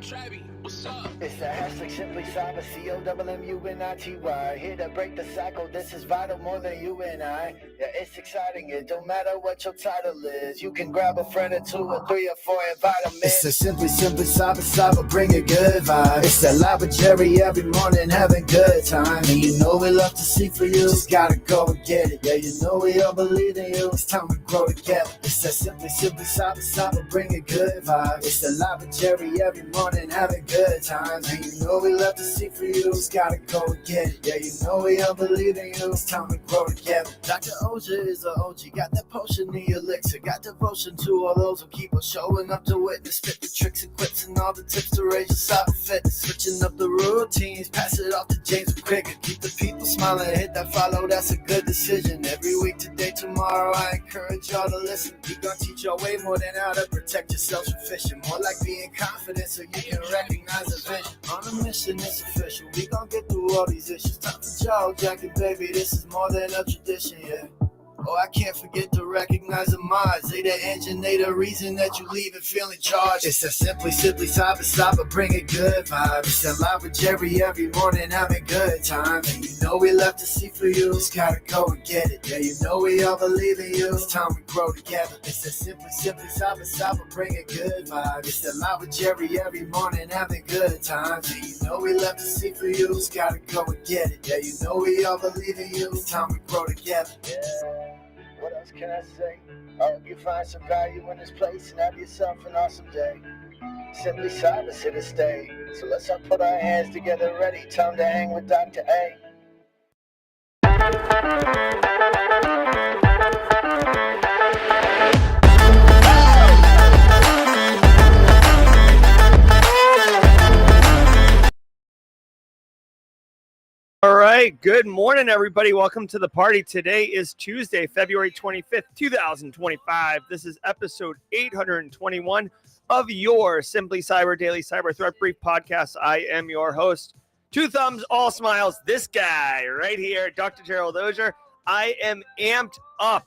It's the hashtag Simply Cyber, COMMUNITY. Here to break the cycle, this is vital more than you and I. Yeah, it's exciting, it don't matter what your title is. You can grab a friend or two or three or four, invite them in. It's the Simply Cyber, bring a good vibe. It's that live with Jerry every morning, having good time. And you know we love to see for you, just gotta go and get it. Yeah, you know we all believe in you, it's time to grow together. It's that Simply Cyber, bring a good vibe. It's the live with Jerry every morning, having good times. And you know we love to see for you, just gotta go and get it. Yeah, you know we all believe in you, it's time to grow together. Dr. Auger is a OG, got that potion, the elixir, got devotion to all those who keep on showing up to witness. Spit the tricks and quips and all the tips to raise your cyber fitness. Switching up the routines, pass it off to James quicker. Keep the people smiling, hit that follow, that's a good decision. Every week, today, tomorrow, I encourage y'all to listen. We gon' teach y'all way more than how to protect yourselves from phishing. More like being confident so you can recognize a vision. On a mission, it's official. We gon' get through all these issues. Time for jaw jacking, baby. This is more than a tradition, yeah. Oh, I can't forget to recognize the mods. They the engine, they the reason that you leave and feeling charged. It's a Simply Cyber, bring a good vibe. It's that live with Jerry every morning, having good time. And you know we love to see for you, just gotta go and get it. Yeah, you know we all believe in you, it's time to grow together. It's a Simply Cyber, bring a good vibe. It's that live with Jerry every morning, having good times. And you know we love to see for you, just gotta go and get it. Yeah, you know we all believe in you, it's time to grow together. Yeah. What else can I say? I hope you find some value in this place and have yourself an awesome day. Simply Cyber's here to stay. So let's all put our hands together ready. Time to hang with Dr. A. All right, good morning, everybody. Welcome to the party. Today is Tuesday, February 25th, 2025. This is episode 821 of your Simply Cyber Daily Cyber Threat Brief podcast. I am your host. Two thumbs, all smiles. This guy right here, Dr. Gerald Auger. I am amped up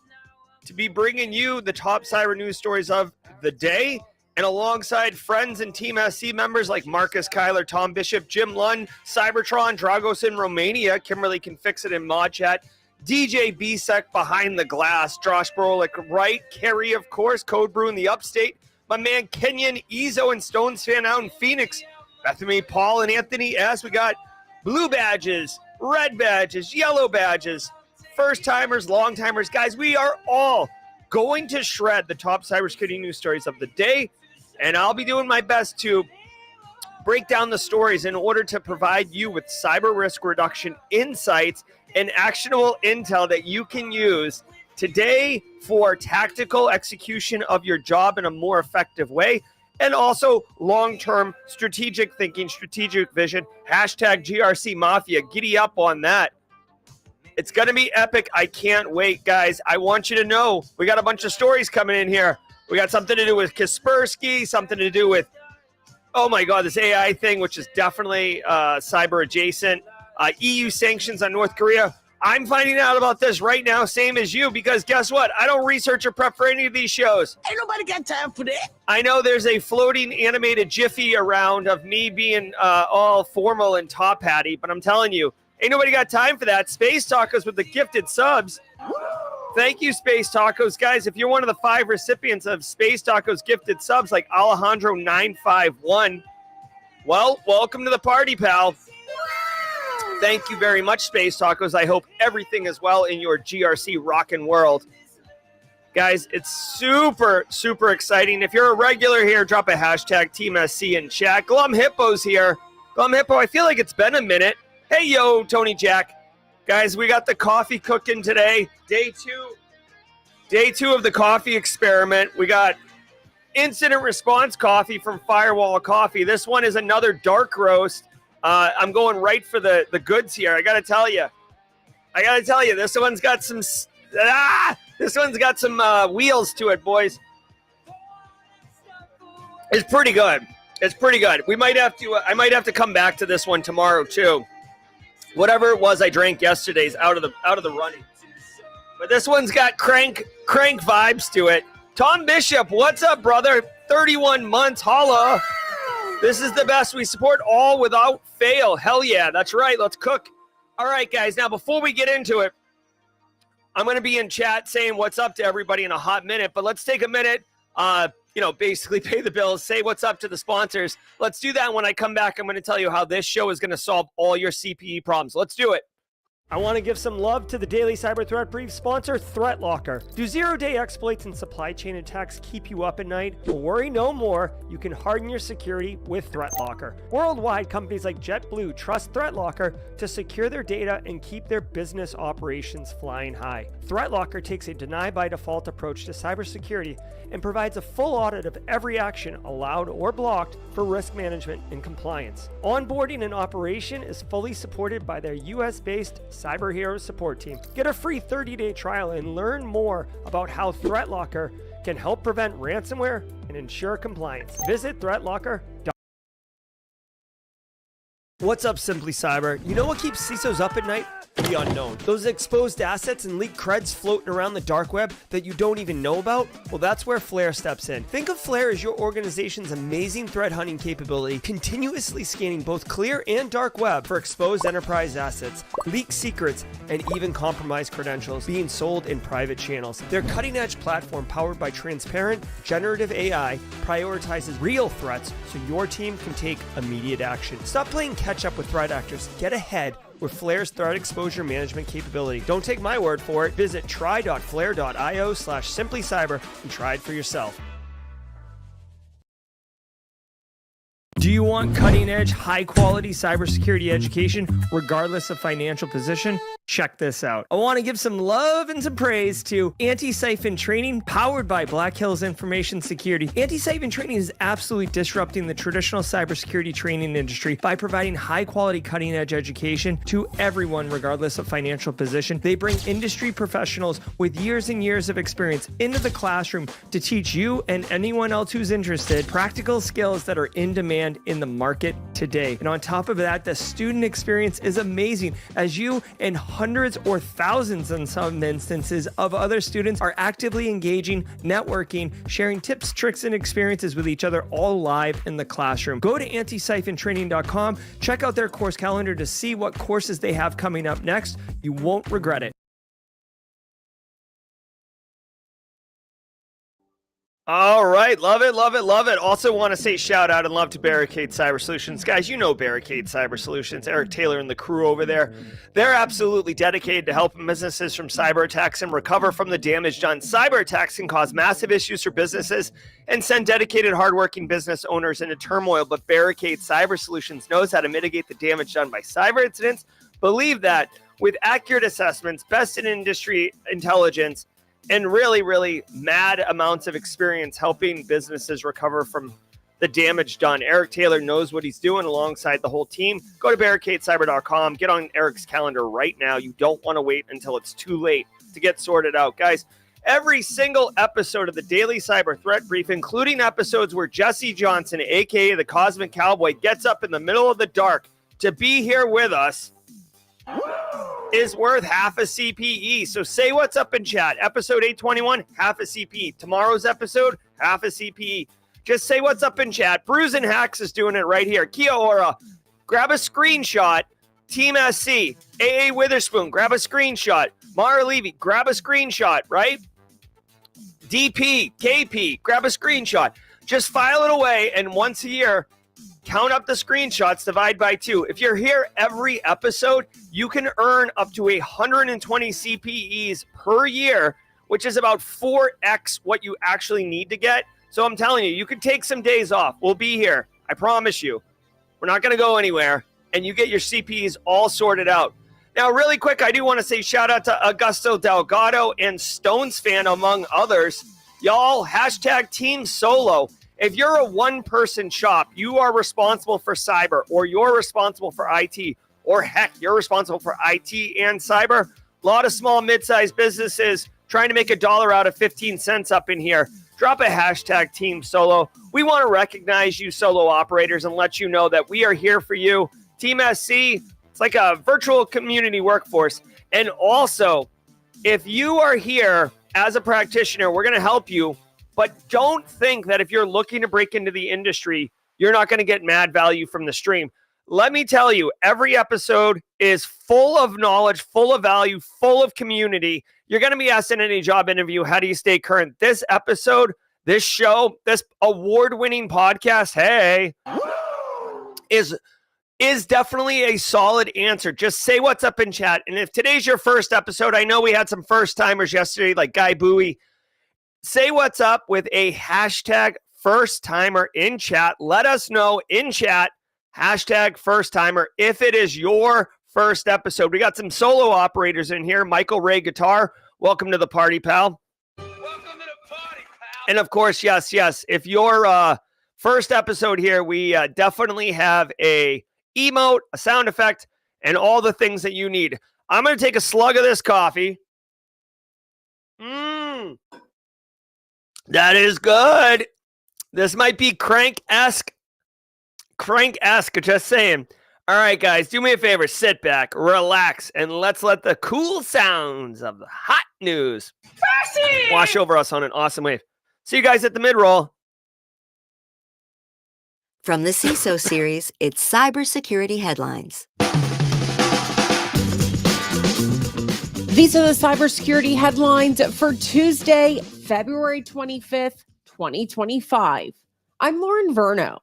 to be bringing you the top cyber news stories of the day. And alongside friends and Team SC members like Marcus Kyler, Tom Bishop, Jim Lund, Cybertron, Dragos in Romania, Kimberly can fix it in Mod Chat, DJ Bisek behind the glass, Josh Brolick, right, Kerry, of course, Code Brew in the upstate, my man Kenyon, Ezo, and Stones fan out in Phoenix, Bethany, Paul, and Anthony S. We got blue badges, red badges, yellow badges, first-timers, long-timers. Guys, we are all going to shred the top cybersecurity news stories of the day. And I'll be doing my best to break down the stories in order to provide you with cyber risk reduction insights and actionable intel that you can use today for tactical execution of your job in a more effective way, and also long-term strategic thinking, strategic vision. Hashtag GRC Mafia. Giddy up on that. It's going to be epic. I can't wait, guys. I want you to know we got a bunch of stories coming in here. We got something to do with Kaspersky, something to do with, oh my God, this AI thing, which is definitely cyber adjacent. EU sanctions on North Korea. I'm finding out about this right now, same as you, because guess what? I don't research or prep for any of these shows. Ain't nobody got time for that. I know there's a floating animated jiffy around of me being all formal and top hatty, but I'm telling you, ain't nobody got time for that. Space Tacos with the gifted subs. Thank you, Space Tacos. Guys, if you're one of the 5 recipients of Space Tacos gifted subs like Alejandro951, well, welcome to the party, pal. Thank you very much, Space Tacos. I hope everything is well in your GRC rockin' world. Guys, it's super, super exciting. If you're a regular here, drop a hashtag Team SC in chat. Glum Hippo's here. Glum Hippo, I feel like it's been a minute. Hey, yo, Tony Jack. Guys, we got the coffee cooking today. Day two of the coffee experiment. We got incident response coffee from Firewall Coffee. This one is another dark roast. I'm going right for the goods here. I got to tell you, this one's got some wheels to it, boys. It's pretty good. We might have to. I might have to come back to this one tomorrow too. Whatever it was I drank yesterday's out of the running. But this one's got crank vibes to it. Tom Bishop, what's up, brother? 31 months, holla. This is the best. We support all without fail. Hell yeah, that's right. Let's cook. All right, guys. Now, before we get into it, I'm going to be in chat saying what's up to everybody in a hot minute, but let's take a minute, basically pay the bills, say what's up to the sponsors. Let's do that. When I come back, I'm going to tell you how this show is going to solve all your CPE problems. Let's do it. I want to give some love to the Daily Cyber Threat Brief sponsor, ThreatLocker. Do zero-day exploits and supply chain attacks keep you up at night? Well, worry no more. You can harden your security with ThreatLocker. Worldwide, companies like JetBlue trust ThreatLocker to secure their data and keep their business operations flying high. ThreatLocker takes a deny-by-default approach to cybersecurity and provides a full audit of every action allowed or blocked for risk management and compliance. Onboarding and operation is fully supported by their US-based Cyber Heroes support team. Get a free 30-day trial and learn more about how ThreatLocker can help prevent ransomware and ensure compliance. Visit threatlocker.com. What's up, Simply Cyber? You know what keeps CISOs up at night? The unknown. Those exposed assets and leaked creds floating around the dark web that you don't even know about? Well, that's where Flare steps in. Think of Flare as your organization's amazing threat hunting capability, continuously scanning both clear and dark web for exposed enterprise assets, leaked secrets, and even compromised credentials being sold in private channels. Their cutting-edge platform, powered by transparent, generative AI, prioritizes real threats so your team can take immediate action. Stop playing catch-up with threat actors. Get ahead with Flare's threat exposure management capability. Don't take my word for it. Visit try.flare.io/simplycyber and try it for yourself. Do you want cutting-edge, high-quality cybersecurity education, regardless of financial position? Check this out. I want to give some love and some praise to Antisyphon Training, powered by Black Hills Information Security. Antisyphon Training is absolutely disrupting the traditional cybersecurity training industry by providing high-quality, cutting-edge education to everyone, regardless of financial position. They bring industry professionals with years and years of experience into the classroom to teach you and anyone else who's interested practical skills that are in demand in the market today. And on top of that, the student experience is amazing, as you and hundreds or thousands in some instances of other students are actively engaging, networking, sharing tips, tricks, and experiences with each other, all live in the classroom. Go to antisyphontraining.com, check out their course calendar to see what courses they have coming up next. You won't regret it. All right. Love it, love it, love it. Also want to say shout out and love to Barricade Cyber Solutions. Guys, you know Barricade Cyber Solutions. Eric Taylor and the crew over there. They're absolutely dedicated to helping businesses from cyber attacks and recover from the damage done. Cyber attacks can cause massive issues for businesses and send dedicated, hardworking business owners into turmoil. But Barricade Cyber Solutions knows how to mitigate the damage done by cyber incidents. Believe that with accurate assessments, best in industry intelligence, and really, really mad amounts of experience helping businesses recover from the damage done. Eric Taylor knows what he's doing alongside the whole team. Go to barricadecyber.com. Get on Eric's calendar right now. You don't want to wait until it's too late to get sorted out. Guys, every single episode of the Daily Cyber Threat Brief, including episodes where Jesse Johnson, a.k.a. the Cosmic Cowboy, gets up in the middle of the dark to be here with us, is worth half a CPE. So say what's up in chat. Episode 821, half a CPE. Tomorrow's episode, half a CPE. Just say what's up in chat. Bruise and Hacks is doing it right here. Kia ora. Grab a screenshot. Team SC. AA Witherspoon, grab a screenshot. Mara Levy, grab a screenshot, right? DP, KP, grab a screenshot. Just file it away, and once a year, count up the screenshots, divide by 2. If you're here every episode, you can earn up to 120 CPEs per year, which is about 4x what you actually need to get. So I'm telling you, you can take some days off. We'll be here. I promise you. We're not going to go anywhere, and you get your CPEs all sorted out. Now, really quick, I do want to say shout out to Augusto Delgado and Stones Fan, among others. Y'all, hashtag Team Solo. If you're a one-person shop, you are responsible for cyber, or you're responsible for IT, or heck, you're responsible for IT and cyber. A lot of small, mid-sized businesses trying to make $1 out of 15 cents up in here. Drop a hashtag Team Solo. We want to recognize you solo operators and let you know that we are here for you. Team SC, it's like a virtual community workforce. And also, if you are here as a practitioner, we're going to help you. But don't think that if you're looking to break into the industry, you're not going to get mad value from the stream. Let me tell you, every episode is full of knowledge, full of value, full of community. You're going to be asked in any job interview, how do you stay current? This episode, this show, this award-winning podcast, hey, is definitely a solid answer. Just say what's up in chat. And if today's your first episode, I know we had some first-timers yesterday, like Guy Bowie. Say what's up with a hashtag first-timer in chat. Let us know in chat, hashtag first-timer, if it is your first episode. We got some solo operators in here. Michael Ray Guitar, welcome to the party, pal. Welcome to the party, pal. And of course, yes, if your first episode here, we definitely have a emote, a sound effect, and all the things that you need. I'm going to take a slug of this coffee. That is good. This might be crank-esque, just saying. All right, guys, do me a favor. Sit back, relax, and let's let the cool sounds of the hot news wash over us on an awesome wave. See you guys at the mid-roll. From the CISO series, it's Cybersecurity Headlines. These are the cybersecurity headlines for Tuesday, February 25th, 2025. I'm Lauren Verno.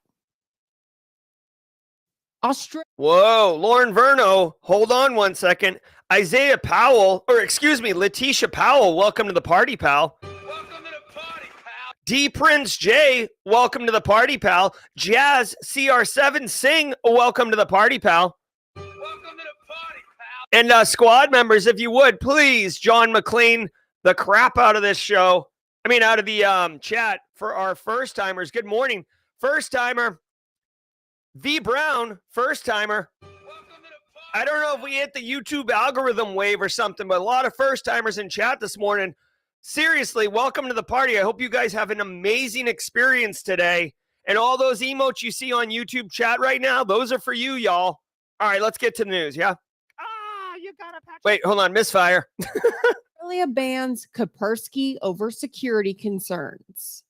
Whoa, Lauren Verno, hold on one second. Letitia Powell, welcome to the party, pal. Welcome to the party, pal. D Prince J, welcome to the party, pal. Jazz CR7 Singh, welcome to the party, pal. Welcome to the party, pal. And squad members, if you would, please, John McLean, the crap out of this show. Out of the chat for our first timers. Good morning. First timer, V Brown, first timer. I don't know if we hit the YouTube algorithm wave or something, but a lot of first timers in chat this morning. Seriously, welcome to the party. I hope you guys have an amazing experience today. And all those emotes you see on YouTube chat right now, those are for you, y'all. All right, let's get to the news, yeah? You got a patch. Wait, hold on, misfire. Australia bans Kaspersky over security concerns.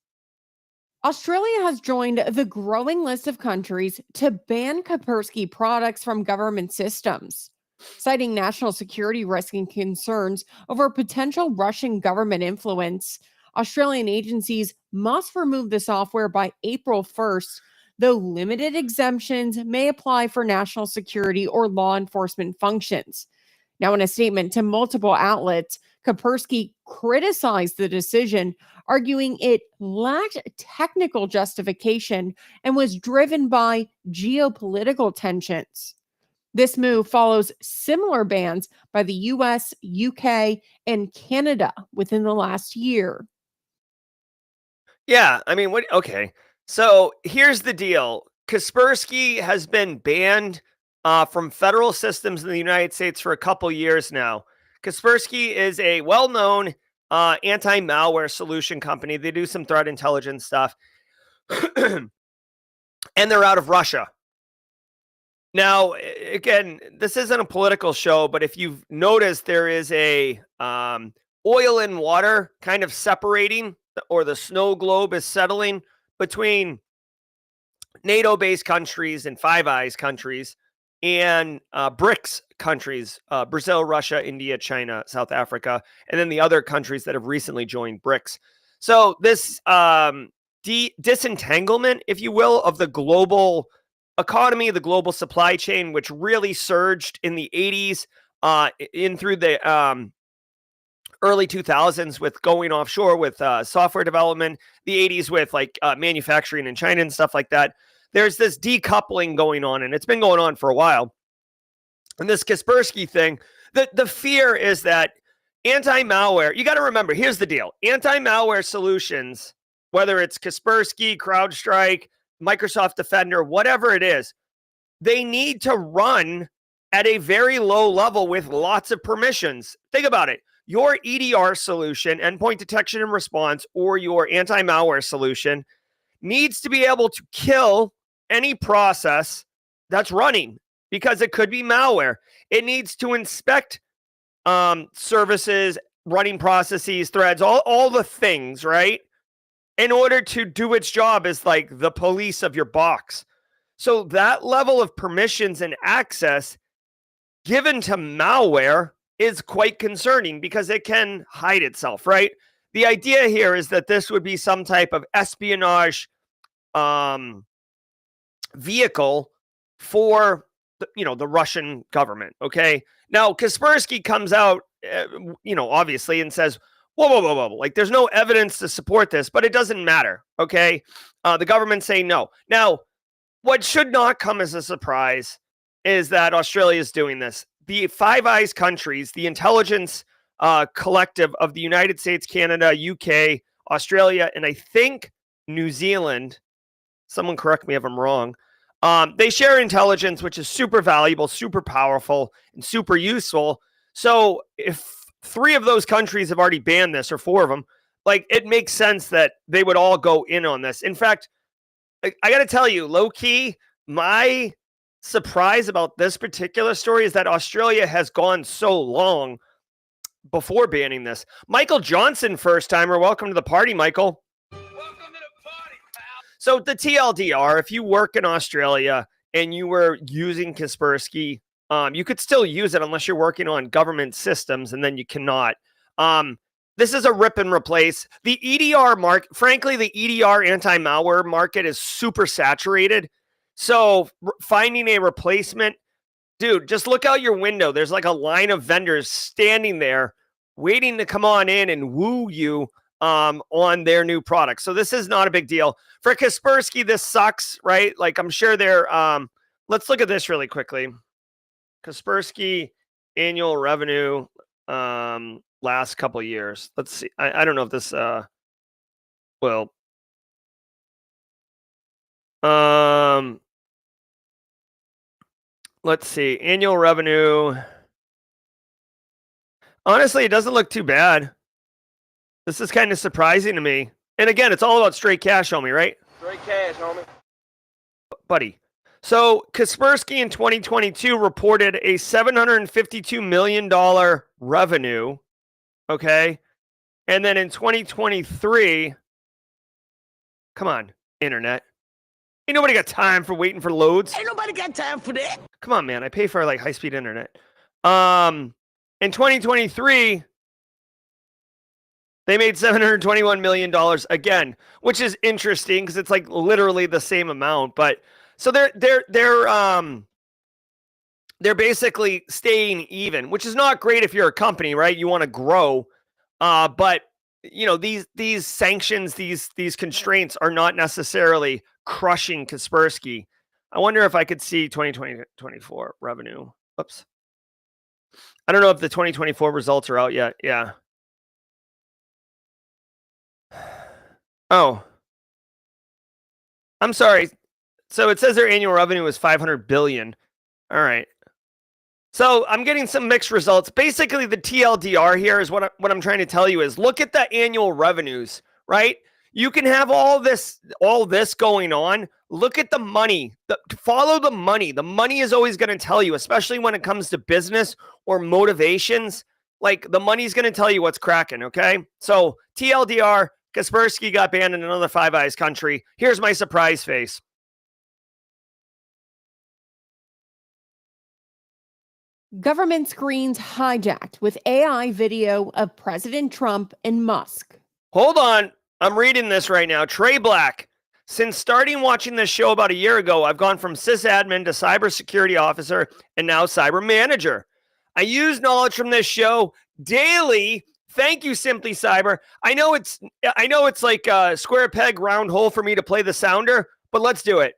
Australia has joined the growing list of countries to ban Kaspersky products from government systems, citing national security risk and concerns over potential Russian government influence. Australian agencies must remove the software by April 1st, though limited exemptions may apply for national security or law enforcement functions. Now, in a statement to multiple outlets, Kaspersky criticized the decision, arguing it lacked technical justification and was driven by geopolitical tensions. This move follows similar bans by the US, UK, and Canada within the last year. Yeah, okay. So here's the deal. Kaspersky has been banned from federal systems in the United States for a couple years now. Kaspersky is a well-known anti-malware solution company. They do some threat intelligence stuff. And they're out of Russia. Now, again, this isn't a political show, but if you've noticed, there is a oil and water kind of separating, or the snow globe is settling between NATO-based countries and 25's countries and BRICS countries, Brazil, Russia, India, China, South Africa, and then the other countries that have recently joined BRICS. So this disentanglement, if you will, of the global economy, the global supply chain, which really surged in the 80s in through the early 2000s with going offshore with software development, the 80s with manufacturing in China and stuff like that. There's this decoupling going on, and it's been going on for a while. And this Kaspersky thing, the fear is that anti-malware, you got to remember, here's the deal. Anti-malware solutions, whether it's Kaspersky, CrowdStrike, Microsoft Defender, whatever it is, they need to run at a very low level with lots of permissions. Think about it. Your EDR solution, endpoint detection and response, or your anti-malware solution needs to be able to kill any process that's running because it could be malware. It needs to inspect services, running processes, threads, all the things, right? in order to do its job as like the police of your box. So that level of permissions and access given to malware is quite concerning because it can hide itself, right? The idea here is that this would be some type of espionage vehicle for the Russian government. Okay. Now Kaspersky comes out, obviously, and says, whoa. Like, there's no evidence to support this, but it doesn't matter. Okay. The government saying no. Now, what should not come as a surprise is that Australia is doing this. The Five Eyes countries, the intelligence collective of the United States, Canada, UK, Australia, and I think New Zealand, someone correct me if I'm wrong, they share intelligence, which is super valuable, super powerful, and super useful. So if 3 of those countries have already banned this, or 4 of them, like, it makes sense that they would all go in on this. In fact, I got to tell you, low key, my surprise about this particular story is that Australia has gone so long before banning this. Michael Johnson, first timer. Welcome to the party, Michael. Welcome to the party, pal. So the TLDR, if you work in Australia and you were using Kaspersky, you could still use it unless you're working on government systems, and then you cannot. This is a rip and replace. The EDR market, frankly, the EDR anti-malware market is super saturated. So finding a replacement, dude, just look out your window. There's like a line of vendors standing there waiting to come on in and woo you on their new product. So this is not a big deal. For Kaspersky, this sucks, right? Like, I'm sure they're, let's look at this really quickly. Kaspersky annual revenue last couple of years. Let's see. I don't know if this let's see. Annual revenue. Honestly, it doesn't look too bad. This is kind of surprising to me. And again, it's all about straight cash, homie, right? Straight cash, homie. Buddy. So Kaspersky in 2022 reported a $752 million revenue. Okay. And then in 2023, come on, internet. Ain't nobody got time for waiting for loads. Ain't nobody got time for that. Come on, man. I pay for like high-speed internet. In 2023, they made $721 million again, which is interesting because it's like literally the same amount. But so they're basically staying even, which is not great if you're a company, right? You want to grow, but these sanctions, these constraints are not necessarily crushing Kaspersky. I wonder if I could see 2024 revenue. Oops. I don't know if the 2024 results are out yet. Yeah. Oh, I'm sorry. So it says their annual revenue is 500 billion. All right. So I'm getting some mixed results. Basically, the TLDR here is what I'm trying to tell you is look at the annual revenues, right? You can have all this going on. Look at the money. Follow the money. The money is always going to tell you, especially when it comes to business or motivations. Like, the money's going to tell you what's cracking, okay? So TLDR, Kaspersky got banned in another Five Eyes country. Here's my surprise face. Government screens hijacked with AI video of President Trump and Musk. Hold on. I'm reading this right now. Trey Black. Since starting watching this show about a year ago, I've gone from sysadmin to cybersecurity officer and now cyber manager. I use knowledge from this show daily. Thank you, Simply Cyber. I know it's like a square peg, round hole for me to play the sounder, but let's do it.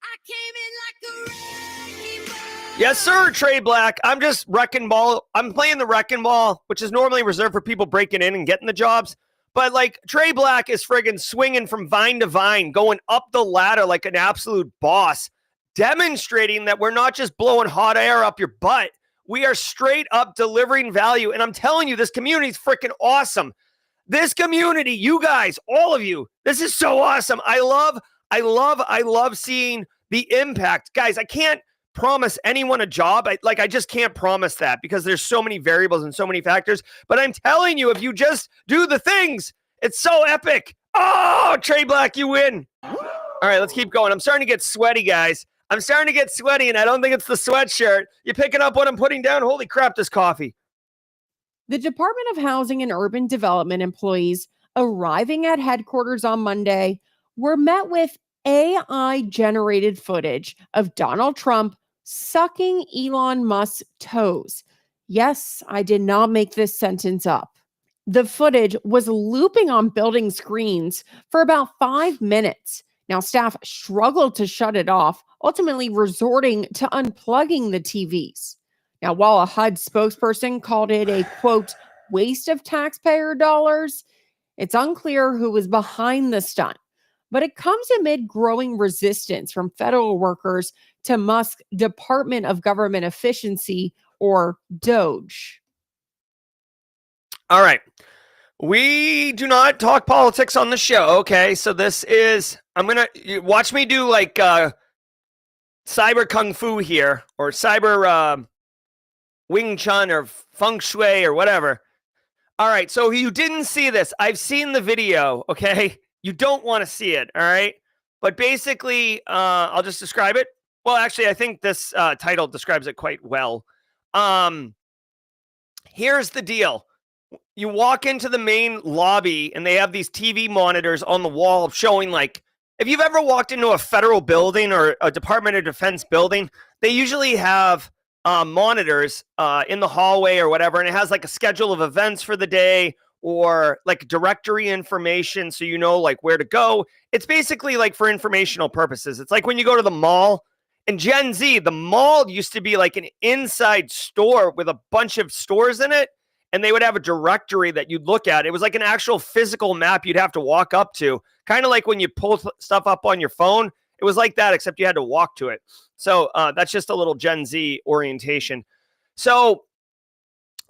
I came in like a wrecking ball. Yes, sir, Trey Black. I'm just wrecking ball. I'm playing the wrecking ball, which is normally reserved for people breaking in and getting the jobs. But like Trey Black is friggin' swinging from vine to vine, going up the ladder like an absolute boss, demonstrating that we're not just blowing hot air up your butt. We are straight up delivering value. And I'm telling you, this community is freaking awesome. This community, you guys, all of you, this is so awesome. I love seeing the impact. Guys, I can't promise anyone a job. I just can't promise that because there's so many variables and so many factors. But I'm telling you, if you just do the things, it's so epic. Oh, Trey Black, you win. All right, let's keep going. I'm starting to get sweaty, guys. I'm starting to get sweaty, and I don't think it's the sweatshirt. You picking up what I'm putting down? Holy crap, this coffee. The Department of Housing and Urban Development employees arriving at headquarters on Monday were met with AI-generated footage of Donald Trump sucking Elon Musk's toes. Yes, I did not make this sentence up. The footage was looping on building screens for about 5 minutes. Now, staff struggled to shut it off, ultimately resorting to unplugging the TVs. Now, while a HUD spokesperson called it a, quote, waste of taxpayer dollars, it's unclear who was behind the stunt. But it comes amid growing resistance from federal workers to Musk's Department of Government Efficiency, or DOGE. All right. We do not talk politics on the show, okay? So this is, watch me do like cyber kung fu here, or cyber Wing Chun or Feng Shui or whatever. All right, so you didn't see this. I've seen the video, okay? You don't want to see it, all right? But basically, I'll just describe it. Well, actually, I think this title describes it quite well. Here's the deal. You walk into the main lobby, and they have these TV monitors on the wall showing, like, if you've ever walked into a federal building or a Department of Defense building, they usually have monitors in the hallway or whatever, and it has like a schedule of events for the day or like directory information so you know like where to go. It's basically like for informational purposes. It's like when you go to the mall. In Gen Z, the mall used to be like an inside store with a bunch of stores in it, and they would have a directory that you'd look at. It was like an actual physical map you'd have to walk up to, kind of like when you pull stuff up on your phone. It was like that, except you had to walk to it. So that's just a little Gen Z orientation. So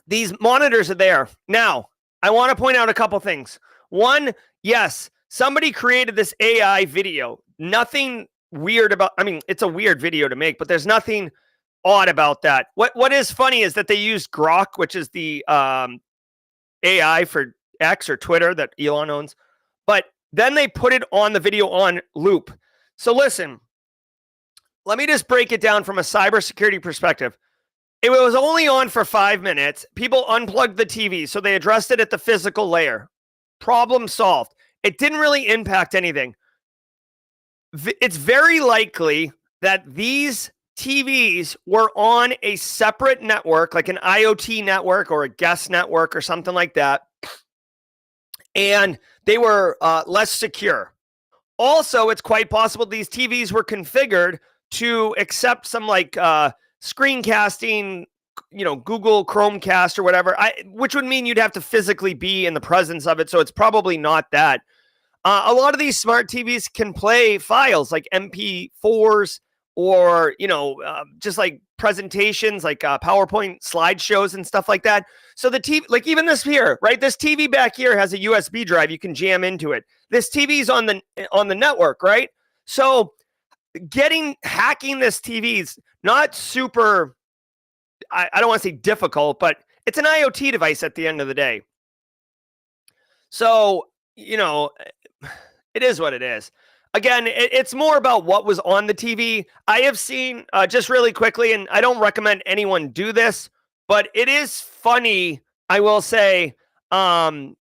these monitors are there. Now, I want to point out a couple things. One, yes, somebody created this AI video. Nothing weird about, I mean, it's a weird video to make, but there's nothing odd about that. What is funny is that they used Grok, which is the AI for X or Twitter that Elon owns. But then they put it on the video on loop. So listen, let me just break it down from a cybersecurity perspective. It was only on for 5 minutes. People unplugged the TV, so they addressed it at the physical layer. Problem solved. It didn't really impact anything. It's very likely that these TVs were on a separate network, like an IoT network or a guest network or something like that, and they were less secure. Also, it's quite possible these TVs were configured to accept some like screencasting, Google Chromecast or whatever, which would mean you'd have to physically be in the presence of it. So it's probably not that. A lot of these smart TVs can play files like MP4s or, just like presentations, like PowerPoint slideshows and stuff like that. So the TV, like even this here, right? This TV back here has a USB drive you can jam into it. This TV's on the network, right? So hacking this TV is not super, I don't want to say difficult, but it's an IoT device at the end of the day. So, it is what it is. Again, it's more about what was on the TV. I have seen, just really quickly, and I don't recommend anyone do this, but it is funny, I will say. I've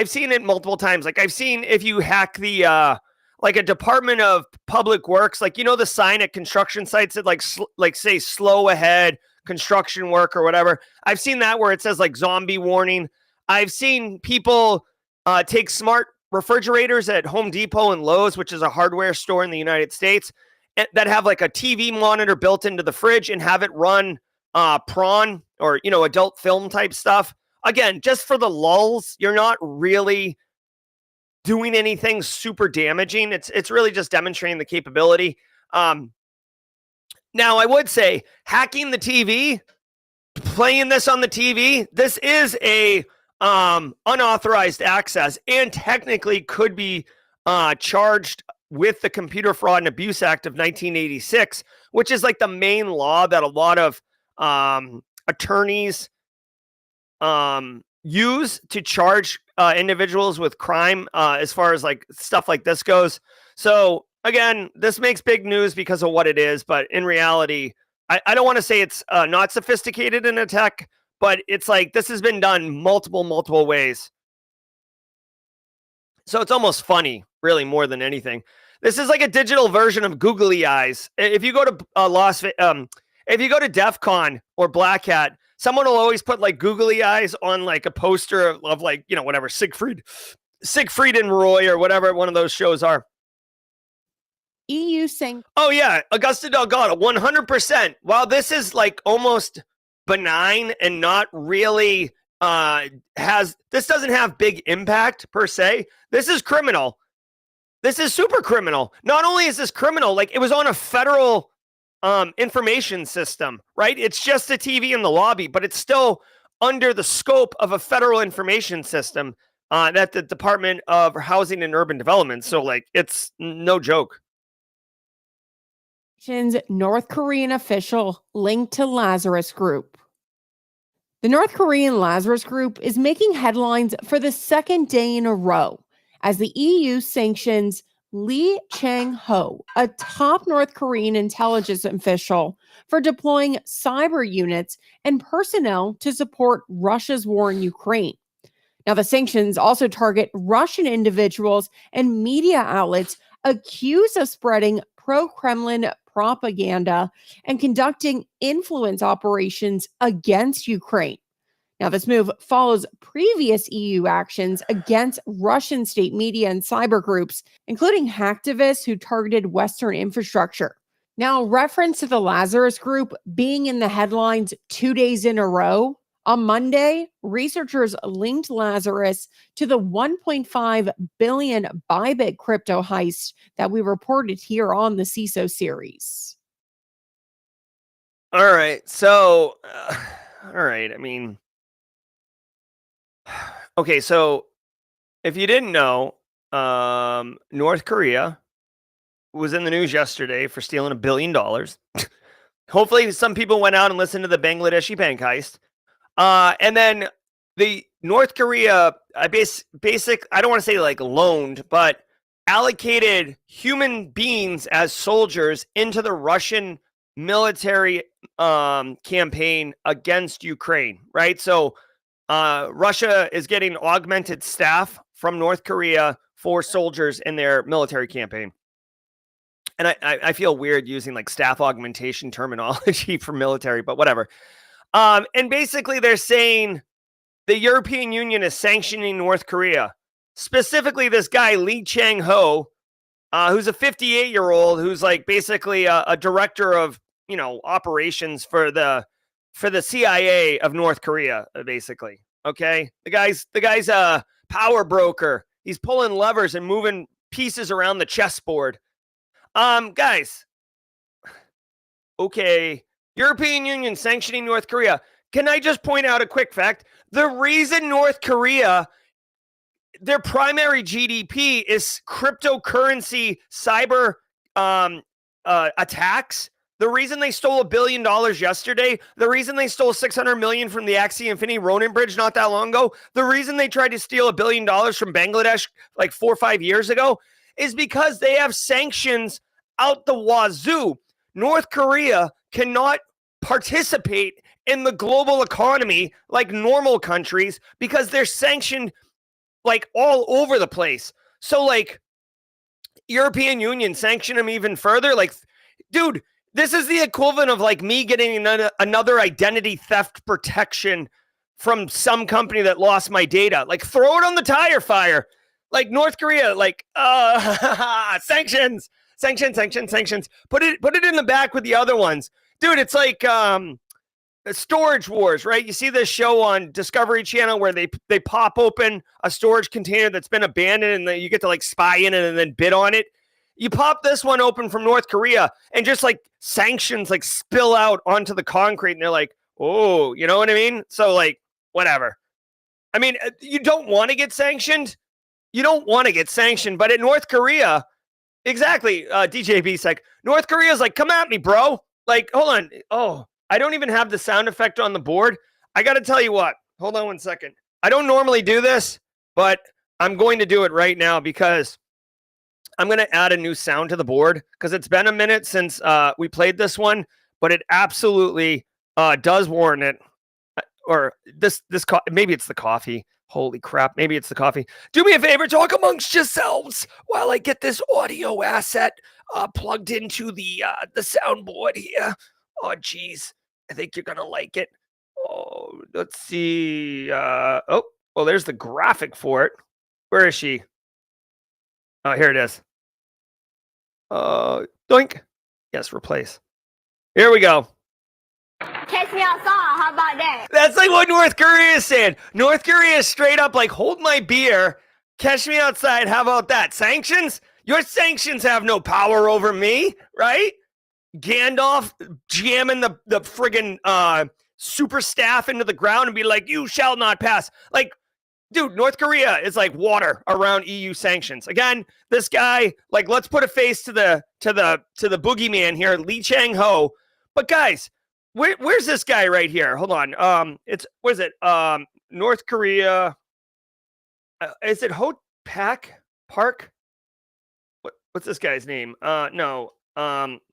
seen it multiple times. Like I've seen if you hack the like a Department of Public Works, like the sign at construction sites that like say slow ahead construction work or whatever. I've seen that where it says like zombie warning. I've seen people take smart refrigerators at Home Depot and Lowe's, which is a hardware store in the United States, that have like a TV monitor built into the fridge and have it run prawn or adult film type stuff. Again, just for the lulz, you're not really doing anything super damaging. It's really just demonstrating the capability. Now, I would say hacking the TV, playing this on the TV, this is a unauthorized access and technically could be charged with the Computer Fraud and Abuse Act of 1986, which is like the main law that a lot of attorneys use to charge individuals with crime as far as like stuff like this goes. So again, this makes big news because of what it is, but in reality, I don't want to say it's not sophisticated in attack, but it's like this has been done multiple ways. So it's almost funny, really, more than anything. This is like a digital version of googly eyes. If you go to if you go to DEF CON or Black Hat, someone will always put like googly eyes on like a poster of like, you know, whatever, Siegfried and Roy or whatever one of those shows are. EU saying, oh yeah, Augusta Delgado, 100%. While this is like almost benign and not really this doesn't have big impact per se. This is criminal. This is super criminal. Not only is this criminal, like it was on a federal information system, right? It's just a TV in the lobby, but it's still under the scope of a federal information system that the Department of Housing and Urban Development. So like, it's no joke. North Korean official linked to Lazarus Group. The North Korean Lazarus Group is making headlines for the second day in a row as the EU sanctions Lee Chang-ho, a top North Korean intelligence official, for deploying cyber units and personnel to support Russia's war in Ukraine. Now, the sanctions also target Russian individuals and media outlets accused of spreading pro-Kremlin propaganda and conducting influence operations against Ukraine. Now, this move follows previous EU actions against Russian state media and cyber groups, including hacktivists who targeted Western infrastructure. Now, reference to the Lazarus Group being in the headlines 2 days in a row, on Monday, researchers linked Lazarus to the 1.5 billion Bybit crypto heist that we reported here on the CISO series. All right. So, all right. I mean, okay. So if you didn't know, North Korea was in the news yesterday for stealing $1 billion. Hopefully some people went out and listened to the Bangladeshi bank heist. And then the North Korea, I don't want to say like loaned, but allocated human beings as soldiers into the Russian military campaign against Ukraine, right? So Russia is getting augmented staff from North Korea for soldiers in their military campaign. And I feel weird using like staff augmentation terminology for military, but whatever. And basically they're saying the European Union is sanctioning North Korea. Specifically, this guy, Lee Chang-ho, who's a 58-year-old, who's like basically a director of, you know, operations for the CIA of North Korea, basically. Okay. The guy's a power broker. He's pulling levers and moving pieces around the chessboard. Guys. Okay. European Union sanctioning North Korea. Can I just point out a quick fact? The reason North Korea, their primary GDP is cryptocurrency cyber attacks. The reason they stole $1 billion yesterday, the reason they stole $600 million from the Axie Infinity Ronin Bridge not that long ago, the reason they tried to steal $1 billion from Bangladesh like 4 or 5 years ago is because they have sanctions out the wazoo. North Korea cannot participate in the global economy like normal countries because they're sanctioned like all over the place. So like European Union sanction them even further. Like, dude, this is the equivalent of like me getting another identity theft protection from some company that lost my data. Like, throw it on the tire fire. Like North Korea, like sanctions. Put it in the back with the other ones. Dude, it's like storage wars, right? You see this show on Discovery Channel where they pop open a storage container that's been abandoned and then you get to like spy in it and then bid on it. You pop this one open from North Korea and just like sanctions like spill out onto the concrete and they're like, oh, you know what I mean? So like, whatever. I mean, you don't want to get sanctioned. But in North Korea, exactly, DJ Bsec, North Korea's like, come at me, bro. Like, hold on. Oh, I don't even have the sound effect on the board. I got to tell you what. Hold on one second. I don't normally do this, but I'm going to do it right now because I'm going to add a new sound to the board because it's been a minute since we played this one, but it absolutely does warrant it. Or maybe it's the coffee. Holy crap, maybe it's the coffee. Do me a favor, talk amongst yourselves while I get this audio asset plugged into the soundboard here. Oh, geez. I think you're going to like it. Oh, let's see. Well, there's the graphic for it. Where is she? Oh, here it is. Doink. Yes, replace. Here we go. Catch me outside. How about that? That's like what North Korea is saying. North Korea is straight up like, hold my beer, catch me outside. How about that? Sanctions? Your sanctions have no power over me, right? Gandalf jamming the friggin' super staff into the ground and be like, you shall not pass. Like, dude, North Korea is like water around EU sanctions. Again, this guy, like, let's put a face to the boogeyman here, Lee Chang-ho. But guys, where's this guy right here? Hold on. North Korea. Is it Ho Pak Park? What's this guy's name? No.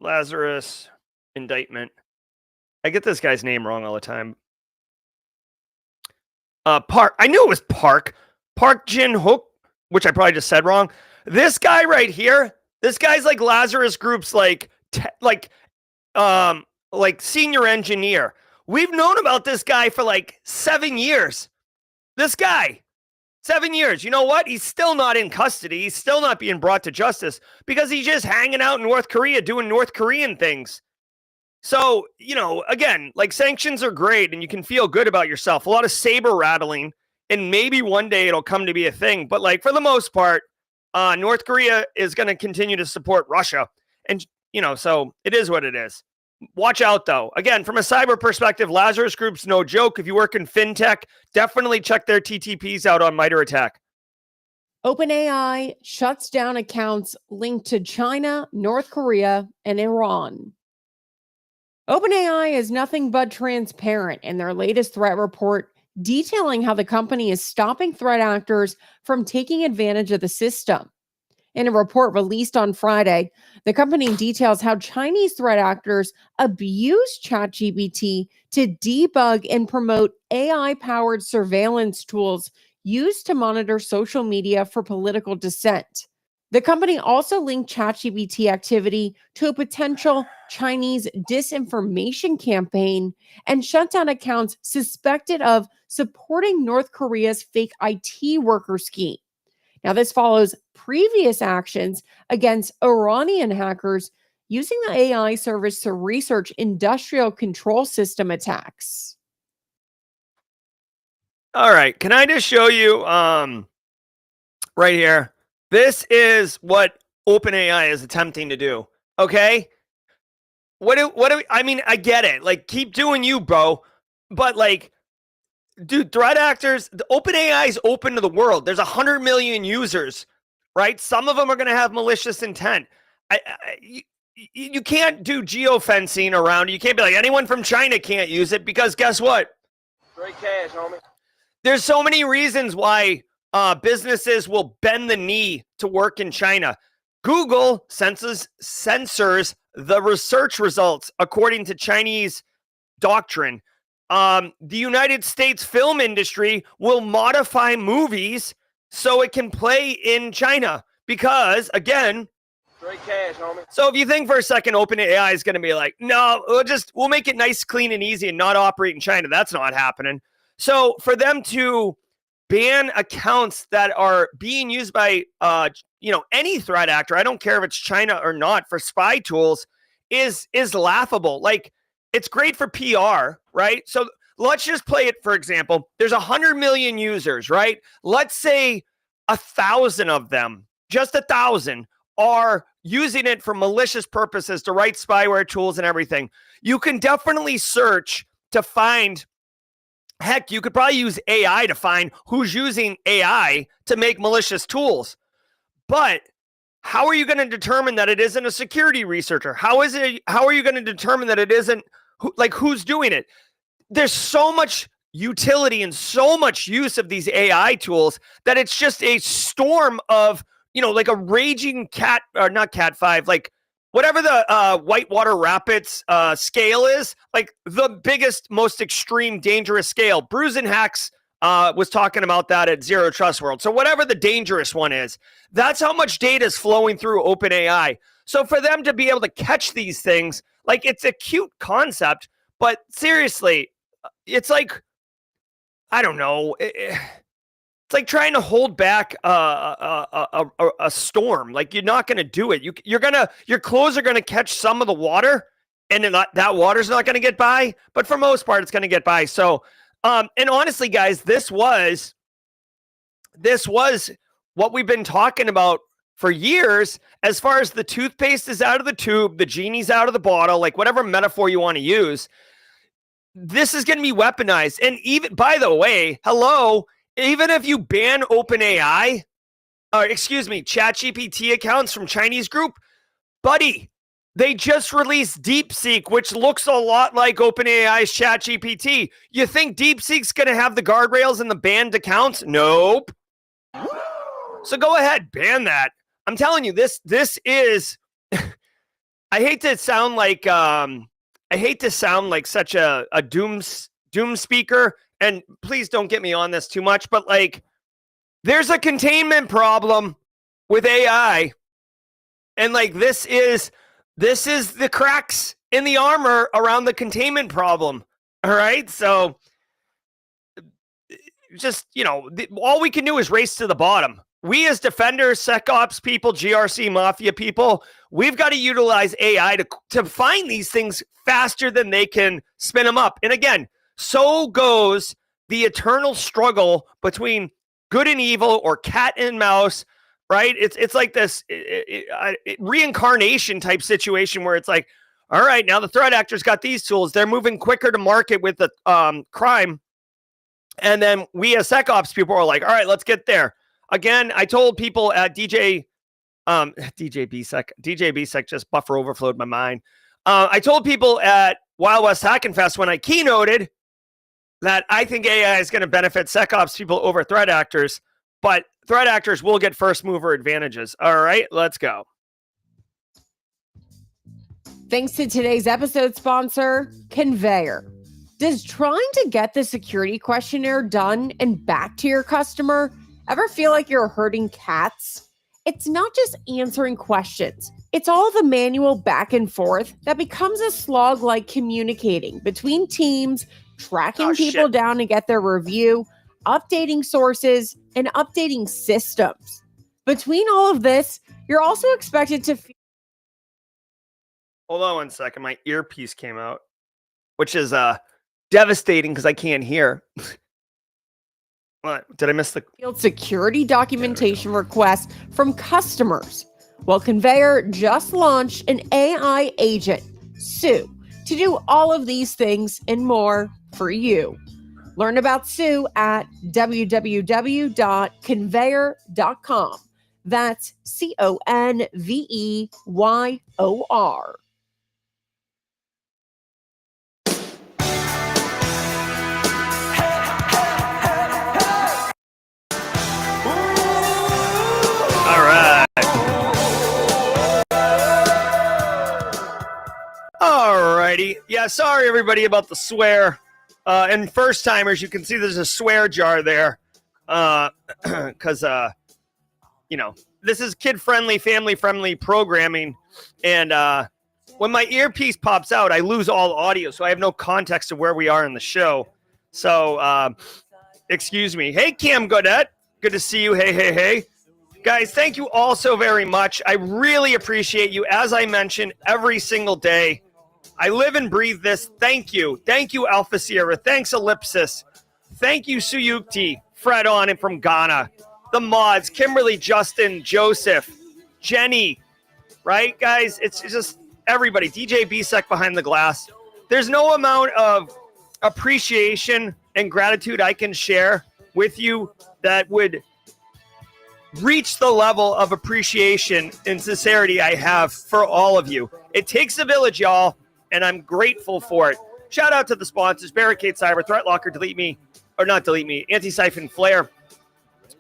Lazarus indictment. I get this guy's name wrong all the time. Park. I knew it was Park. Park Jin-hook, which I probably just said wrong. This guy right here. This guy's like Lazarus Group's like senior engineer. We've known about this guy for like 7 years. This guy, 7 years. You know what? He's still not in custody. He's still not being brought to justice because he's just hanging out in North Korea doing North Korean things. So, again, like sanctions are great and you can feel good about yourself. A lot of saber rattling and maybe one day it'll come to be a thing. But like for the most part, North Korea is going to continue to support Russia. And, so it is what it is. Watch out, though. Again, from a cyber perspective, Lazarus Group's no joke. If you work in fintech, definitely check their TTPs out on MITRE ATT&CK. OpenAI shuts down accounts linked to China, North Korea, and Iran. OpenAI is nothing but transparent in their latest threat report, detailing how the company is stopping threat actors from taking advantage of the system. In a report released on Friday, the company details how Chinese threat actors abuse ChatGPT to debug and promote AI-powered surveillance tools used to monitor social media for political dissent. The company also linked ChatGPT activity to a potential Chinese disinformation campaign and shut down accounts suspected of supporting North Korea's fake IT worker scheme. Now, this follows previous actions against Iranian hackers using the AI service to research industrial control system attacks. All right. Can I just show you right here? This is what OpenAI is attempting to do. Okay. I get it. Like, keep doing you, bro. But like, dude, threat actors, the OpenAI is open to the world. There's 100 million users, right? Some of them are going to have malicious intent. You can't do geofencing around. You can't be like, anyone from China can't use it because guess what? Straight cash, homie. There's so many reasons why businesses will bend the knee to work in China. Google censors the research results according to Chinese doctrine. The United States film industry will modify movies so it can play in China because, again, Straight cash, homie. so if you think for a second OpenAI is going to be like, no, we'll make it nice, clean, and easy and not operate in China. That's not happening. So for them to ban accounts that are being used by, any threat actor, I don't care if it's China or not, for spy tools is laughable. Like, it's great for PR, right? So let's just play it, for example. There's 100 million users, right? Let's say 1,000 of them, just 1,000, are using it for malicious purposes to write spyware tools and everything. You can definitely search to find, heck, you could probably use AI to find who's using AI to make malicious tools. But how are you going to determine that it isn't a security researcher? How are you going to determine that it isn't who's doing it? There's so much utility and so much use of these AI tools that it's just a storm of, like a raging cat, or not cat 5, like whatever the whitewater rapids scale is, like the biggest, most extreme, dangerous scale. Bruce and Hacks was talking about that at Zero Trust World. So whatever the dangerous one is, that's how much data is flowing through OpenAI. So for them to be able to catch these things, like, it's a cute concept, but seriously, it's like, I don't know. It's like trying to hold back a storm. Like, you're not going to do it. Your clothes are going to catch some of the water, and then that water's not going to get by. But for most part, it's going to get by. So, and honestly, guys, this was what we've been talking about for years. As far as the toothpaste is out of the tube, the genie's out of the bottle, like whatever metaphor you want to use. This is going to be weaponized. And even, by the way, even if you ban OpenAI, ChatGPT accounts from Chinese group, buddy, they just released DeepSeek, which looks a lot like OpenAI's ChatGPT. You think DeepSeek's going to have the guardrails and the banned accounts? Nope. So go ahead, ban that. I'm telling you, this is, I hate to sound like such a doom speaker, and please don't get me on this too much, but like, there's a containment problem with AI, and like, this is the cracks in the armor around the containment problem. All right, so just, all we can do is race to the bottom. We as defenders, SecOps people, GRC mafia people, we've got to utilize AI to find these things faster than they can spin them up. And again, so goes the eternal struggle between good and evil, or cat and mouse, right? It's like this reincarnation type situation where it's like, all right, now the threat actors got these tools. They're moving quicker to market with the crime. And then we as SecOps people are like, all right, let's get there. Again, I told people at DJ BSec just buffer overflowed my mind. I told people at Wild West Hacking Fest when I keynoted that I think AI is going to benefit SecOps people over threat actors, but threat actors will get first mover advantages. All right, let's go. Thanks to today's episode sponsor, Conveyor. Does trying to get the security questionnaire done and back to your customer ever feel like you're herding cats? It's not just answering questions. It's all the manual back and forth that becomes a slog, like communicating between teams, tracking people down to get their review, updating sources, and updating systems. Between all of this, you're also expected to Hold on one second. My earpiece came out, which is devastating because I can't hear. What? Did I miss the field security documentation requests from customers? Well, Conveyor just launched an AI agent, Sue, to do all of these things and more for you. Learn about Sue at www.conveyor.com. That's CONVEYOR. Alrighty. Yeah, sorry everybody about the swear. And first timers, you can see there's a swear jar there. Because, this is kid-friendly, family-friendly programming. And when my earpiece pops out, I lose all audio, so I have no context of where we are in the show. So, excuse me. Hey, Cam Godet. Good to see you. Hey. Guys, thank you all so very much. I really appreciate you. As I mentioned, every single day, I live and breathe this. Thank you. Thank you, Alpha Sierra. Thanks, Ellipsis. Thank you, Suyukti, Fred on and from Ghana. The mods, Kimberly, Justin, Joseph, Jenny, right, guys? It's just everybody. DJ BSec behind the glass. There's no amount of appreciation and gratitude I can share with you that would reach the level of appreciation and sincerity I have for all of you. It takes a village, y'all, and I'm grateful for it. Shout out to the sponsors, Barricade Cyber, Threat Locker, Delete Me, or not Delete Me, Antisyphon, Flare,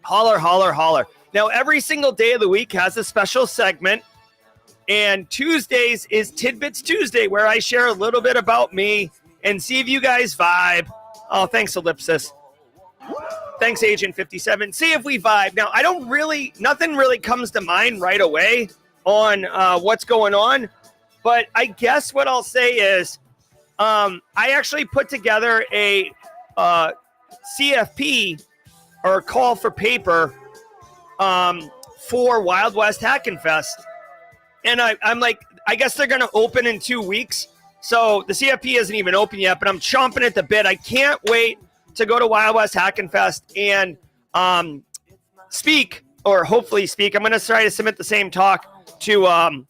Holler, Holler, Holler. Now, every single day of the week has a special segment, and Tuesdays is Tidbits Tuesday, where I share a little bit about me and see if you guys vibe. Oh, thanks, Ellipsis. Thanks, Agent 57. See if we vibe. Now, nothing really comes to mind right away on what's going on, but I guess what I'll say is I actually put together a CFP, or a call for paper, for Wild West Hacking Fest. And I'm like, I guess they're going to open in 2 weeks. So the CFP isn't even open yet, but I'm chomping at the bit. I can't wait to go to Wild West Hacking Fest and speak, or hopefully speak. I'm going to try to submit the same talk to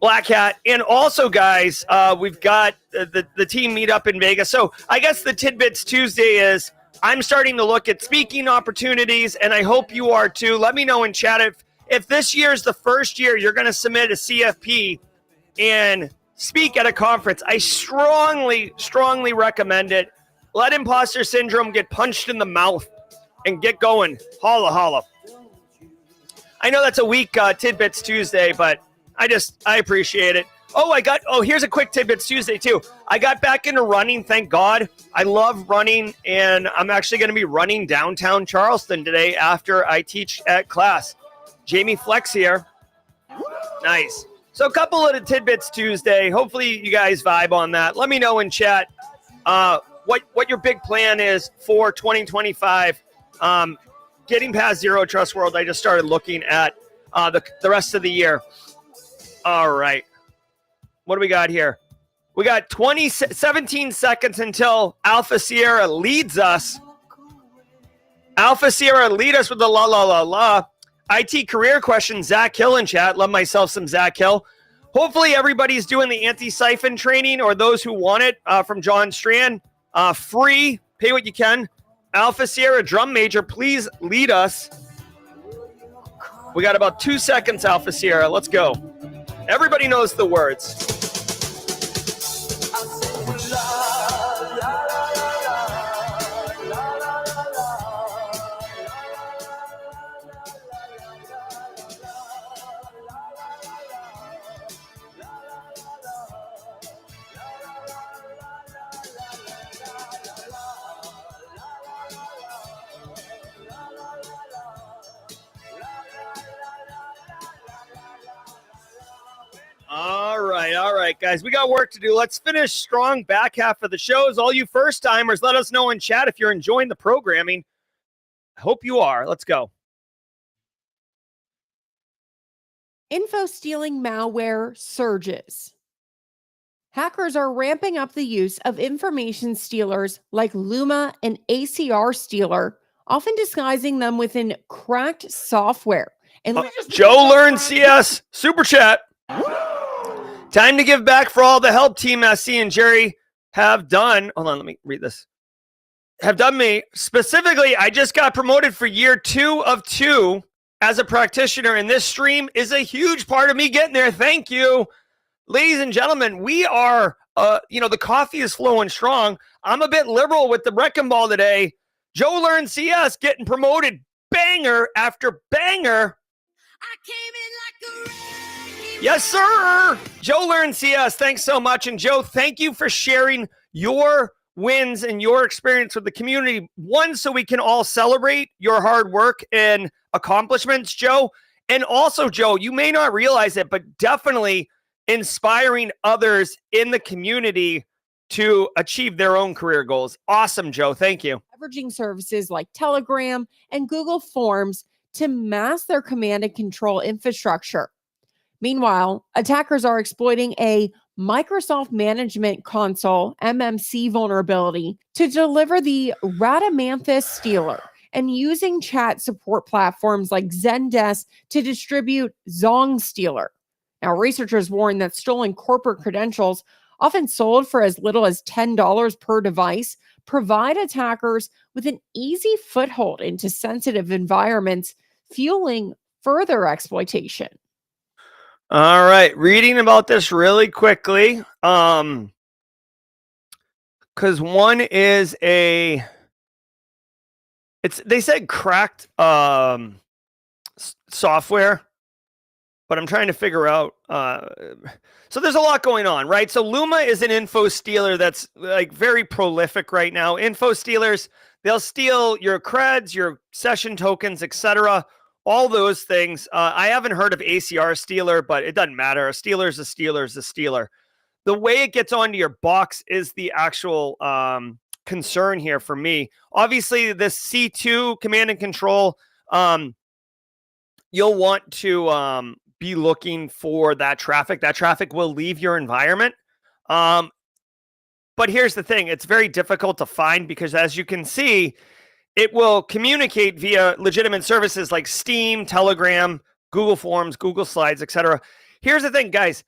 Black Hat. And also, guys, we've got the team meet up in Vegas. So I guess the Tidbits Tuesday is I'm starting to look at speaking opportunities, and I hope you are too. Let me know in chat if this year is the first year you're going to submit a CFP and speak at a conference. I strongly, strongly recommend it. Let imposter syndrome get punched in the mouth and get going. Holla, holla. I know that's a weak Tidbits Tuesday, but I appreciate it. Here's a quick Tidbits Tuesday too. I got back into running, thank God. I love running, and I'm actually going to be running downtown Charleston today after I teach at class. Jamie Flex here. Nice. So a couple of the Tidbits Tuesday. Hopefully you guys vibe on that. Let me know in chat what your big plan is for 2025. Getting past Zero Trust World, I just started looking at the rest of the year. All right. What do we got here? We got 17 seconds until Alpha Sierra leads us. Alpha Sierra lead us with the la la la la. IT career question, Zach Hill in chat. Love myself some Zach Hill. Hopefully everybody's doing the Antisyphon training, or those who want it from John Strand. Free, pay what you can. Alpha Sierra drum major, please lead us. We got about 2 seconds, Alpha Sierra. Let's go. Everybody knows the words. All right, guys. We got work to do. Let's finish strong back half of the shows. All you first-timers, let us know in chat if you're enjoying the programming. I hope you are. Let's go. Info stealing malware surges. Hackers are ramping up the use of information stealers like Luma and ACR Stealer, often disguising them within cracked software. And Joe Learn CS Super Chat. Time to give back for all the help Team SC and Jerry have done. Hold on, let me read this. Have done me. Specifically, I just got promoted for year 2 of 2 as a practitioner, and this stream is a huge part of me getting there. Thank you. Ladies and gentlemen, we are, the coffee is flowing strong. I'm a bit liberal with the wrecking ball today. Joe Learn CS getting promoted banger after banger. I came in like a wrecking Yes, sir. Joe Learn CS, thanks so much. And Joe, thank you for sharing your wins and your experience with the community. One, so we can all celebrate your hard work and accomplishments, Joe. And also, Joe, you may not realize it, but definitely inspiring others in the community to achieve their own career goals. Awesome, Joe. Thank you. leveraging services like Telegram and Google Forms to mask their command and control infrastructure. Meanwhile, attackers are exploiting a Microsoft Management Console MMC vulnerability to deliver the Radamanthus stealer and using chat support platforms like Zendesk to distribute Zong stealer. Now, researchers warn that stolen corporate credentials, often sold for as little as $10 per device, provide attackers with an easy foothold into sensitive environments, fueling further exploitation. All right, reading about this really quickly. because one is they said cracked software, but I'm trying to figure out. So there's a lot going on, right? So Luma is an info stealer that's like very prolific right now. Info stealers, they'll steal your creds, your session tokens, etc. All those things. I haven't heard of ACR stealer, but it doesn't matter. A stealer is a stealer is a stealer. The way it gets onto your box is the actual concern here for me. Obviously, this C2 command and control, you'll want to be looking for that traffic. That traffic will leave your environment. But here's the thing. It's very difficult to find because, as you can see, it will communicate via legitimate services like Steam, Telegram, Google Forms, Google Slides, etc. Here's the thing, guys.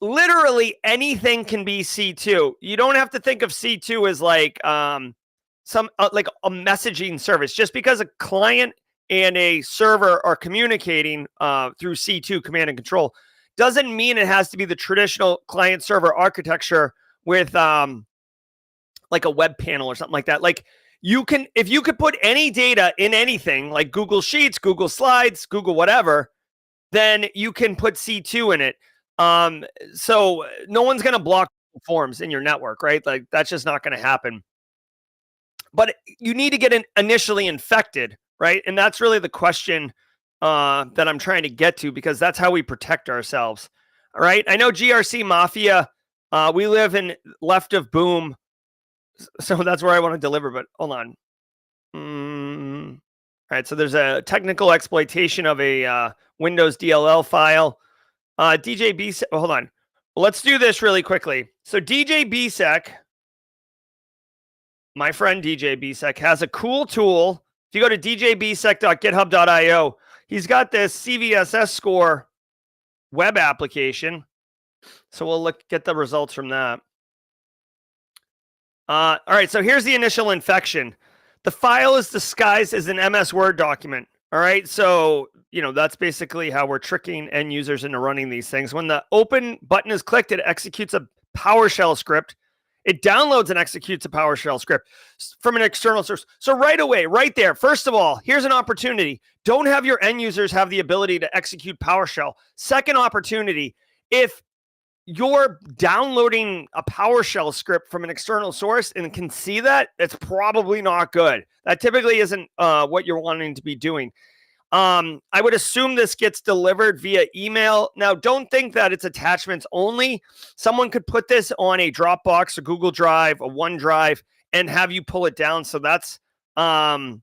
Literally anything can be C2. You don't have to think of C2 as like like a messaging service. Just because a client and a server are communicating through C2 command and control doesn't mean it has to be the traditional client server architecture with like a web panel or something like that. Like if you could put any data in anything like Google Sheets, Google Slides, Google whatever, then you can put C2 in it. So no one's going to block forms in your network, right? Like that's just not going to happen. But you need to get initially infected, right? And that's really the question that I'm trying to get to, because that's how we protect ourselves. All right. I know GRC Mafia, we live in left of boom. So that's where I want to deliver, but hold on. All right. So there's a technical exploitation of a Windows DLL file. DJ BSEC, hold on. Let's do this really quickly. So DJ BSEC, my friend DJ BSEC, has a cool tool. If you go to djbsec.github.io, he's got this CVSS score web application. So we'll get the results from that. All right, so here's the initial infection. The file is disguised as an MS Word document. All right, so that's basically how we're tricking end users into running these things. When the open button is clicked, it executes a PowerShell script. It downloads and executes a PowerShell script from an external source. So right away, right there, first of all, here's an opportunity. Don't have your end users have the ability to execute PowerShell. Second opportunity, if you're downloading a PowerShell script from an external source and can see that, it's probably not good. That typically isn't what you're wanting to be doing. I would assume this gets delivered via email. Now, don't think that it's attachments only. Someone could put this on a Dropbox, a Google Drive, a OneDrive, and have you pull it down. So that's a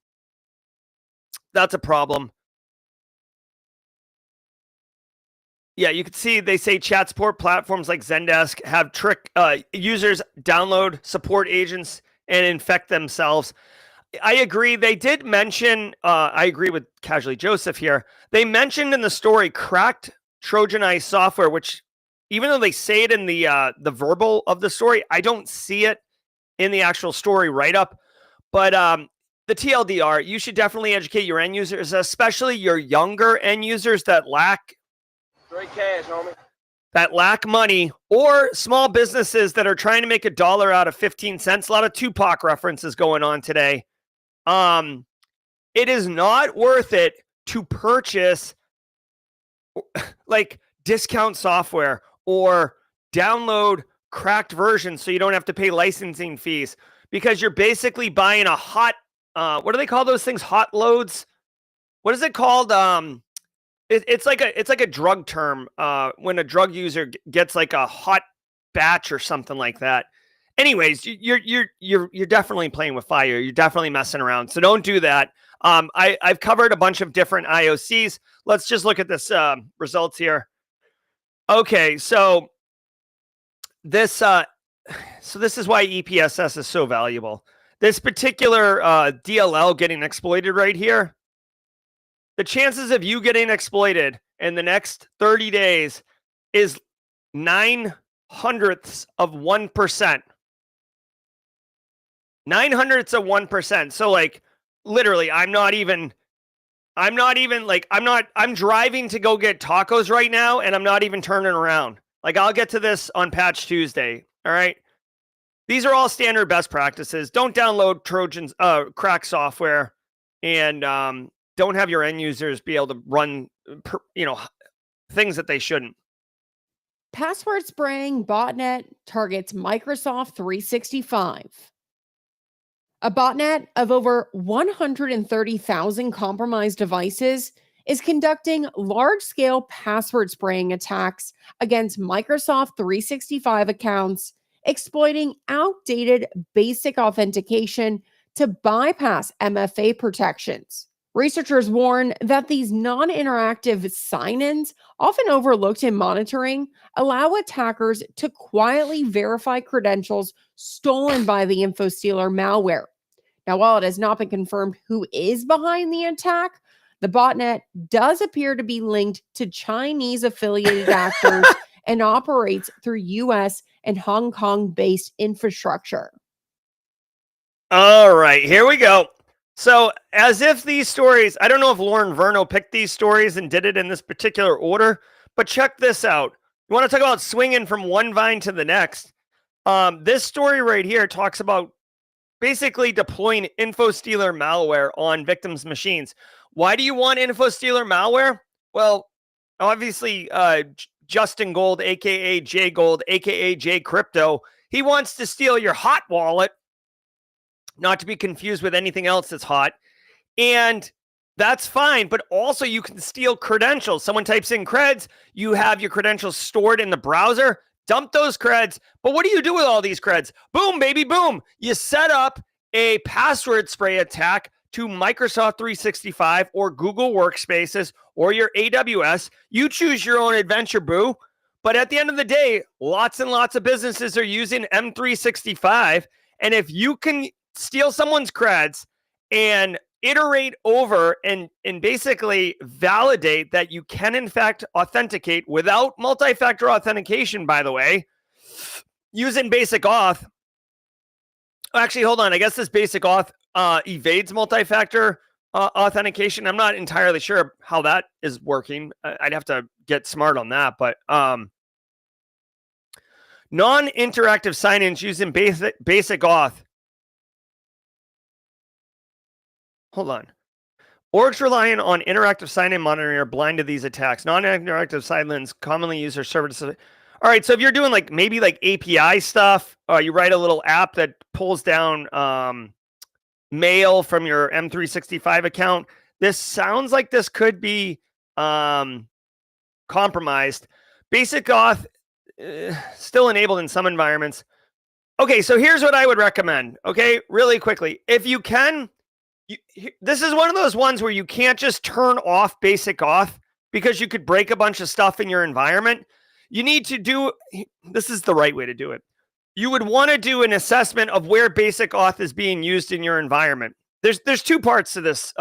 problem. Yeah, you can see they say chat support platforms like Zendesk have trick users download support agents and infect themselves. I agree. They did mention, I agree with Casually Joseph here. They mentioned in the story cracked Trojanized software, which even though they say it in the verbal of the story, I don't see it in the actual story write-up. But the TLDR, you should definitely educate your end users, especially your younger end users that lack Straight cash, homie. That lack money, or small businesses that are trying to make $1 out of 15 cents. A lot of Tupac references going on today. It is not worth it to purchase like discount software or download cracked versions so you don't have to pay licensing fees, because you're basically buying a hot, what do they call those things? Hot loads? What is it called? It's like a drug term when a drug user gets like a hot batch or something like that. Anyways, you're definitely playing with fire. You're definitely messing around. So don't do that. I've covered a bunch of different IOCs. Let's just look at this results here. Okay, so this is why EPSS is so valuable. This particular DLL getting exploited right here. The chances of you getting exploited in the next 30 days is 0.09 of 1%. 0.09 of 1%. So like literally, I'm driving to go get tacos right now, and I'm not even turning around. Like I'll get to this on Patch Tuesday. All right. These are all standard best practices. Don't download Trojans, crack software, and don't have your end users be able to run, things that they shouldn't. Password spraying botnet targets Microsoft 365. A botnet of over 130,000 compromised devices is conducting large-scale password spraying attacks against Microsoft 365 accounts, exploiting outdated basic authentication to bypass MFA protections. Researchers warn that these non-interactive sign-ins, often overlooked in monitoring, allow attackers to quietly verify credentials stolen by the info stealer malware. Now, while it has not been confirmed who is behind the attack, the botnet does appear to be linked to Chinese affiliated actors and operates through US and Hong Kong-based infrastructure. All right, here we go. So, as if these stories, I don't know if Lauren Verno picked these stories and did it in this particular order, but check this out. You want to talk about swinging from one vine to the next? This story right here talks about basically deploying info stealer malware on victims' machines. Why do you want info stealer malware? Well, obviously, Justin Gold, aka J Gold, aka J Crypto, he wants to steal your hot wallet, not to be confused with anything else that's hot. And that's fine, but also you can steal credentials. Someone types in creds, you have your credentials stored in the browser, dump those creds. But what do you do with all these creds? Boom, baby, boom. You set up a password spray attack to Microsoft 365 or Google Workspaces or your AWS. You choose your own adventure, boo. But at the end of the day, lots and lots of businesses are using M365. And if you can steal someone's creds and iterate over and basically validate that you can in fact authenticate without multi-factor authentication, by the way, using basic auth. Actually, hold on. I guess this basic auth evades multi-factor authentication. I'm not entirely sure how that is working. I'd have to get smart on that, but non-interactive sign-ins using basic auth. Hold on. Orgs relying on interactive sign-in monitoring are blind to these attacks. Non-interactive sign-ins commonly use their services. All right, so if you're doing maybe API stuff, you write a little app that pulls down mail from your M365 account. This sounds like this could be compromised. Basic auth still enabled in some environments. Okay, so here's what I would recommend. Okay, really quickly, if you can. This is one of those ones where you can't just turn off basic auth because you could break a bunch of stuff in your environment. You need to do, this is the right way to do it. You would want to do an assessment of where basic auth is being used in your environment. There's two parts to this.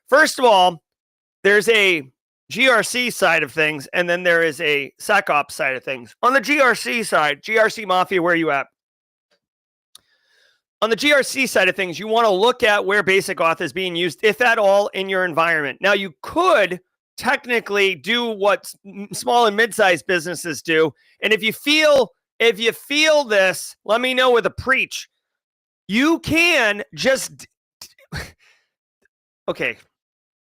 First of all, there's a GRC side of things, and then there is a SecOps side of things. On the GRC side, GRC Mafia, where are you at? On the GRC side of things, you want to look at where basic auth is being used, if at all, in your environment. Now, you could technically do what small and mid-sized businesses do. And if you feel this, let me know with a preach. You can just, okay,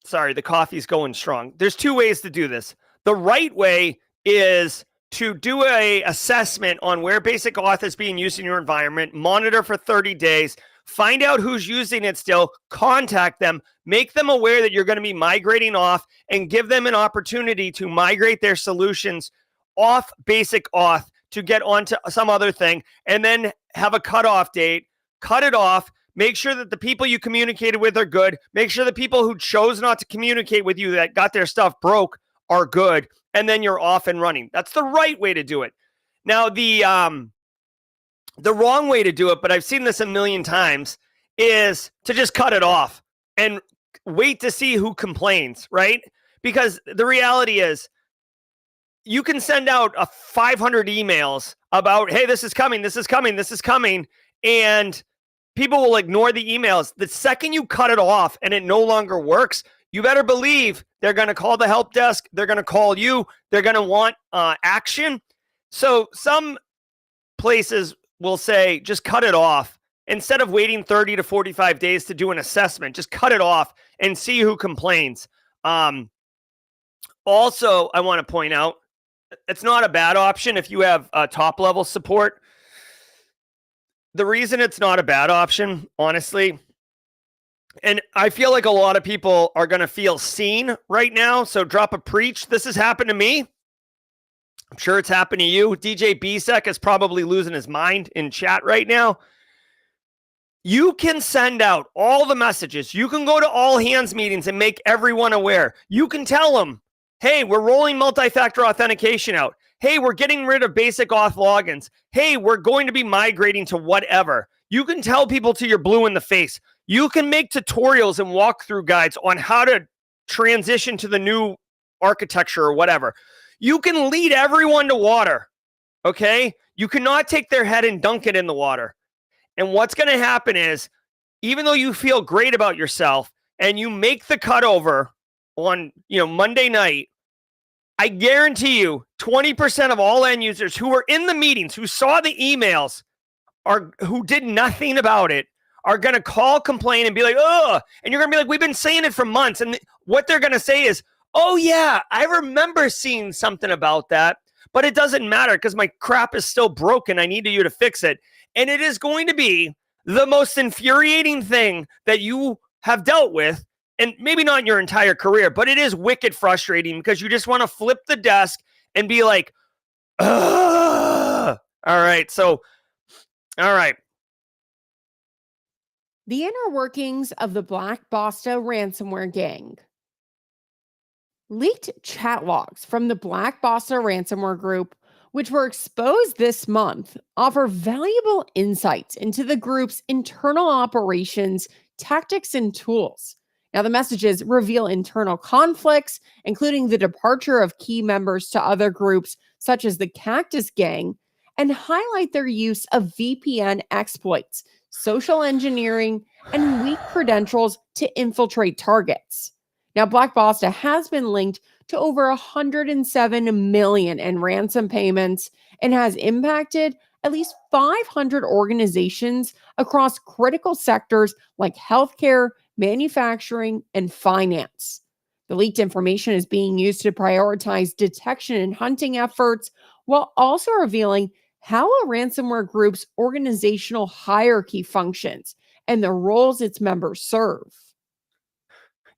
sorry, the coffee's going strong. There's two ways to do this. The right way is to do a assessment on where basic auth is being used in your environment, monitor for 30 days, find out who's using it still, contact them, make them aware that you're going to be migrating off, and give them an opportunity to migrate their solutions off basic auth to get onto some other thing, and then have a cutoff date, cut it off, make sure that the people you communicated with are good, make sure the people who chose not to communicate with you that got their stuff broke are good, and then you're off and running. That's the right way to do it. Now, the wrong way to do it, but I've seen this a million times, is to just cut it off and wait to see who complains, right? Because the reality is, you can send out 500 emails about, hey, this is coming, this is coming, this is coming, and people will ignore the emails. The second you cut it off and it no longer works, you better believe they're going to call the help desk. They're going to call you. They're going to want action. So some places will say, just cut it off. Instead of waiting 30 to 45 days to do an assessment, just cut it off and see who complains. Also, I want to point out, it's not a bad option if you have top level support. The reason it's not a bad option, honestly, and I feel like a lot of people are going to feel seen right now. So drop a preach. This has happened to me. I'm sure it's happened to you. DJ Bisek is probably losing his mind in chat right now. You can send out all the messages. You can go to all hands meetings and make everyone aware. You can tell them, hey, we're rolling multi-factor authentication out. Hey, we're getting rid of basic auth logins. Hey, we're going to be migrating to whatever. You can tell people till you're blue in the face. You can make tutorials and walkthrough guides on how to transition to the new architecture or whatever. You can lead everyone to water, okay? You cannot take their head and dunk it in the water. And what's going to happen is, even though you feel great about yourself and you make the cutover on, Monday night, I guarantee you 20% of all end users who were in the meetings, who saw the emails, who did nothing about it, are going to call, complain, and be like, oh, and you're going to be like, we've been saying it for months. And what they're going to say is, oh yeah, I remember seeing something about that, but it doesn't matter because my crap is still broken. I need you to fix it. And it is going to be the most infuriating thing that you have dealt with, and maybe not in your entire career, but it is wicked frustrating because you just want to flip the desk and be like, ugh. All right. The inner workings of the Black Basta ransomware gang. Leaked chat logs from the Black Basta ransomware group, which were exposed this month, offer valuable insights into the group's internal operations, tactics, and tools. Now, the messages reveal internal conflicts, including the departure of key members to other groups, such as the Cactus Gang, and highlight their use of VPN exploits, social engineering, and weak credentials to infiltrate targets. Now, Black Basta has been linked to over 107 million in ransom payments and has impacted at least 500 organizations across critical sectors like healthcare, manufacturing, and finance. The leaked information is being used to prioritize detection and hunting efforts while also revealing how a ransomware group's organizational hierarchy functions and the roles its members serve.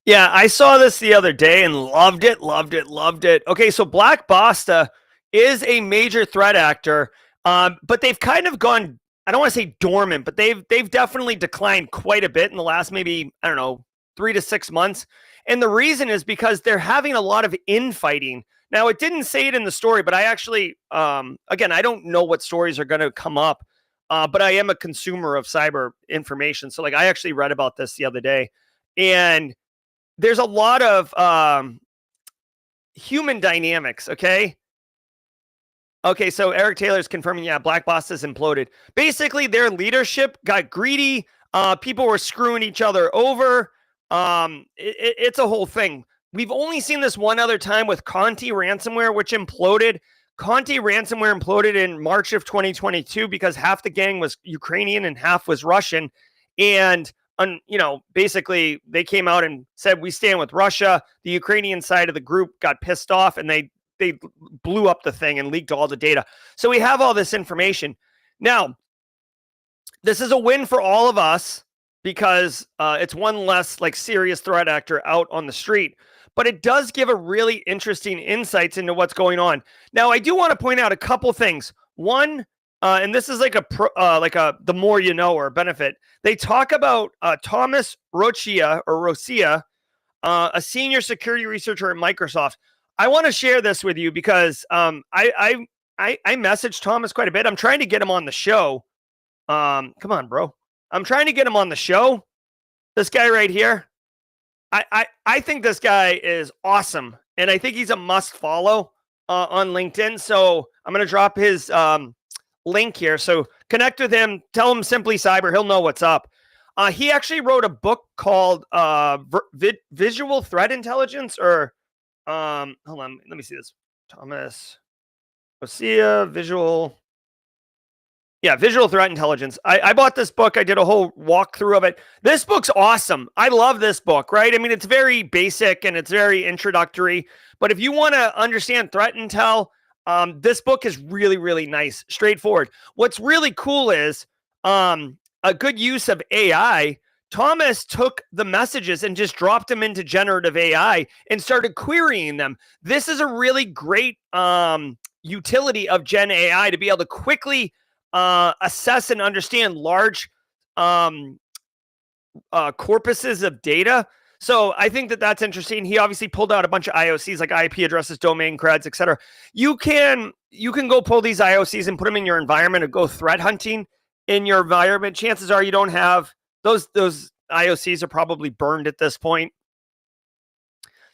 Yeah, I saw this the other day and loved it. Okay, so Black Basta is a major threat actor, but they've kind of gone, I don't want to say dormant, but they've definitely declined quite a bit in the last maybe, 3 to 6 months. And the reason is because they're having a lot of infighting. Now, it didn't say it in the story, but I actually, again, I don't know what stories are going to come up, but I am a consumer of cyber information. So I actually read about this the other day, and there's a lot of human dynamics, okay? Okay, so Eric Taylor's confirming, yeah, Black Basta's imploded. Basically, their leadership got greedy. People were screwing each other over. It's a whole thing. We've only seen this one other time with Conti ransomware, which imploded. Conti ransomware imploded in March of 2022 because half the gang was Ukrainian and half was Russian. And basically they came out and said, we stand with Russia. The Ukrainian side of the group got pissed off and they blew up the thing and leaked all the data. So we have all this information. Now, this is a win for all of us because it's one less serious threat actor out on the street, but it does give a really interesting insights into what's going on. Now, I do want to point out a couple things. One, and this is the more you know or benefit. They talk about Thomas Rocia, a senior security researcher at Microsoft. I want to share this with you because I messaged Thomas quite a bit. I'm trying to get him on the show. Come on, bro. I'm trying to get him on the show. This guy right here. I think this guy is awesome, and I think he's a must follow on LinkedIn. So I'm going to drop his link here. So connect with him. Tell him Simply Cyber. He'll know what's up. He actually wrote a book called Visual Threat Intelligence, or hold on, let me see this. Thomas Rocia, Visual Yeah, Visual Threat Intelligence. I bought this book. I did a whole walkthrough of it. This book's awesome. I love this book, right? I mean, it's very basic and it's very introductory. But if you want to understand threat intel, this book is really, really nice, straightforward. What's really cool is a good use of AI. Thomas took the messages and just dropped them into generative AI and started querying them. This is a really great utility of Gen AI to be able to quickly assess and understand large corpuses of data. So I think that that's interesting. He obviously pulled out a bunch of IOCs like IP addresses, domain creds, etc. You can go pull these IOCs and put them in your environment and go threat hunting in your environment. Chances are you don't have those IOCs are probably burned at this point.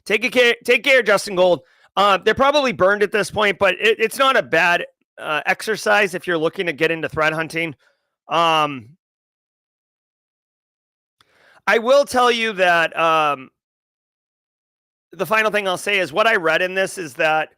Take care, Justin Gold. They're probably burned at this point, but it's not a bad exercise if you're looking to get into threat hunting. I will tell you that the final thing I'll say is what I read in this is that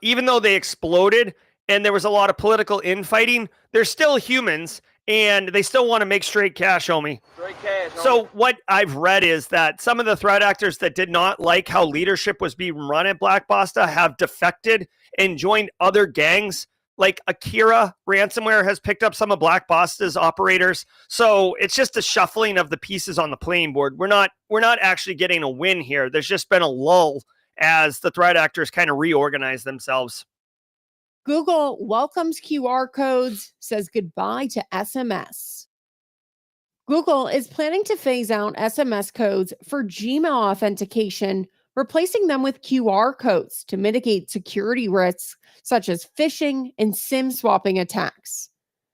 even though they exploded and there was a lot of political infighting, they're still humans and they still want to make straight cash, homie. Straight cash, homie. So what I've read is that some of the threat actors that did not like how leadership was being run at Black Basta have defected and joined other gangs. Like Akira ransomware has picked up some of Black Basta's operators. So it's just a shuffling of the pieces on the playing board. We're not actually getting a win here. There's just been a lull as the threat actors kind of reorganize themselves. Google welcomes QR codes, says goodbye to SMS. Google is planning to phase out SMS codes for Gmail authentication, replacing them with QR codes to mitigate security risks such as phishing and SIM swapping attacks.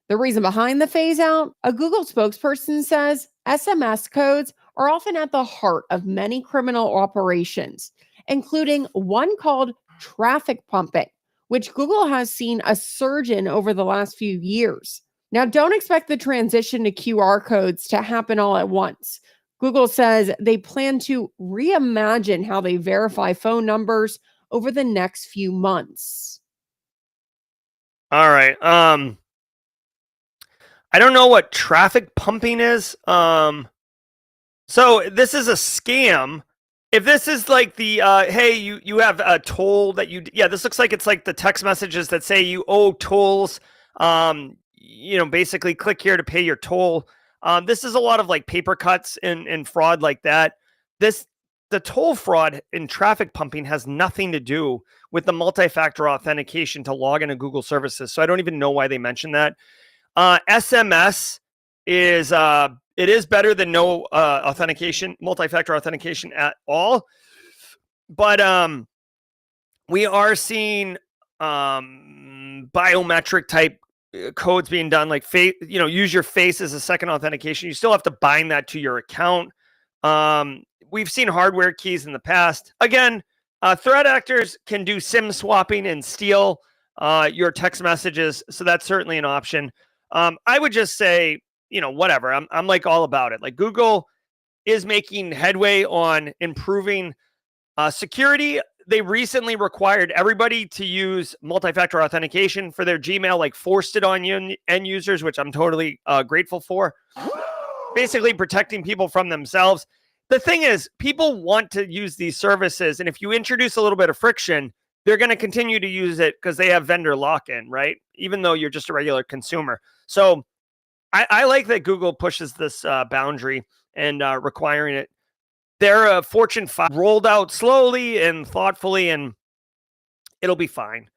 The reason behind the phase out, a Google spokesperson says SMS codes are often at the heart of many criminal operations, including one called traffic pumping, which Google has seen a surge in over the last few years. Now, don't expect the transition to QR codes to happen all at once. Google says they plan to reimagine how they verify phone numbers over the next few months. All right. I don't know what traffic pumping is. So this is a scam. If this is like the, hey, you have a toll that this looks like it's like the text messages that say you owe tolls. Basically click here to pay your toll. This is a lot of like paper cuts and fraud like that. The toll fraud in traffic pumping has nothing to do with the multi-factor authentication to log into Google services. So I don't even know why they mentioned that. SMS is it is better than no authentication, multi-factor authentication at all. But we are seeing biometric type codes being done, like use your face as a second authentication. You still have to bind that to your account. We've seen hardware keys in the past. Again, threat actors can do SIM swapping and steal your text messages. So that's certainly an option. I would just say, whatever. I'm like all about it. Like Google is making headway on improving security. They recently required everybody to use multi-factor authentication for their Gmail, like forced it on end users, which I'm totally grateful for. Basically protecting people from themselves. The thing is, people want to use these services, and if you introduce a little bit of friction, they're going to continue to use it because they have vendor lock-in, right? Even though you're just a regular consumer. So I like that Google pushes this boundary and requiring it. They're Fortune 5 rolled out slowly and thoughtfully, and it'll be fine.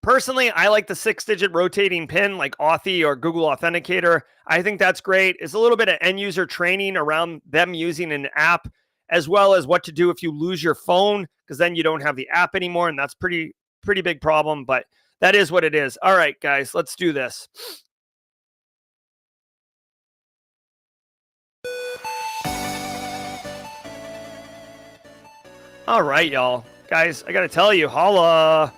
Personally, I like the 6-digit rotating PIN like Authy or Google Authenticator. I think that's great. It's a little bit of end user training around them using an app, as well as what to do if you lose your phone, because then you don't have the app anymore, and that's pretty big problem, but that is what it is. All right, guys, let's do this. All right, y'all. Guys, I got to tell you, holla.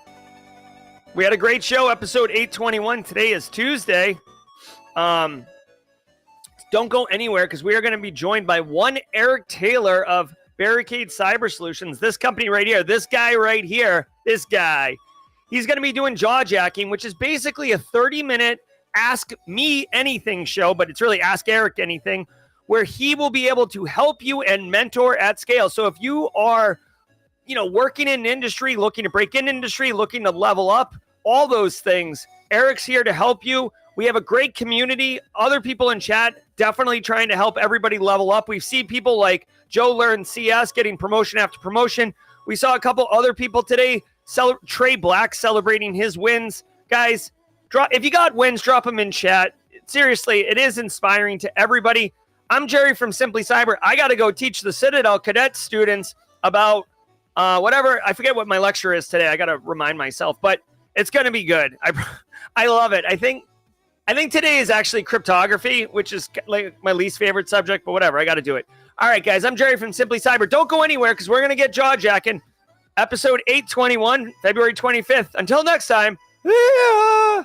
We had a great show, episode 821. Today is Tuesday. Don't go anywhere because we are going to be joined by one Eric Taylor of Barricade Cyber Solutions. This company right here, this guy right here, this guy. He's going to be doing jaw jacking, which is basically a 30-minute Ask Me Anything show, but it's really Ask Eric Anything, where he will be able to help you and mentor at scale. So if you are, working in industry, looking to break in industry, looking to level up, all those things, Eric's here to help you. We have a great community. Other people in chat definitely trying to help everybody level up. We've seen people like Joe Learn CS getting promotion after promotion. We saw a couple other people today, Trey Black celebrating his wins. Guys, if you got wins, drop them in chat. Seriously, it is inspiring to everybody. I'm Jerry from Simply Cyber. I got to go teach the Citadel cadet students about whatever. I forget what my lecture is today. I got to remind myself, but it's going to be good. I love it. I think today is actually cryptography, which is like my least favorite subject, but whatever. I got to do it. All right, guys. I'm Jerry from Simply Cyber. Don't go anywhere because we're going to get jaw-jacking. Episode 821, February 25th. Until next time. Yeah.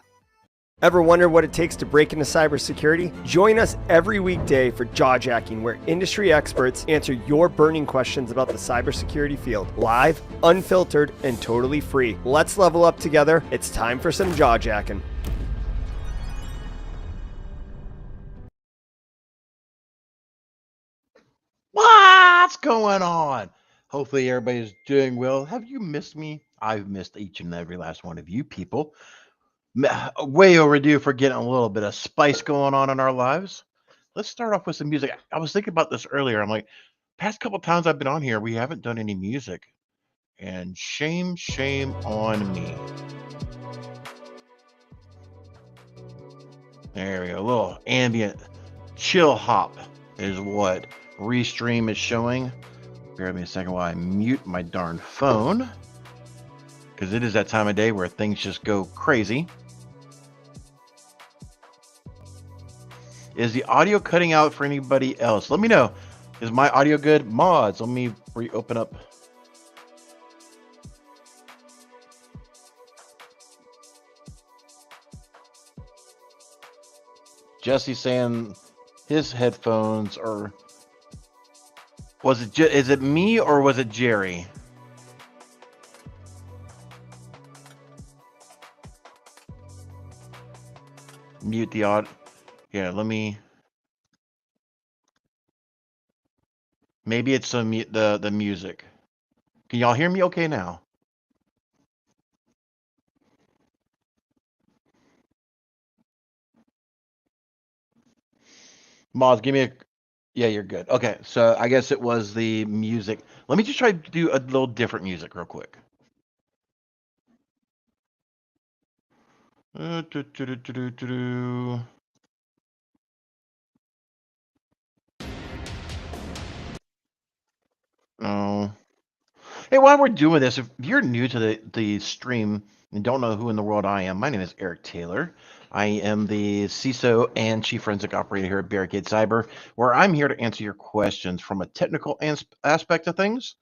Ever wonder what it takes to break into cybersecurity? Join us every weekday for Jaw-Jacking, where industry experts answer your burning questions about the cybersecurity field. Live, unfiltered, and totally free. Let's level up together. It's time for some Jaw-Jacking. What's going on? Hopefully everybody's doing well. Have you missed me? I've missed each and every last one of you people. Way overdue for getting a little bit of spice going on in our lives. Let's start off with some music. I was thinking about this earlier. I'm like, past couple times I've been on here, we haven't done any music. And shame on me. There we go. A little ambient chill hop is what Restream is showing. Bear with me a second while I mute my darn phone, because it is that time of day where things just go crazy. Is the audio cutting out for anybody else? Let me know. Is my audio good? Mods, let me reopen up. Jesse's saying his headphones are... is it me or was it Jerry? Mute the audio. Yeah, let me. Maybe it's the music. Can y'all hear me okay now? Moz, give me a... Yeah, you're good. Okay, so I guess it was the music. Let me just try to do a little different music real quick. Oh. Hey, while we're doing this, if you're new to the stream and don't know who in the world I am, my name is Eric Taylor. I am the CISO and Chief Forensic Operator here at Barricade Cyber, where I'm here to answer your questions from a technical aspect of things,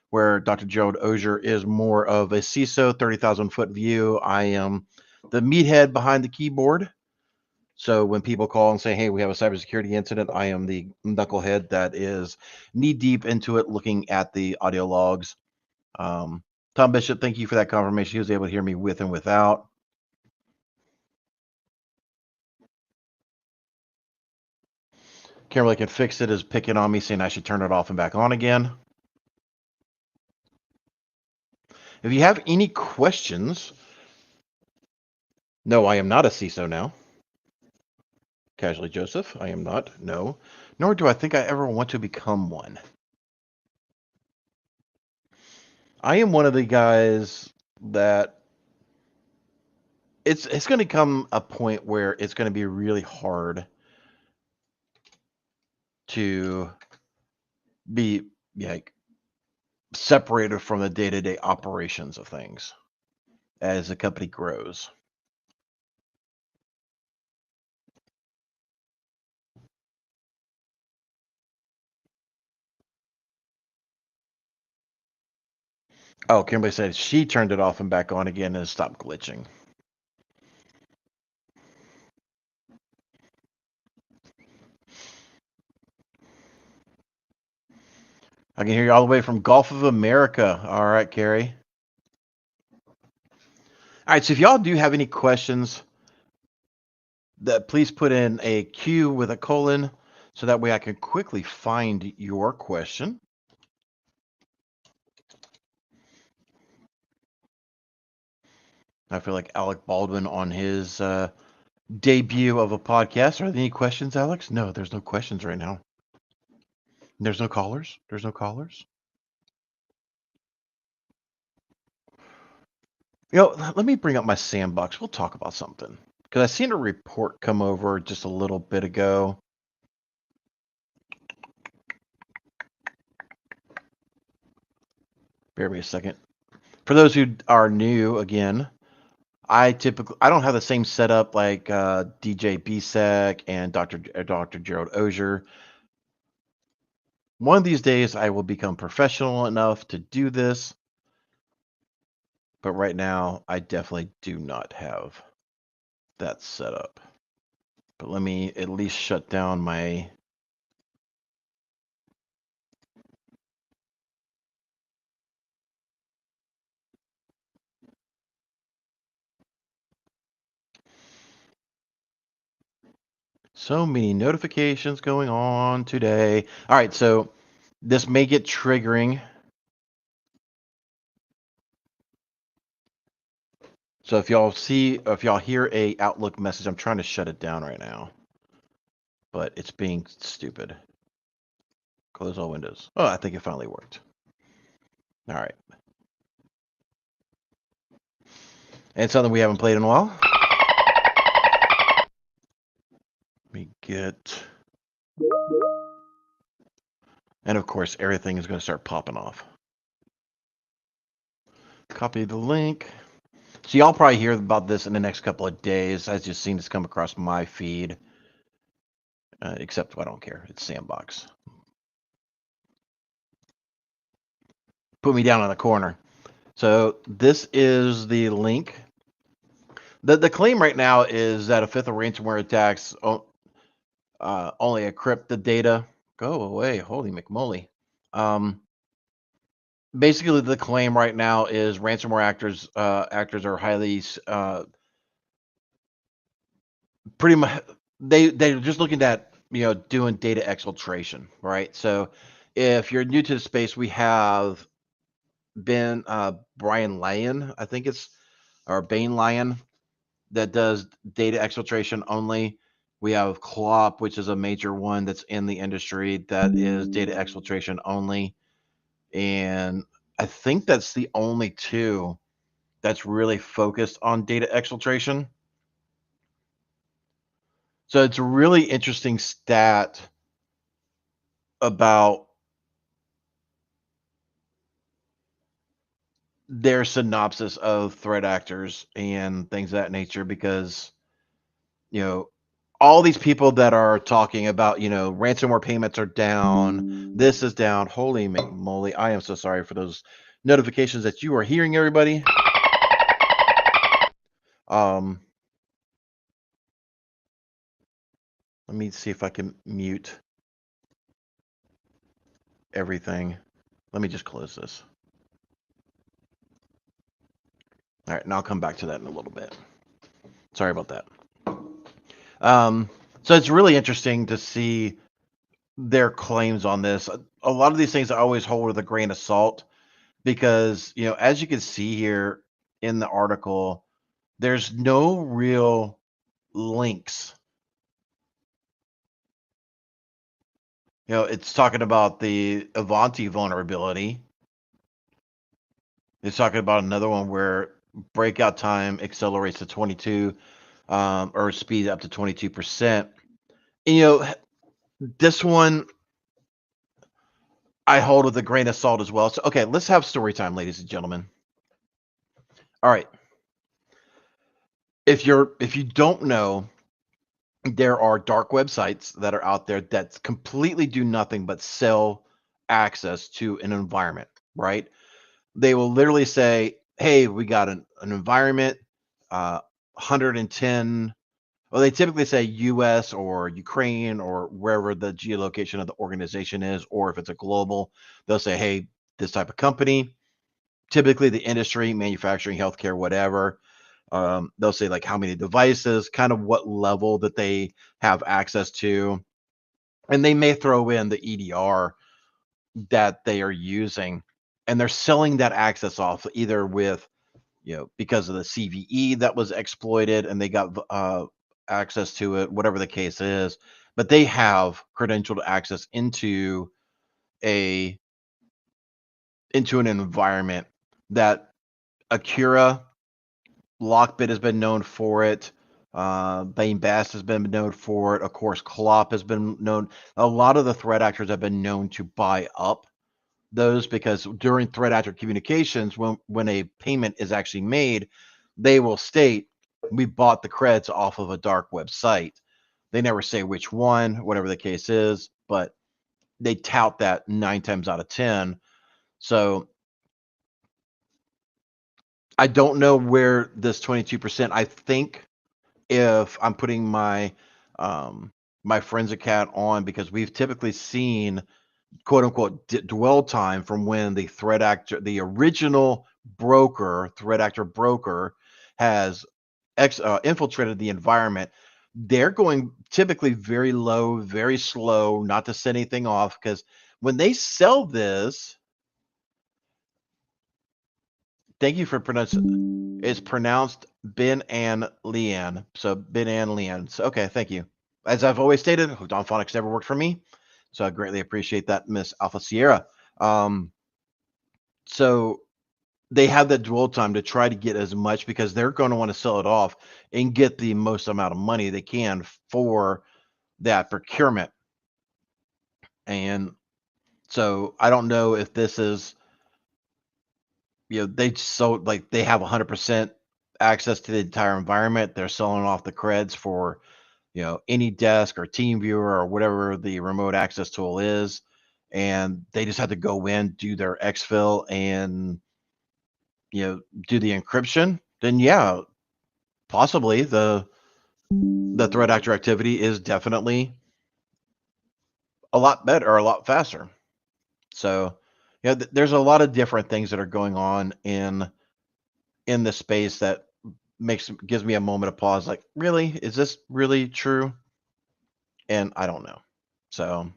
where Dr. Gerald Auger is more of a CISO 30,000-foot view. I am the meathead behind the keyboard. So when people call and say, hey, we have a cybersecurity incident, I am the knucklehead that is knee-deep into it, looking at the audio logs. Tom Bishop, thank you for that confirmation. He was able to hear me with and without. Kimberly Can Fix It is picking on me, saying I should turn it off and back on again. If you have any questions... No, I am not a CISO now. Casually Joseph, I am not. No. Nor do I think I ever want to become one. I am one of the guys that it's going to come a point where it's going to be really hard to be like separated from the day-to-day operations of things as the company grows. Oh, Kimberly said she turned it off and back on again and stopped glitching. I can hear you all the way from Gulf of America. All right, Carrie. All right, so if y'all do have any questions, please put in a Q with a colon so that way I can quickly find your question. I feel like Alec Baldwin on his debut of a podcast. Are there any questions, Alex? No, there's no questions right now. There's no callers. There's no callers. Let me bring up my sandbox. We'll talk about something. Because I seen a report come over just a little bit ago. Bear me a second. For those who are new, again, I don't have the same setup like DJ BSEC and Dr. Gerald Auger. One of these days, I will become professional enough to do this. But right now, I definitely do not have that set up. But let me at least shut down my... So many notifications going on today. All right, so this may get triggering. So if y'all hear a Outlook message, I'm trying to shut it down right now. But it's being stupid. Close all windows. Oh, I think it finally worked. All right. And something we haven't played in a while. Let me get... And of course, everything is going to start popping off. Copy the link. So y'all probably hear about this in the next couple of days. I've just seen this come across my feed. Except I don't care. It's Sandbox. Put me down in the corner. So this is the link. The claim right now is that a fifth of ransomware attacks only encrypt the data. Go away. Holy McMoly. Basically, the claim right now is ransomware actors are highly pretty much they're just looking at doing data exfiltration, right? So if you're new to the space, we have been Brian Lyon, I think it's, or Bane Lyon, that does data exfiltration only. We have Clop, which is a major one that's in the industry that is data exfiltration only. And I think that's the only two that's really focused on data exfiltration. So it's a really interesting stat about their synopsis of threat actors and things of that nature, because all these people that are talking about ransomware payments are down, this is down. Holy moly, I am so sorry for those notifications that you are hearing, everybody. Let me see if I can mute everything. Let me just close this. All right, and I'll come back to that in a little bit. Sorry about that. So it's really interesting to see their claims on this. A lot of these things I always hold with a grain of salt because, as you can see here in the article, there's no real links. It's talking about the Avanti vulnerability. It's talking about another one where breakout time accelerates to 22 or speed up to 22%. And, this one I hold with a grain of salt as well. So, okay, let's have story time, ladies and gentlemen. All right. If you don't know, there are dark websites that are out there that completely do nothing but sell access to an environment, right? They will literally say, hey, we got an environment, 110. Well, they typically say US or Ukraine or wherever the geolocation of the organization is, or if it's a global, they'll say, hey, this type of company, typically the industry, manufacturing, healthcare, whatever. They'll say like how many devices, kind of what level that they have access to, and they may throw in the EDR that they are using, and they're selling that access off either with, because of the CVE that was exploited and they got access to it, whatever the case is, but they have credentialed access into an environment that Akira Lockbit has been known for it. Basta has been known for it. Of course, Clop has been known. A lot of the threat actors have been known to buy up those, because during threat actor communications, when a payment is actually made, they will state, we bought the creds off of a dark website. They never say which one, whatever the case is, but they tout that 9 times out of 10. So I don't know where this 22%, I think if I'm putting my my forensic hat on, because we've typically seen quote unquote dwell time from when the threat actor, the original threat actor broker, has infiltrated the environment. They're going typically very low, very slow, not to set anything off, because when they sell this, thank you for pronouncing. It's pronounced Ben and Leanne. So Ben and Leanne. So, okay, thank you. As I've always stated, Don Phonics never worked for me, so I greatly appreciate that, Miss Alpha Sierra. So they have that dwell time to try to get as much, because they're going to want to sell it off and get the most amount of money they can for that procurement. And so I don't know if this is, they have 100% access to the entire environment. They're selling off the creds for, any desk or team viewer or whatever the remote access tool is. And they just have to go in, do their exfil, and, do the encryption. Then yeah, possibly the threat actor activity is definitely a lot better or a lot faster. So, there's a lot of different things that are going on in the space that gives me a moment of pause. Like, really, is this really true? And I don't know. So,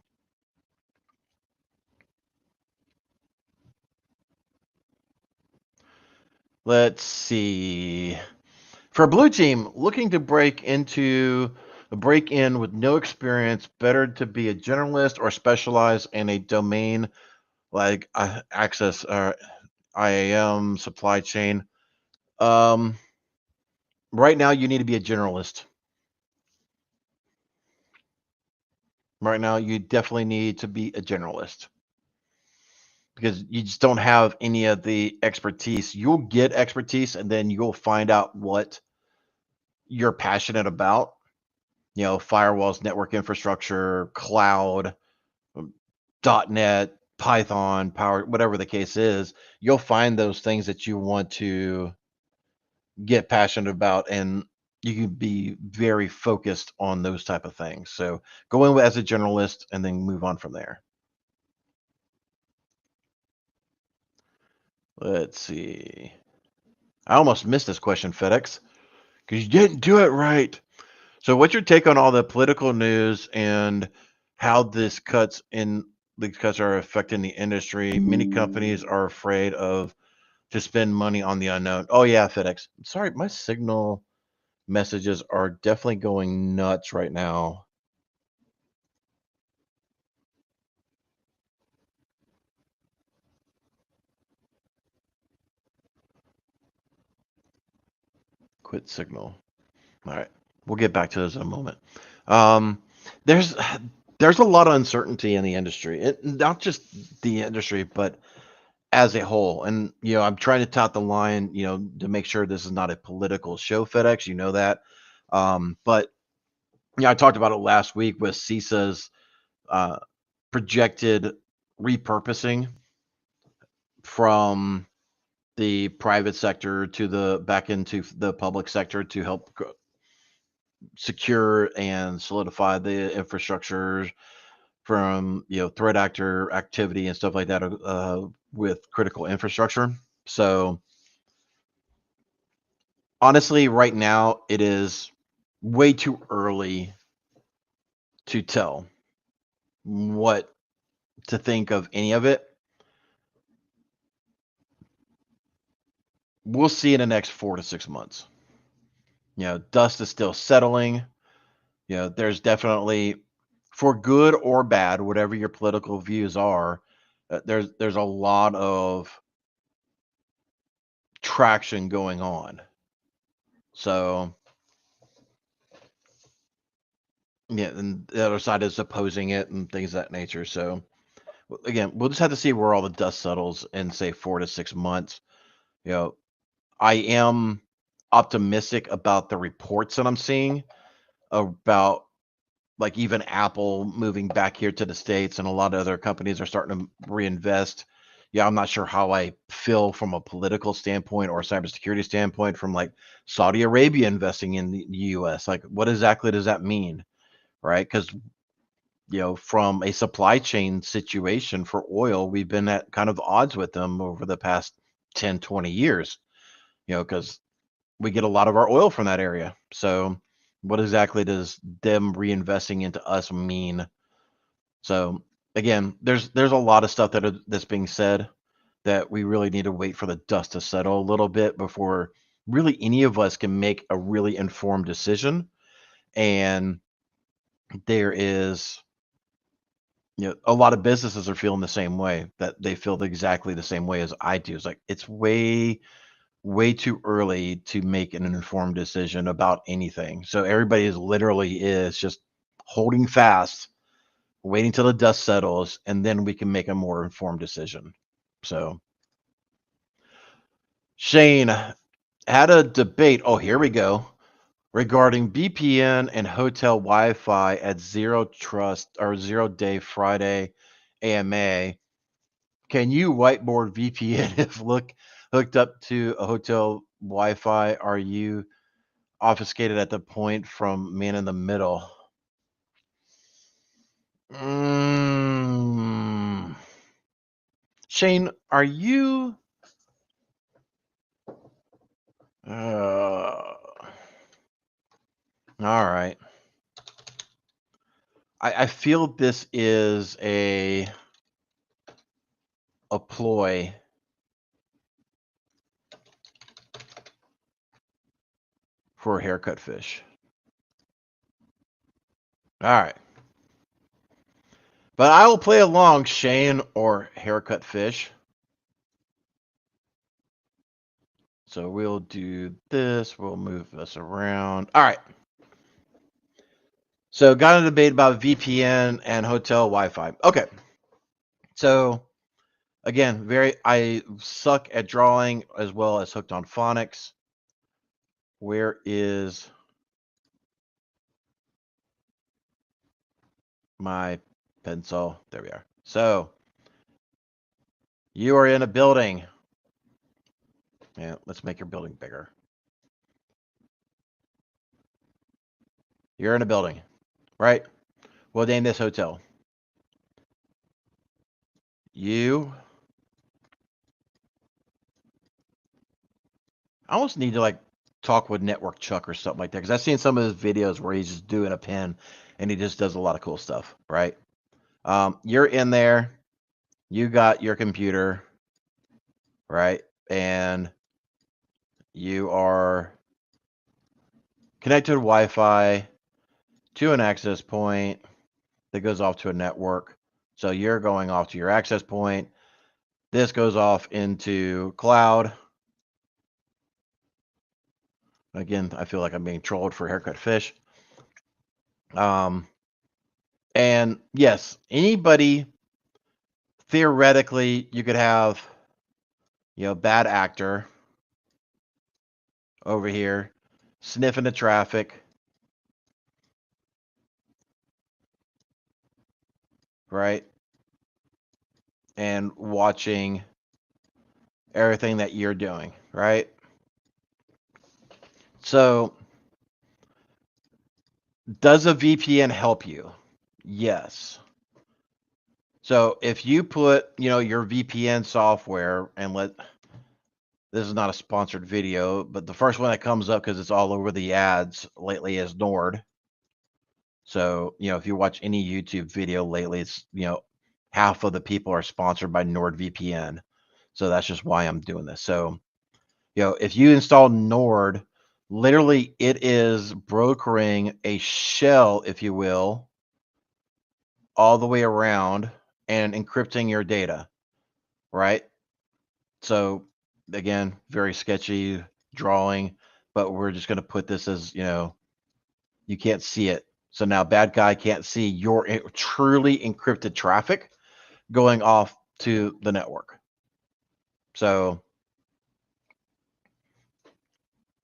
let's see. For Blue Team, looking to break in with no experience, better to be a generalist or specialize in a domain like access or IAM, supply chain. Right now, you need to be a generalist. Right now, you definitely need to be a generalist, because you just don't have any of the expertise. You'll get expertise, and then you'll find out what you're passionate about. Firewalls, network infrastructure, cloud, .NET, Python, Power, whatever the case is. You'll find those things that you want to get passionate about, and you can be very focused on those type of things. So go in as a generalist and then move on from there. Let's see. I almost missed this question, FedEx, because you didn't do it right. So what's your take on all the political news and how these cuts are affecting the industry? Many companies are afraid to spend money on the unknown. Oh yeah, FedEx. Sorry, my signal messages are definitely going nuts right now. Quit signal. All right, we'll get back to those in a moment. There's a lot of uncertainty in the industry, not just the industry, but as a whole. And I'm trying to tout the line, to make sure this is not a political show, FedEx. You know that. But I talked about it last week with CISA's projected repurposing from the private sector to back into the public sector to help secure and solidify the infrastructure from threat actor activity and stuff like that with critical infrastructure. So honestly, right now, it is way too early to tell what to think of any of it. We'll see in the next 4 to 6 months. Dust is still settling. There's definitely, for good or bad, whatever your political views are, there's a lot of traction going on. So, yeah, and the other side is opposing it and things of that nature. So, again, we'll just have to see where all the dust settles in, say, 4 to 6 months. I am optimistic about the reports that I'm seeing about, like, even Apple moving back here to the States, and a lot of other companies are starting to reinvest. Yeah, I'm not sure how I feel from a political standpoint or a cybersecurity standpoint from, like, Saudi Arabia investing in the US. Like, what exactly does that mean? Right? Because, from a supply chain situation for oil, we've been at kind of odds with them over the past 10, 20 years, because we get a lot of our oil from that area. So what exactly does them reinvesting into us mean? So again, there's a lot of stuff that's being said that we really need to wait for the dust to settle a little bit before really any of us can make a really informed decision. And there is, a lot of businesses are feeling the same way, that they feel exactly the same way as I do. It's like, it's way too early to make an informed decision about anything. So everybody is just holding fast, waiting till the dust settles, and then we can make a more informed decision. So Shane had a debate. Oh, here we go. Regarding VPN and hotel Wi-Fi at Zero Trust or 0 Day Friday AMA. Can you whiteboard VPN if hooked up to a hotel Wi-Fi? Are you obfuscated at the point from man in the middle? Shane, are you? All right. I feel this is a ploy for a haircut fish. All right. But I will play along, Shane, or haircut fish. So we'll do this. We'll move this around. All right. So got a debate about VPN and hotel Wi-Fi. Okay. So again, I suck at drawing as well as hooked on phonics. Where is my pencil? There we are. So you are in a building. Yeah, let's make your building bigger. You're in a building, right? We'll name this hotel. I almost need to, like, talk with Network Chuck or something like that, because I've seen some of his videos where he's just doing a pen and he just does a lot of cool stuff, right? You're in there, you got your computer, right? And you are connected to Wi-Fi to an access point that goes off to a network. So you're going off to your access point. This goes off into cloud. Again, I feel like I'm being trolled for haircut fish. And yes, anybody, theoretically, you could have, bad actor over here sniffing the traffic, right? And watching everything that you're doing, right? So does a VPN help you? Yes. So if you put, your VPN software and This is not a sponsored video, but the first one that comes up because it's all over the ads lately is Nord. So, if you watch any YouTube video lately, it's, half of the people are sponsored by NordVPN. So that's just why I'm doing this. So, if you install Nord, literally it is brokering a shell, if you will, all the way around and encrypting your data, right? So again, very sketchy drawing, but we're just going to put this as, you can't see it. So now bad guy can't see your truly encrypted traffic going off to the network. So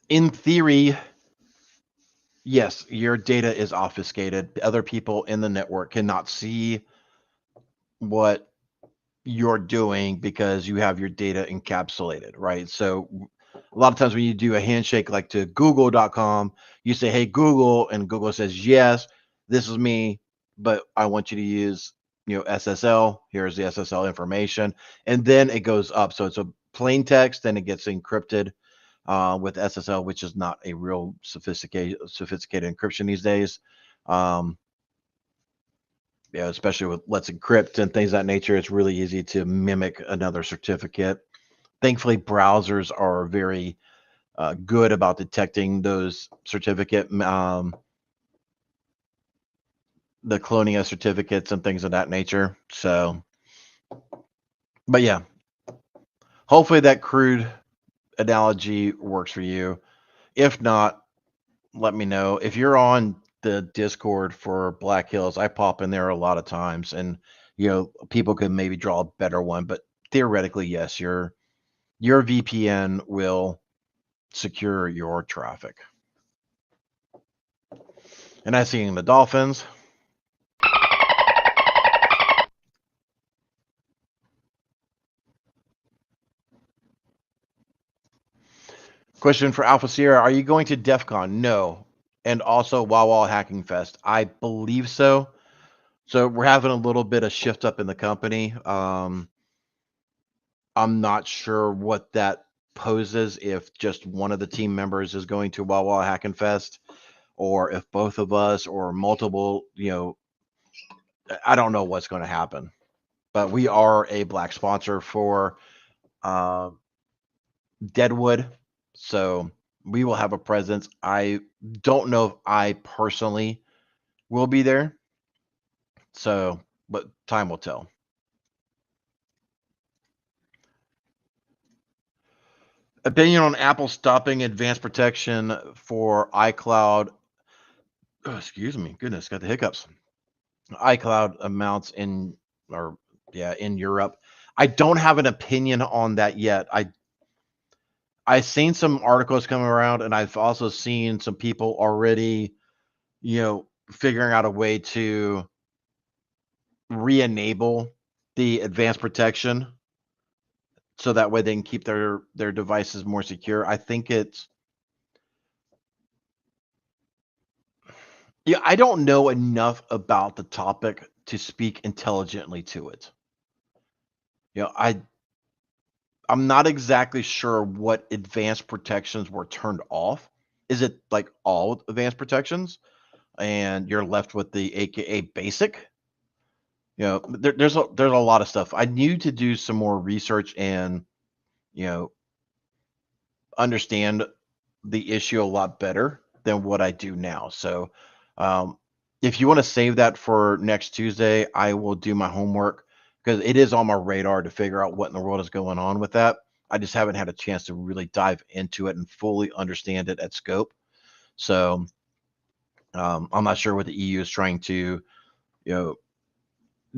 in theory, yes, your data is obfuscated. Other people in the network cannot see what you're doing because you have your data encapsulated, right? So a lot of times when you do a handshake like to google.com, you say, hey, Google, and Google says, yes, this is me, but I want you to use, SSL. Here's the SSL information. And then it goes up. So it's a plain text, then it gets encrypted with SSL, which is not a real sophisticated encryption these days. Especially with Let's Encrypt and things of that nature, it's really easy to mimic another certificate. Thankfully, browsers are very good about detecting those certificate, the cloning of certificates and things of that nature. So, but yeah, hopefully that crude analogy works for you. If not, let me know. If you're on the Discord for Black Hills, I pop in there a lot of times, and people can maybe draw a better one, but theoretically, yes, your VPN will secure your traffic. And I see the Dolphins. Question for Alpha Sierra: are you going to DEF CON? No. And also Wawa Hacking Fest? I believe so. So we're having a little bit of shift up in the company. I'm not sure what that poses, if just one of the team members is going to Wawa Hacking Fest, or if both of us, or multiple, I don't know what's going to happen. But we are a black sponsor for Deadwood, so we will have a presence. I don't know if I personally will be there, so but time will tell. Opinion on Apple stopping advanced protection for iCloud. Oh, excuse me, goodness, got the hiccups. iCloud amounts in Europe. I don't have an opinion on that yet. I've seen some articles coming around, and I've also seen some people already, figuring out a way to re-enable the advanced protection so that way they can keep their devices more secure. I think I don't know enough about the topic to speak intelligently to it. I'm not exactly sure what advanced protections were turned off. Is it like all advanced protections and you're left with the AKA basic? There's a lot of stuff. I need to do some more research and understand the issue a lot better than what I do now. So if you want to save that for next Tuesday, I will do my homework, because it is on my radar to figure out what in the world is going on with that. I just haven't had a chance to really dive into it and fully understand it at scope. So I'm not sure what the EU is trying to,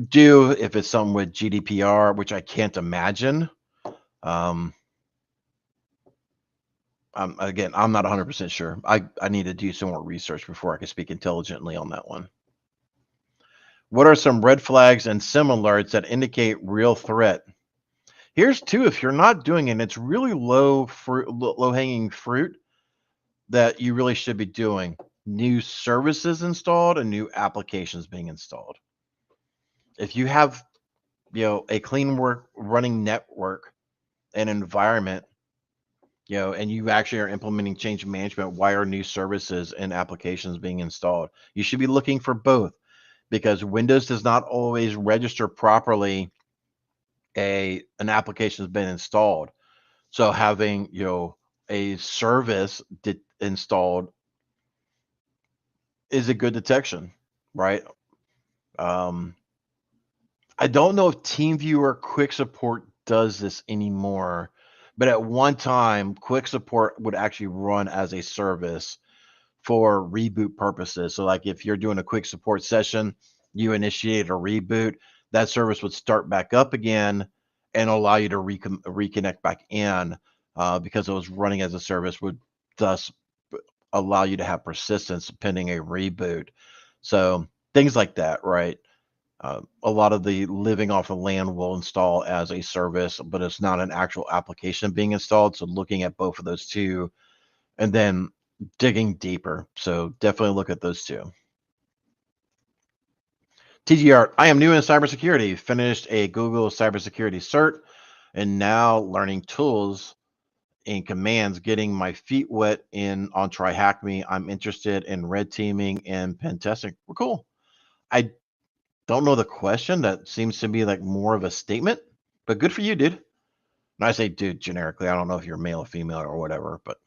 do, if it's something with GDPR, which I can't imagine. Again, I'm not 100% sure. I need to do some more research before I can speak intelligently on that one. What are some red flags and SIM alerts that indicate real threat? Here's two. If you're not doing it, it's really low hanging fruit that you really should be doing. New services installed and new applications being installed. If you have, a clean running network and environment, and you actually are implementing change management, why are new services and applications being installed? You should be looking for both, because Windows does not always register properly an application has been installed. So having, a service installed is a good detection, right? I don't know if TeamViewer Quick Support does this anymore, but at one time, Quick Support would actually run as a service for reboot purposes. So, like if you're doing a quick support session, you initiate a reboot, that service would start back up again and allow you to reconnect back in, because it was running as a service, would thus allow you to have persistence pending a reboot. So things like that, right? A lot of the living off the land will install as a service, but it's not an actual application being installed. So looking at both of those two and then digging deeper. So definitely look at those two. TGR, I am new in cybersecurity, finished a Google cybersecurity cert, and now learning tools and commands, getting my feet wet on Try Hack Me. I'm interested in red teaming and pen testing. Well, cool. I don't know the question. That seems to be like more of a statement, but good for you, dude. And I say dude generically. I don't know if you're male or female or whatever, but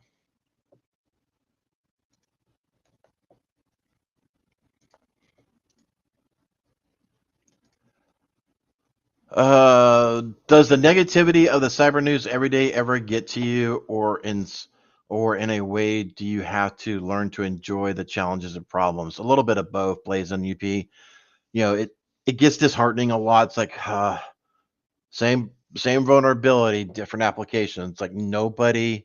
does the negativity of the cyber news every day ever get to you, or in a way do you have to learn to enjoy the challenges and problems? A little bit of both, Blaze and UP. It gets disheartening a lot. It's like same vulnerability, different applications. Like nobody.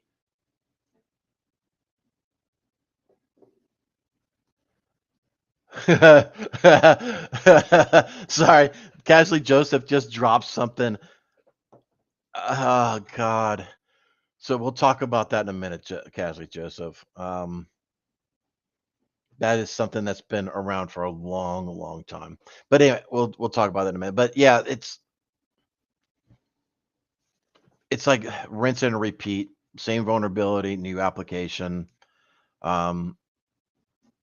Sorry, Casually Joseph just dropped something. Oh God. So we'll talk about that in a minute, Casually Joseph. That is something that's been around for a long, long time. But anyway, we'll talk about that in a minute. But yeah, it's like rinse and repeat, same vulnerability, new application. Um,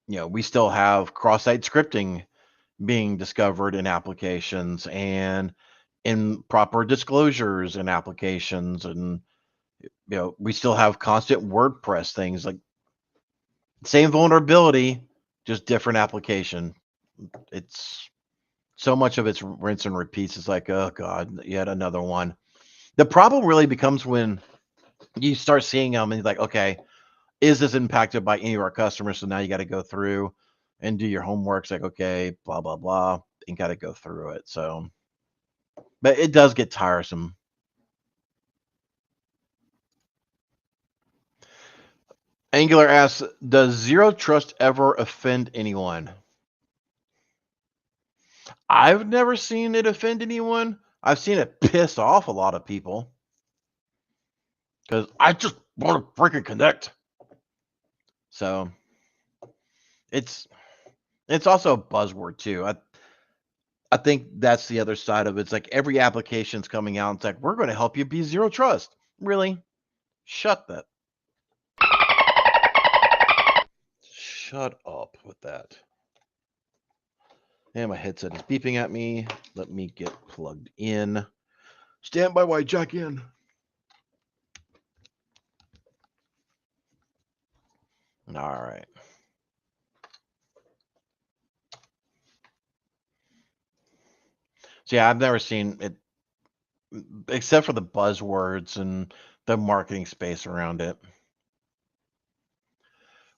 we still have cross-site scripting being discovered in applications and improper disclosures in applications, and we still have constant WordPress things, like same vulnerability, just different application. It's so much of it's rinse and repeats. It's like, oh God, yet another one. The problem really becomes when you start seeing them and you're like, okay, is this impacted by any of our customers? So now you got to go through and do your homework. It's like, okay, blah, blah, blah, and got to go through it. So, but it does get tiresome. Angular asks, does zero trust ever offend anyone? I've never seen it offend anyone. I've seen it piss off a lot of people because I just want to freaking connect. So it's also a buzzword too. I think that's the other side of it. It's like every application's coming out. It's like, we're going to help you be zero trust. Really? Shut up with that. And my headset is beeping at me. Let me get plugged in. Stand by while I jack in. All right. So yeah, I've never seen it except for the buzzwords and the marketing space around it.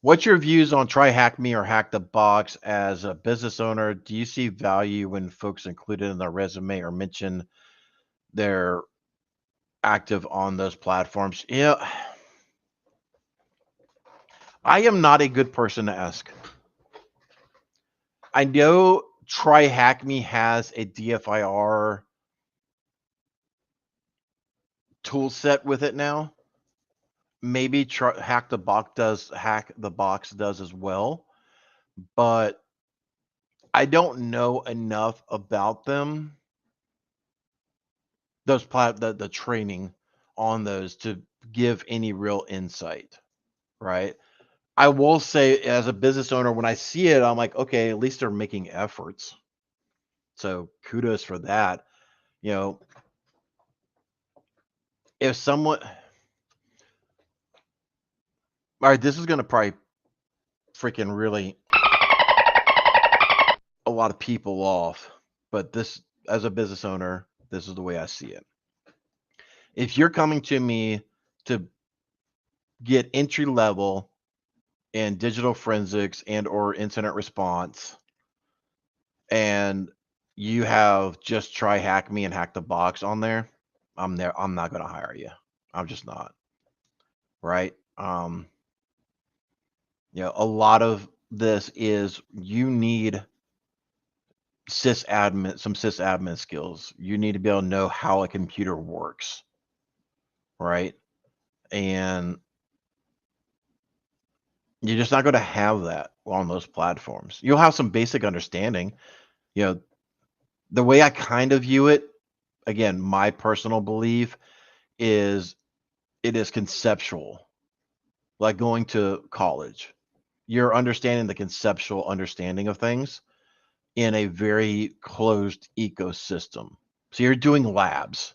What's your views on Try Hack Me or Hack the Box as a business owner? Do you see value when folks include it in their resume or mention they're active on those platforms? Yeah, I am not a good person to ask. I know Try Hack Me has a DFIR tool set with it now. Maybe Hack the Box does as well, but I don't know enough about them. The training on those to give any real insight, right? I will say, as a business owner, when I see it, I'm like, okay, at least they're making efforts. So kudos for that. You know, if someone, all right, this is going to probably freaking really a lot of people off, but this, as a business owner, this is the way I see it. If you're coming to me to get entry level in digital forensics and or incident response, and you have just try hack me and hack the box on there, I'm not going to hire you. I'm just not. Right? You know, a lot of this is you need some sysadmin skills. You need to be able to know how a computer works, right? And you're just not going to have that on those platforms. You'll have some basic understanding. You know, the way I kind of view it, again, my personal belief is it is conceptual, like going to college. You're understanding the conceptual understanding of things in a very closed ecosystem. So you're doing labs,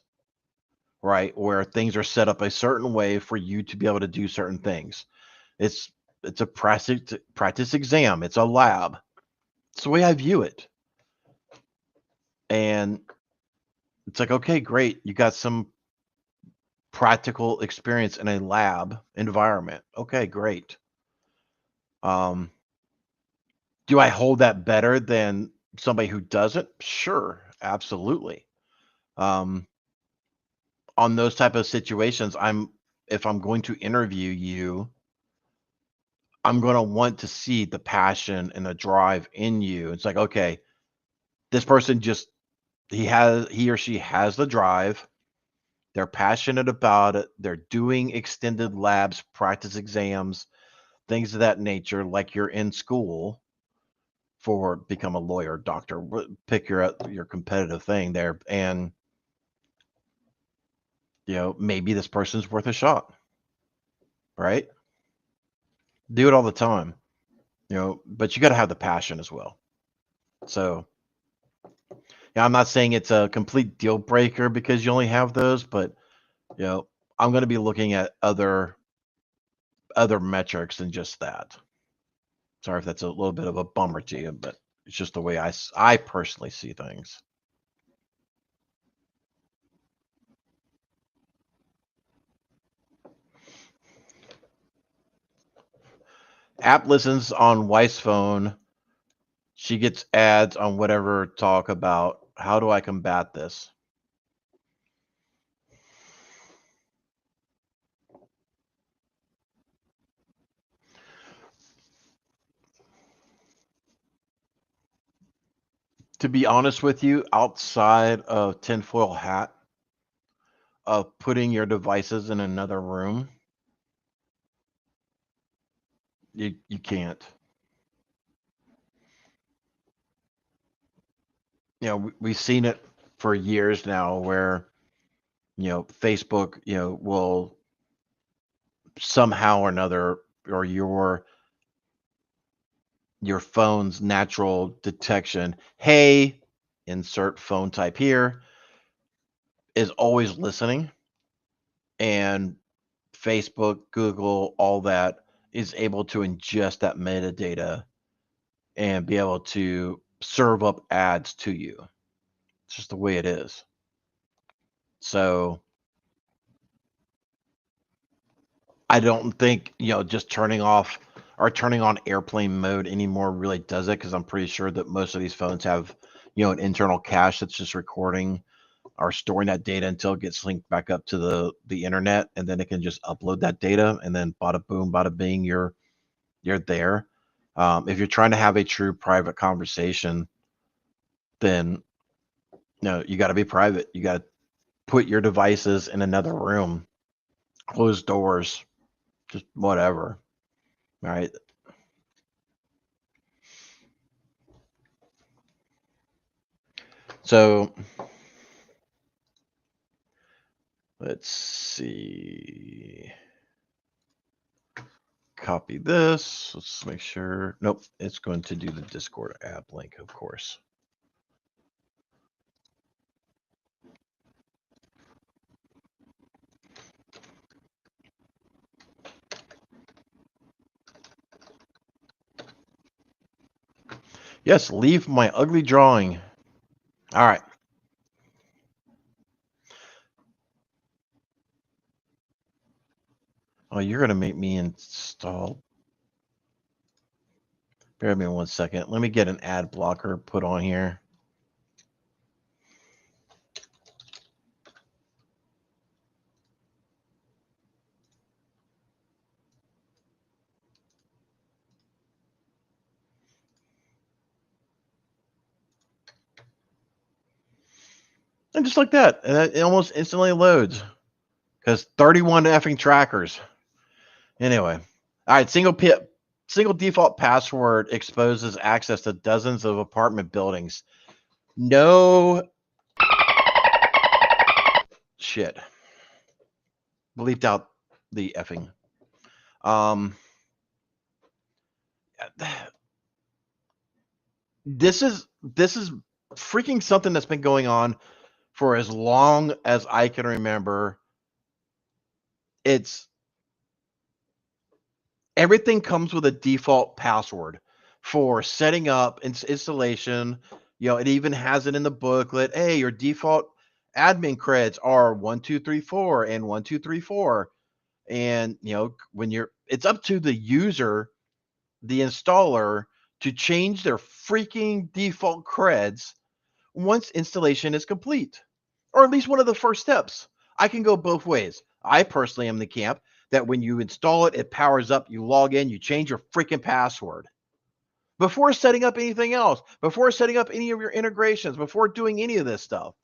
right, where things are set up a certain way for you to be able to do certain things. It's a practice exam. It's a lab. It's the way I view it. And it's like, okay, great. You got some practical experience in a lab environment. Okay, great. Do I hold that better than somebody who doesn't? Sure, absolutely. On those type of situations, if I'm going to interview you, I'm going to want to see the passion and the drive in you. It's like, okay, this person just he or she has the drive. They're passionate about it. They're doing extended labs, practice exams, things of that nature, like you're in school for become a lawyer, doctor, pick your competitive thing there. And you know, maybe this person's worth a shot, right? Do it all the time, you know, but you got to have the passion as well. So, yeah, I'm not saying it's a complete deal breaker because you only have those, but you know, I'm going to be looking at other metrics than just that. Sorry if that's a little bit of a bummer to you, but it's just the way I personally see things. App listens on wife's phone. She gets ads on whatever talk about. How do I combat this? To be honest with you, outside of tinfoil hat of putting your devices in another room, you can't. You know, we've seen it for years now where, you know, Facebook, you know, will somehow or another, or your phone's natural detection, hey, insert phone type here, is always listening. And Facebook, Google, all that is able to ingest that metadata and be able to serve up ads to you. It's just the way it is. So I don't think, you know, just turning off or turning on airplane mode anymore really does it, because I'm pretty sure that most of these phones have, you know, an internal cache that's just recording or storing that data until it gets linked back up to the internet, and then it can just upload that data, and then bada boom, bada bing, you're there. If you're trying to have a true private conversation, then no, you got to be private. You got to put your devices in another room, close doors, just whatever. All right. So let's see. Copy this. Let's make sure. Nope, it's going to do the Discord app link, of course. Yes, leave my ugly drawing. All right. Oh, you're going to make me install. Bear with me 1 second. Let me get an ad blocker put on here. And just like that, it almost instantly loads because 31 effing trackers. Anyway, all right. Single default password exposes access to dozens of apartment buildings. No shit. Bleeped out the effing. This is freaking something that's been going on for as long as I can remember. It's everything comes with a default password for setting up installation. You know, it even has it in the booklet. Hey, your default admin creds are 1234 and 1234. And you know, it's up to the user, the installer, to change their freaking default creds once installation is complete, or at least one of the first steps. I can go both ways. I personally am the camp that when you install it, it powers up, you log in, you change your freaking password. Before setting up anything else, before setting up any of your integrations, before doing any of this stuff,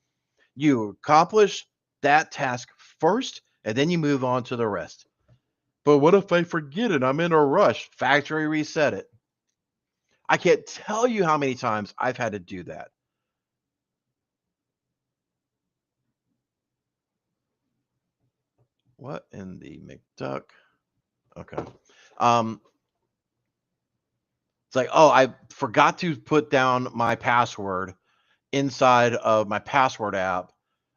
you accomplish that task first, and then you move on to the rest. But what if I forget it? I'm in a rush. Factory reset it. I can't tell you how many times I've had to do that. What in the McDuck? Okay. It's like, oh, I forgot to put down my password inside of my password app,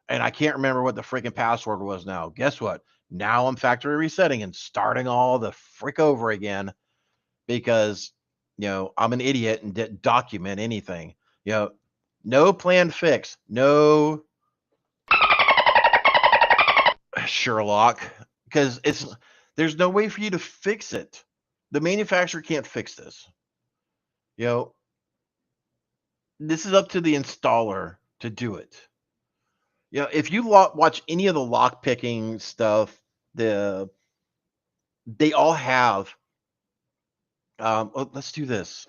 and I can't remember what the freaking password was now. Guess what? Now I'm factory resetting and starting all the frick over again because, you know, I'm an idiot and didn't document anything. You know, no planned fix, no Sherlock, because there's no way for you to fix it. The manufacturer can't fix this. You know, this is up to the installer to do it. You know, if you watch any of the lock picking stuff, they all have. Let's do this.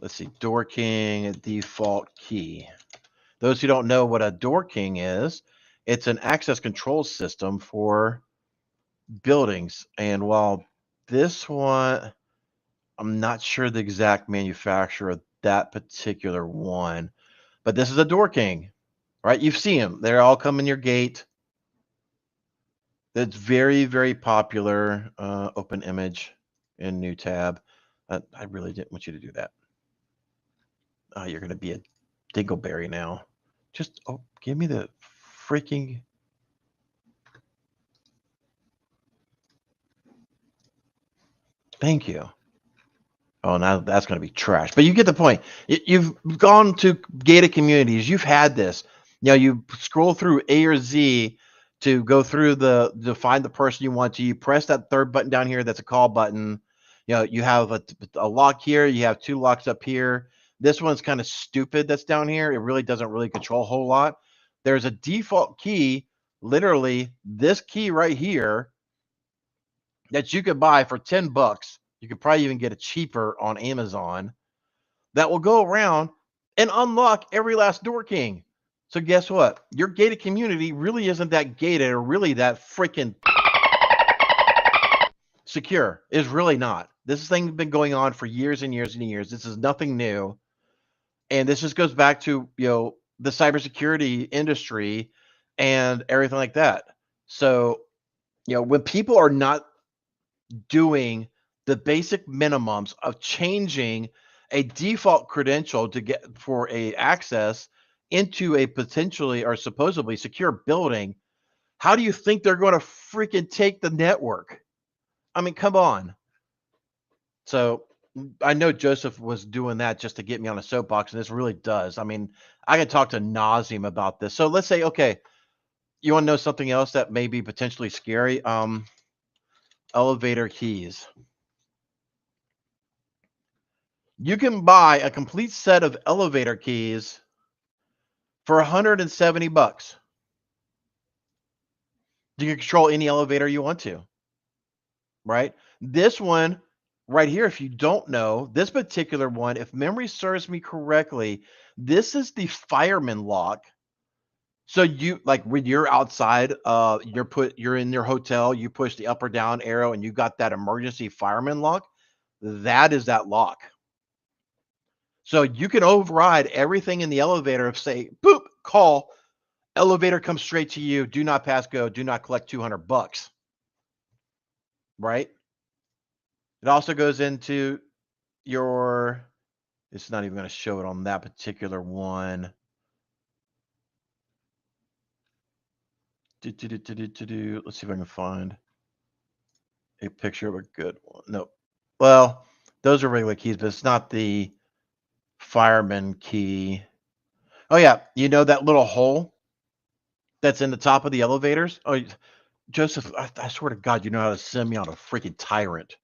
Let's see, Door King default key. Those who don't know what a Door King is, it's an access control system for buildings. And while this one, I'm not sure the exact manufacturer of that particular one, but this is a Door King, right? You've seen them. They're all come in your gate. That's very, very popular. Open image in new tab. I really didn't want you to do that. Oh, you're going to be a dingleberry now. Just, give me the freaking... Thank you. Oh, now that's going to be trash. But you get the point. You've gone to gated communities. You've had this. You know, you scroll through A or Z to go through to find the person you want to. You press that third button down here. That's a call button. You know, you have a lock here. You have two locks up here. This one's kind of stupid that's down here. It really doesn't really control a whole lot. There's a default key, literally this key right here, that you could buy for $10. You could probably even get it cheaper on Amazon. That will go around and unlock every last Door King. So guess what? Your gated community really isn't that gated or really that freaking secure. It's really not. This thing's been going on for years and years and years. This is nothing new. And this just goes back to, you know, the cybersecurity industry and everything like that. So, when people are not doing the basic minimums of changing a default credential to get for a access into a potentially or supposedly secure building, how do you think they're going to freaking take the network? I mean, come on. So I know Joseph was doing that just to get me on a soapbox, and this really does. I mean, I can talk to nauseam about this. So let's say, okay, you want to know something else that may be potentially scary? Elevator keys. You can buy a complete set of elevator keys for $170. You can control any elevator you want to, right? This one right here, if you don't know, this particular one, if memory serves me correctly, this is the fireman lock. So you like when you're outside, you're in your hotel, you push the up or down arrow and you got that emergency fireman lock. That is that lock. So you can override everything in the elevator of say, boop, call, elevator comes straight to you, do not pass go, do not collect $200. Right? It also goes into your, it's not even going to show it on that particular one. Let's see if I can find a picture of a good one. No. Well, those are regular keys, but it's not the fireman key. Oh, yeah. You know that little hole that's in the top of the elevators? Oh, Joseph, I swear to God, you know how to send me on a freaking tyrant.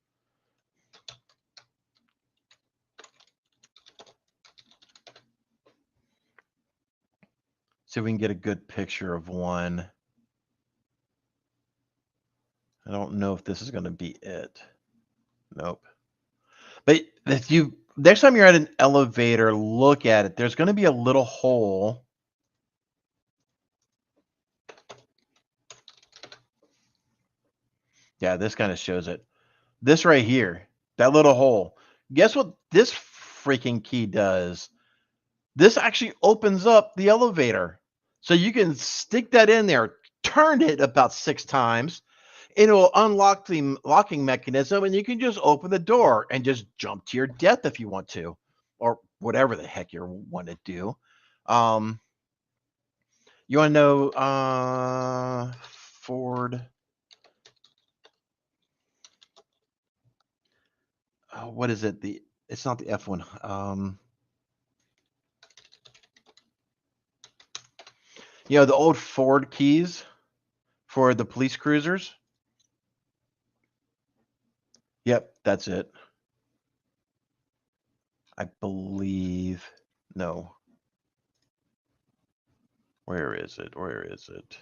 See if we can get a good picture of one. I don't know if this is going to be it. Nope. But if you next time you're at an elevator, look at it. There's going to be a little hole. Yeah, this kind of shows it. This right here, that little hole. Guess what this freaking key does? This actually opens up the elevator. So you can stick that in there, turn it about 6 times. It'll unlock the locking mechanism and you can just open the door and just jump to your death if you want to, or whatever the heck you want to do. You want to know Ford? What is it? It's not the F1. The old Ford keys for the police cruisers. Yep, that's it. I believe. No. Where is it? Where is it?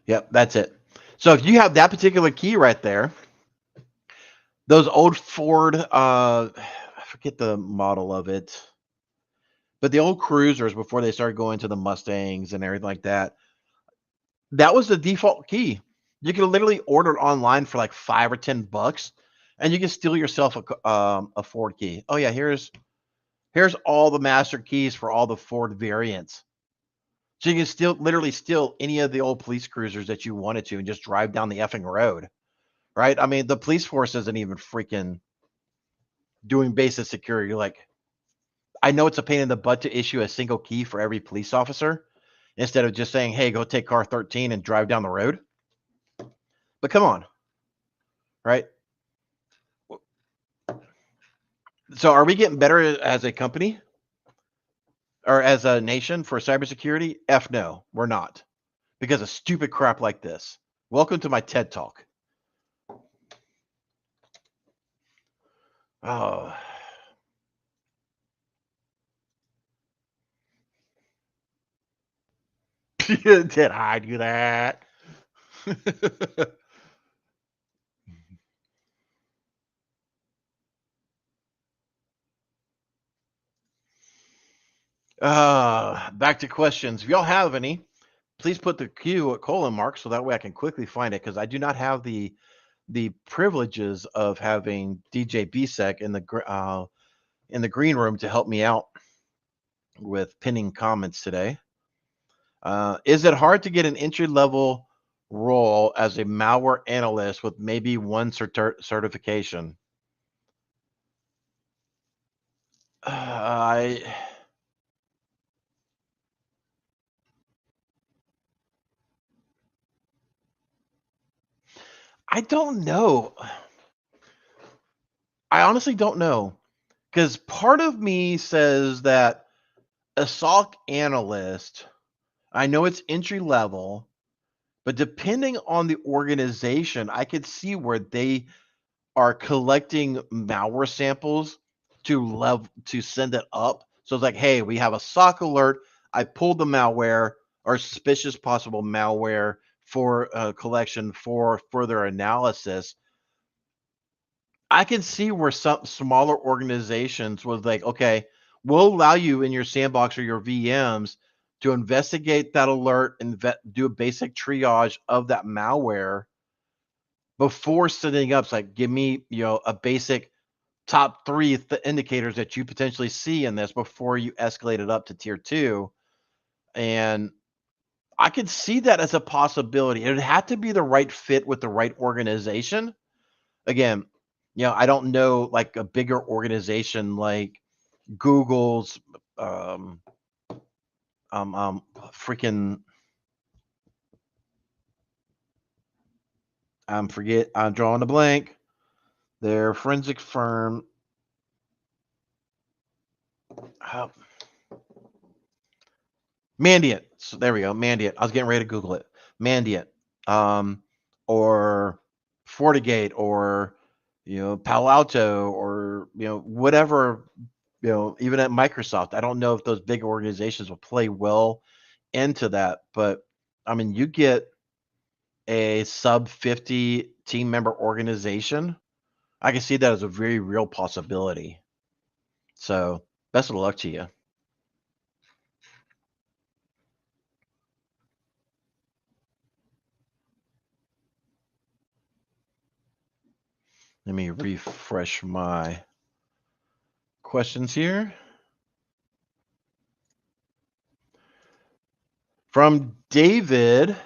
Yep, that's it. So if you have that particular key right there, those old Ford, I forget the model of it, but the old cruisers before they started going to the Mustangs and everything like that, that was the default key. You could literally order it online for like $5 or $10, and you can steal yourself a Ford key. Oh yeah, here's all the master keys for all the Ford variants. So you can literally steal any of the old police cruisers that you wanted to and just drive down the effing road, right? I mean, the police force isn't even freaking doing basic security. Like, I know it's a pain in the butt to issue a single key for every police officer instead of just saying, hey, go take car 13 and drive down the road. But come on, right? So are we getting better as a company or as a nation for cybersecurity? F no, we're not, because of stupid crap like this. Welcome to my TED Talk. Oh. Did I do that? Back to questions. If y'all have any, please put the Q at colon mark so that way I can quickly find it, because I do not have the privileges of having DJ BSEC in the in the green room to help me out with pinning comments today. Is it hard to get an entry-level role as a malware analyst with maybe one certification? I don't know. I honestly don't know, because part of me says that a SOC analyst, I know it's entry level, but depending on the organization, I could see where they are collecting malware samples to send it up. So it's like, hey, we have a SOC alert. I pulled the malware or suspicious possible malware for collection for further analysis. I can see where some smaller organizations was like, okay, we'll allow you in your sandbox or your VMs to investigate that alert and do a basic triage of that malware before setting up. It's like, give me, a basic top three indicators that you potentially see in this before you escalate it up to tier 2. And I could see that as a possibility. It would have to be the right fit with the right organization. Again, I don't know, like a bigger organization like Google's freaking I'm drawing a blank. Their forensic firm. Mandiant. So there we go. Mandiant. I was getting ready to Google it. Mandiant. Or FortiGate, or Palo Alto, or whatever, even at Microsoft. I don't know if those big organizations will play well into that, but I mean, you get a sub 50 team member organization, I can see that as a very real possibility. So best of luck to you. Let me refresh my questions here. From David,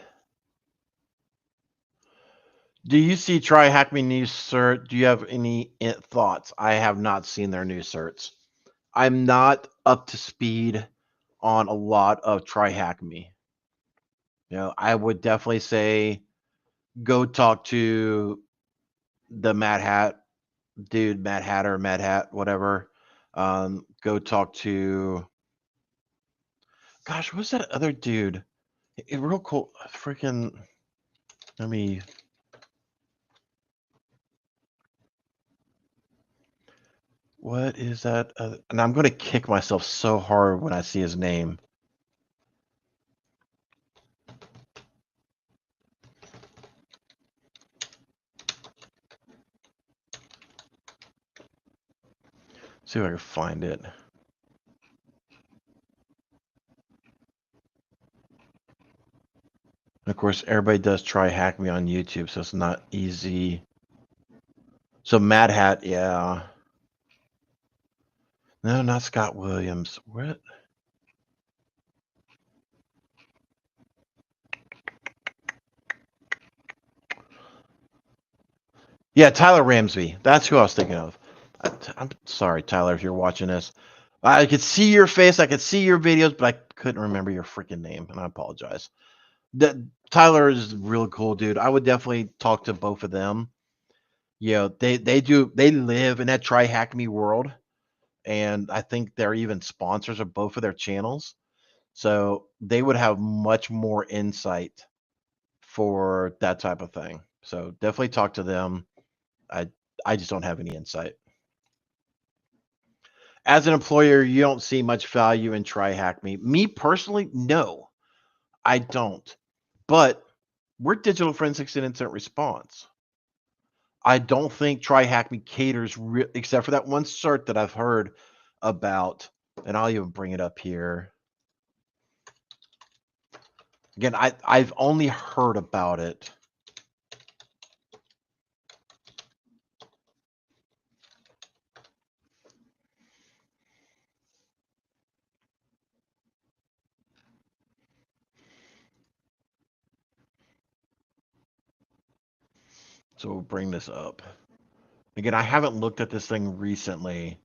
do you see Try Hack Me new cert? Do you have any thoughts? I have not seen their new certs. I'm not up to speed on a lot of Try Hack Me. I would definitely say go talk to the Mad Hat dude, Mad Hatter, Mad Hat, whatever. Go talk to, gosh, what's that other dude? Real cool, freaking. Let me. What is that? And I'm gonna kick myself so hard when I see his name. See if I can find it. Of course, everybody does try hack me on YouTube, so it's not easy. So Mad Hat, yeah. No, not Scott Williams. What? Yeah, Tyler Ramsey. That's who I was thinking of. I'm sorry, Tyler, if you're watching this. I could see your face, I could see your videos, but I couldn't remember your freaking name, and I apologize. Tyler is really cool, dude. I would definitely talk to both of them. They live in that Try Hack Me world, and I think they're even sponsors of both of their channels. So they would have much more insight for that type of thing. So definitely talk to them. I just don't have any insight. As an employer, you don't see much value in Try Hack Me. Me personally, no, I don't. But we're digital forensics and incident response. I don't think Try Hack Me caters, except for that one cert that I've heard about, and I'll even bring it up here. Again, I've only heard about it. So we'll bring this up. Again, I haven't looked at this thing recently.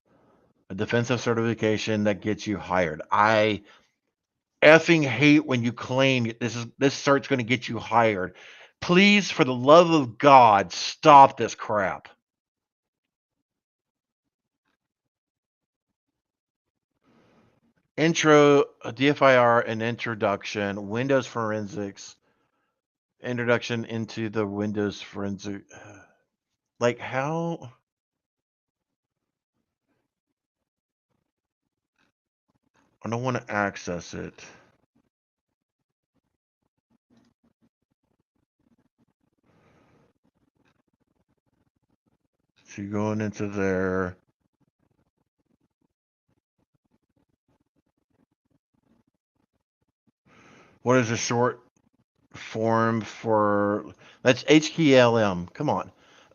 A defensive certification that gets you hired. I effing hate when you claim this cert's going to get you hired. Please, for the love of God, stop this crap. Intro, DFIR, and introduction, Windows forensics, introduction into the Windows forensic. Like how? I don't want to access it. So you're going into there. What is the short form for? That's HKLM. Come on,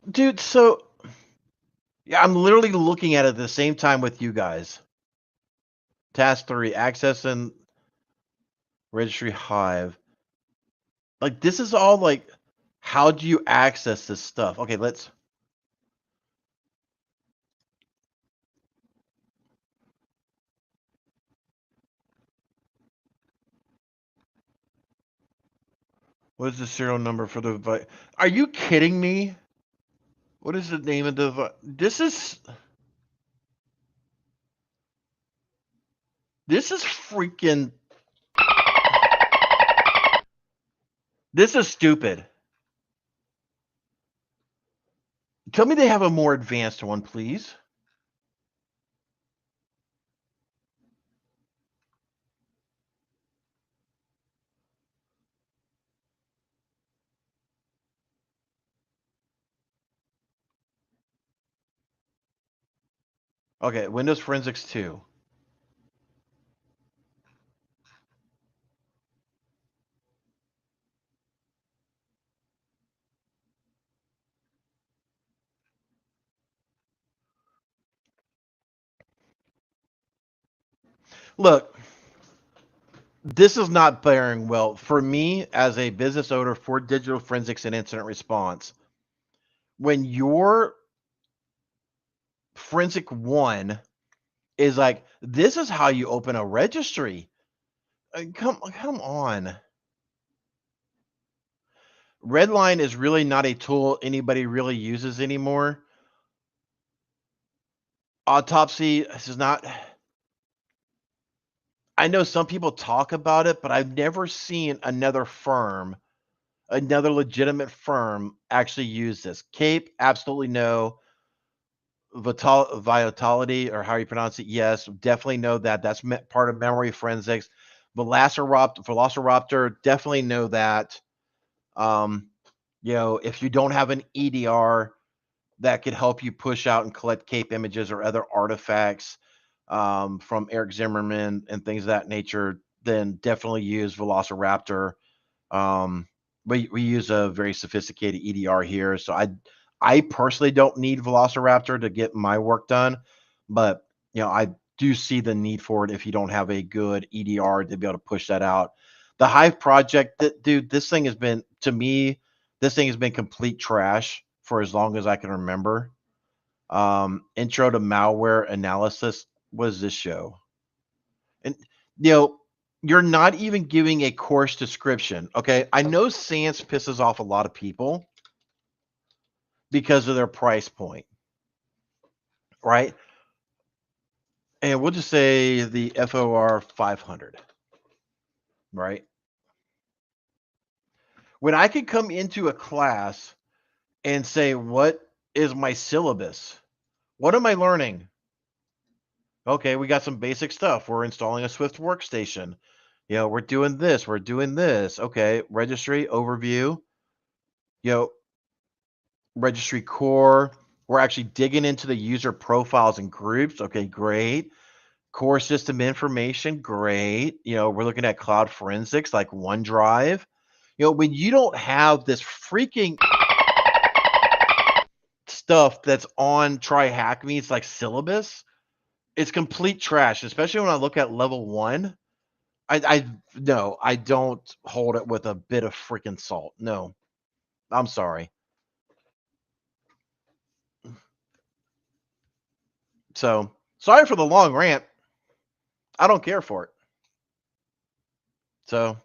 dude. So yeah, I'm literally looking at it at the same time with you guys. Task 3, access and registry Hive. Like this is all like, how do you access this stuff? Okay, let's. What is the serial number for the device? Are you kidding me? What is the name of the device? This is freaking. This is stupid. Tell me they have a more advanced one, please. Okay, Windows Forensics 2. Look, this is not bearing well for me as a business owner for digital forensics and incident response. When your forensic 1 is like, this is how you open a registry. Come on. Redline is really not a tool anybody really uses anymore. Autopsy, this is not. I know some people talk about it, but I've never seen another legitimate firm actually use this. Cape, absolutely no. Vitality, or how you pronounce it, yes, definitely know that. That's part of memory forensics. Velociraptor, definitely know that. If you don't have an EDR that could help you push out and collect Cape images or other artifacts from Eric Zimmerman and things of that nature, then definitely use Velociraptor. We use a very sophisticated EDR here, so I personally don't need Velociraptor to get my work done, but I do see the need for it if you don't have a good EDR to be able to push that out. The Hive project, dude, this thing has been, to me, complete trash for as long as I can remember. Intro to malware analysis. What is this show? And you're not even giving a course description. Okay, I know SANS pisses off a lot of people because of their price point, right? And we'll just say the FOR 500, right? When I could come into a class and say, what is my syllabus? What am I learning? Okay, we got some basic stuff. We're installing a Swift workstation. We're doing this. We're doing this. Okay, registry overview. Registry core. We're actually digging into the user profiles and groups. Okay, great. Core system information, great. We're looking at cloud forensics like OneDrive. When you don't have this freaking stuff that's on Try Hack Me, it's like syllabus. It's complete trash, especially when I look at level 1. I don't hold it with a bit of freaking salt. No, I'm sorry. So sorry for the long rant. I don't care for it. So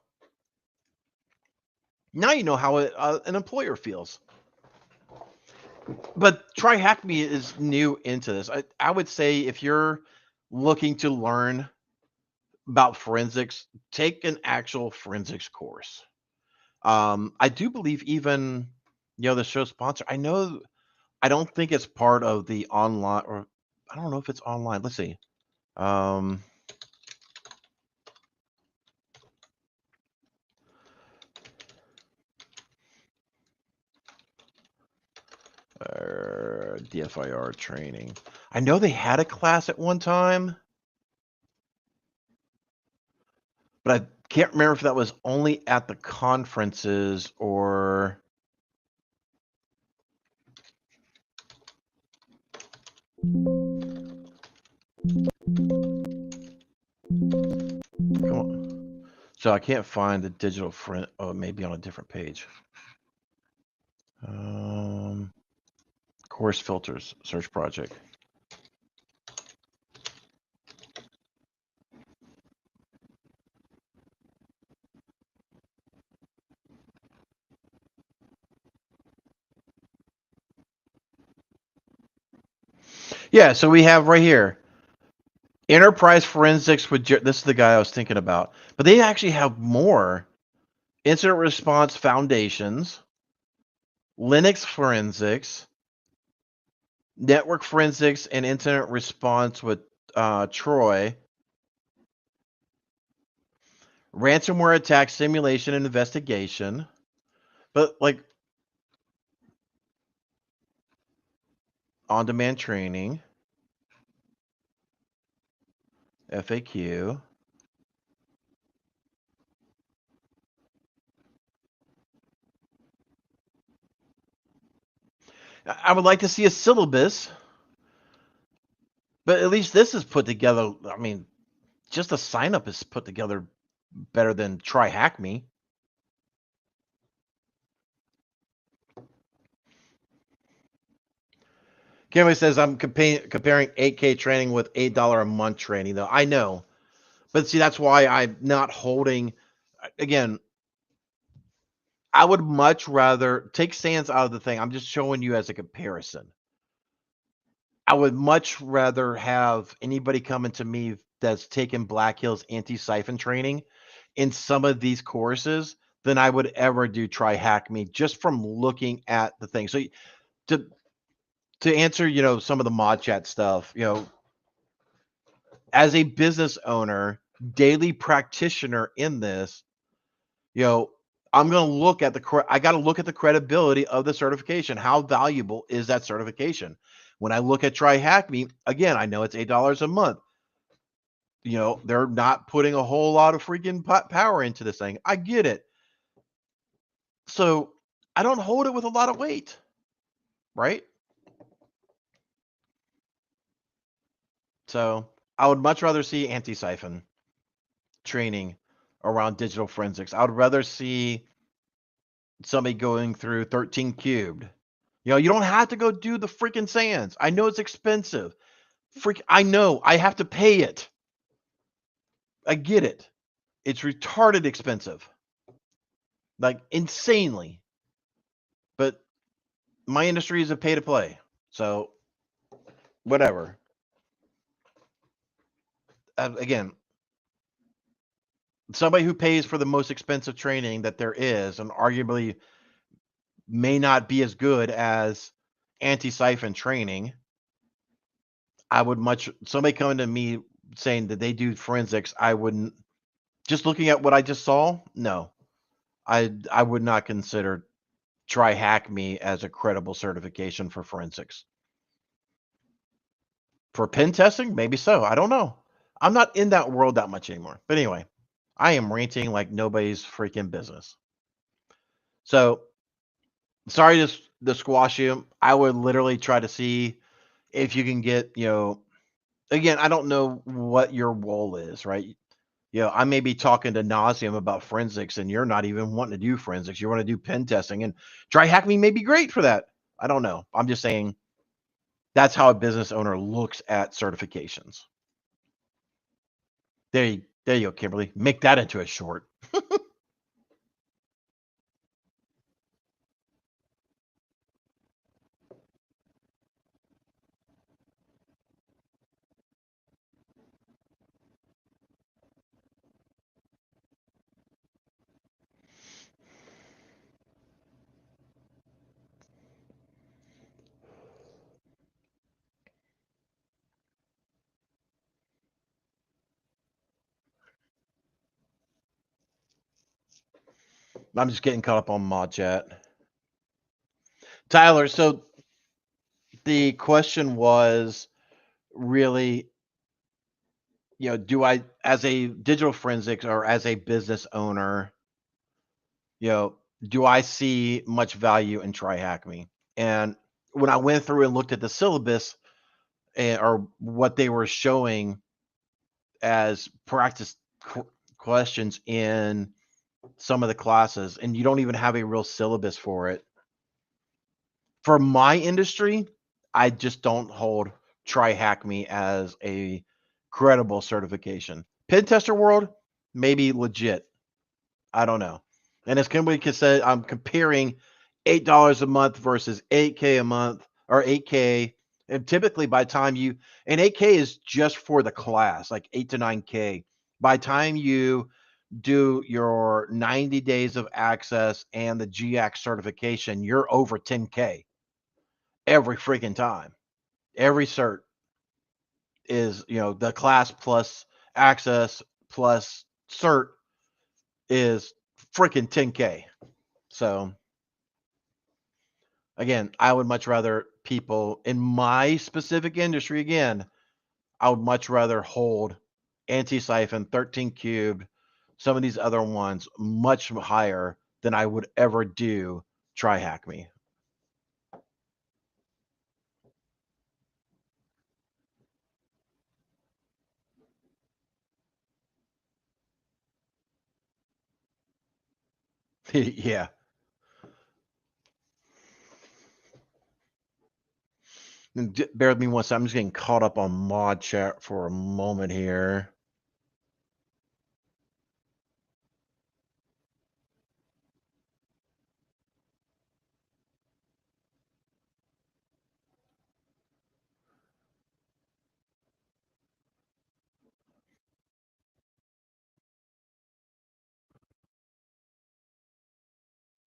now you know how an employer feels. But Try Hack Me is new into this. I would say if you're looking to learn about forensics, take an actual forensics course. I do believe even, the show sponsor, I don't think it's part of the online, or I don't know if it's online. Let's see. DFIR training. I know they had a class at one time, but I can't remember if that was only at the conferences or. Come on. So I can't find the digital friend. Oh, maybe on a different page. Course filters, search project. Yeah, so we have right here, Enterprise Forensics with, this is the guy I was thinking about, but they actually have more. Incident Response Foundations, Linux Forensics, Network Forensics and Incident Response with Troy, Ransomware Attack Simulation and Investigation, but like on-demand training, FAQ. I would like to see a syllabus, but at least this is put together. I mean, just the sign up is put together better than Try Hack Me. Kimberly says I'm comparing 8K training with $8 a month training, though. I know, but see, that's why I'm not holding. Again, I would much rather take SANS out of the thing. I'm just showing you as a comparison. I would much rather have anybody coming to me that's taken Black Hill's Antisyphon training in some of these courses than I would ever do Try Hack Me, just from looking at the thing. So to answer, some of the mod chat stuff, as a business owner, daily practitioner in this, I'm going to look at I got to look at the credibility of the certification. How valuable is that certification? When I look at Try Hack Me, again, I know it's $8 a month. They're not putting a whole lot of freaking power into this thing. I get it. So I don't hold it with a lot of weight, right? So I would much rather see Antisyphon training around digital forensics. I would rather see somebody going through 13 cubed. You don't have to go do the freaking SANS. I know it's expensive. I know I have to pay it. I get it. It's retarded expensive. Like insanely. But my industry is a pay to play. So whatever. Again, somebody who pays for the most expensive training that there is and arguably may not be as good as Antisyphon training. I would somebody coming to me saying that they do forensics, I wouldn't, just looking at what I just saw, no. I would not consider Try Hack Me as a credible certification for forensics. For pen testing, maybe so. I don't know. I'm not in that world that much anymore. But anyway, I am ranting like nobody's freaking business. So sorry to squash you. I would literally try to see if you can get, again, I don't know what your role is, right? I may be talking to nauseum about forensics and you're not even wanting to do forensics. You want to do pen testing, and Try Hack Me may be great for that. I don't know. I'm just saying, That's how a business owner looks at certifications. There you go, Kimberly. Make that into a short. I'm just getting caught up on mod chat. Tyler, so the question was really, do I, as a digital forensics or as a business owner, do I see much value in TryHackMe? And when I went through and looked at the syllabus or what they were showing as practice questions in some of the classes, and you don't even have a real syllabus for it. For my industry, I just don't hold TryHackMe as a credible certification. Pen tester world, maybe legit. I don't know. And as Kimberly said, I'm comparing $8 a month versus $8K a month or $8K. And typically by time and $8K is just for the class, like $8 to $9K. By time you do your 90 days of access and the GX certification, you're over 10K every freaking time. Every cert is, the class plus access plus cert is freaking 10K. So again, I would much rather people in my specific industry, again, I would much rather hold Antisyphon, 13 cubed, some of these other ones much higher than I would ever do TryHackMe. Yeah. And bear with me one second. I'm just getting caught up on mod chat for a moment here.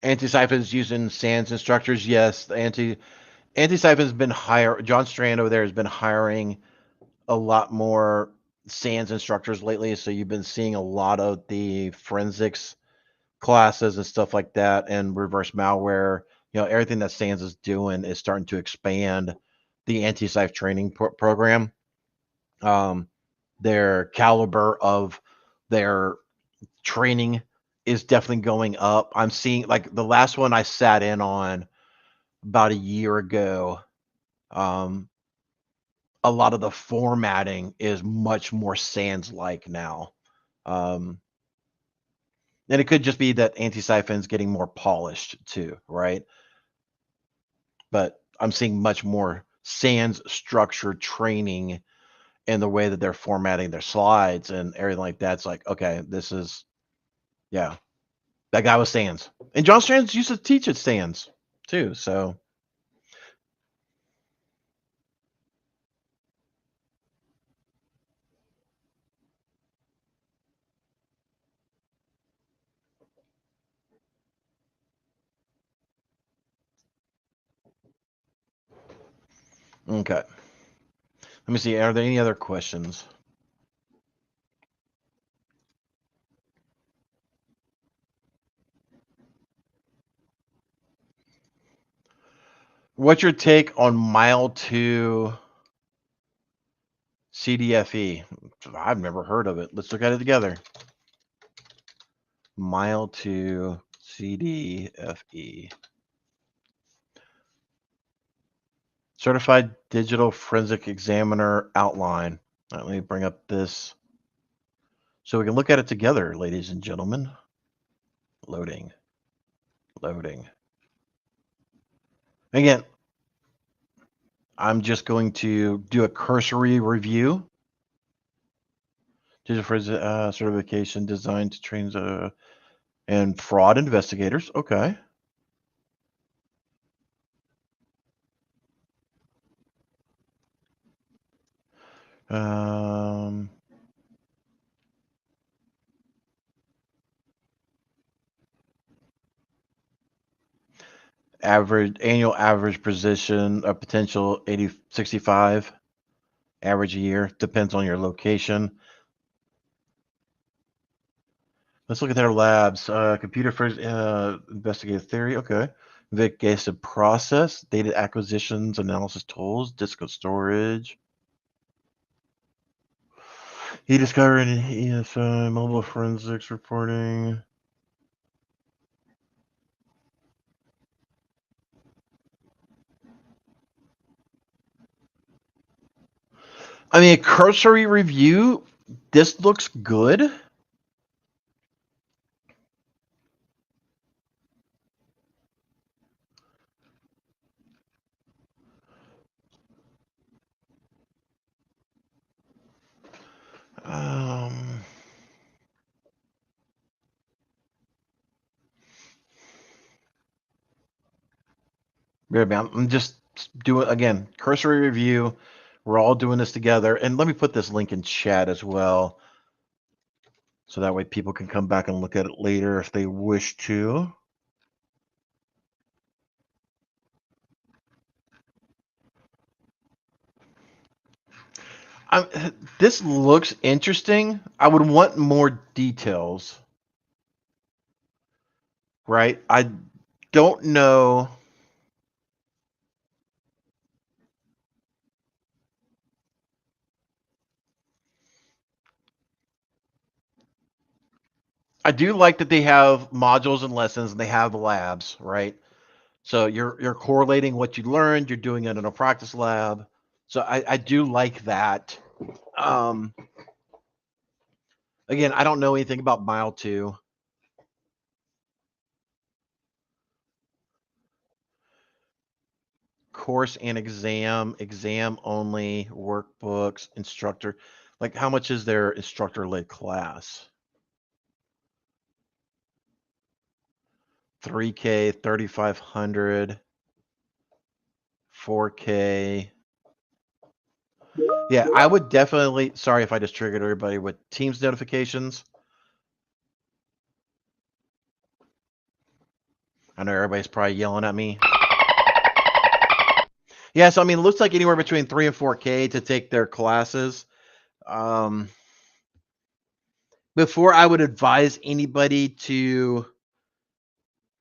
Antisyphon's using SANS instructors. Yes, the Antisyphon's been John Strand over there has been hiring a lot more SANS instructors lately. So you've been seeing a lot of the forensics classes and stuff like that, and reverse malware. Everything that SANS is doing is starting to expand the Antisyph training program. Their caliber of their training is definitely going up. I'm seeing, like, the last one I sat in on about a year ago, a lot of the formatting is much more SANS like now. And it could just be that Antisyphon's getting more polished too, right? But I'm seeing much more SANS structured training in the way that they're formatting their slides and everything like that. It's like, okay, this is, yeah, that guy was SANS. And John Strand used to teach at SANS too, so. Okay. Let me see. Are there any other questions? What's your take on mile 2 CDFE? I've never heard of it. Let's look at it together. Mile 2 CDFE. Certified Digital Forensic Examiner Outline. All right, let me bring up this so we can look at it together, ladies and gentlemen. Loading. Loading. Again, I'm just going to do a cursory review. Digital certification designed to train and fraud investigators. Okay. Annual average position of potential 65 average a year, depends on your location. Let's look at their labs. Computer first investigative theory. Okay. Investigative process, data acquisitions, analysis tools, disk storage. He discovered in ESI, mobile forensics reporting. I mean, a cursory review, this looks good. I'm just doing, again, cursory review. We're all doing this together. And let me put this link in chat as well, so that way people can come back and look at it later if they wish to. This looks interesting. I would want more details. Right? I don't know. I do like that they have modules and lessons and they have labs, right? So you're correlating what you learned, you're doing it in a practice lab. So I do like that. Again, I don't know anything about Mile 2. Course and exam only, workbooks, instructor. Like, how much is their instructor-led class? 3K, 3,500, 4K. Yeah, I would definitely, sorry if I just triggered everybody with Teams notifications. I know everybody's probably yelling at me. Yeah, so I mean, it looks like anywhere between 3 and 4K to take their classes. Before I would advise anybody to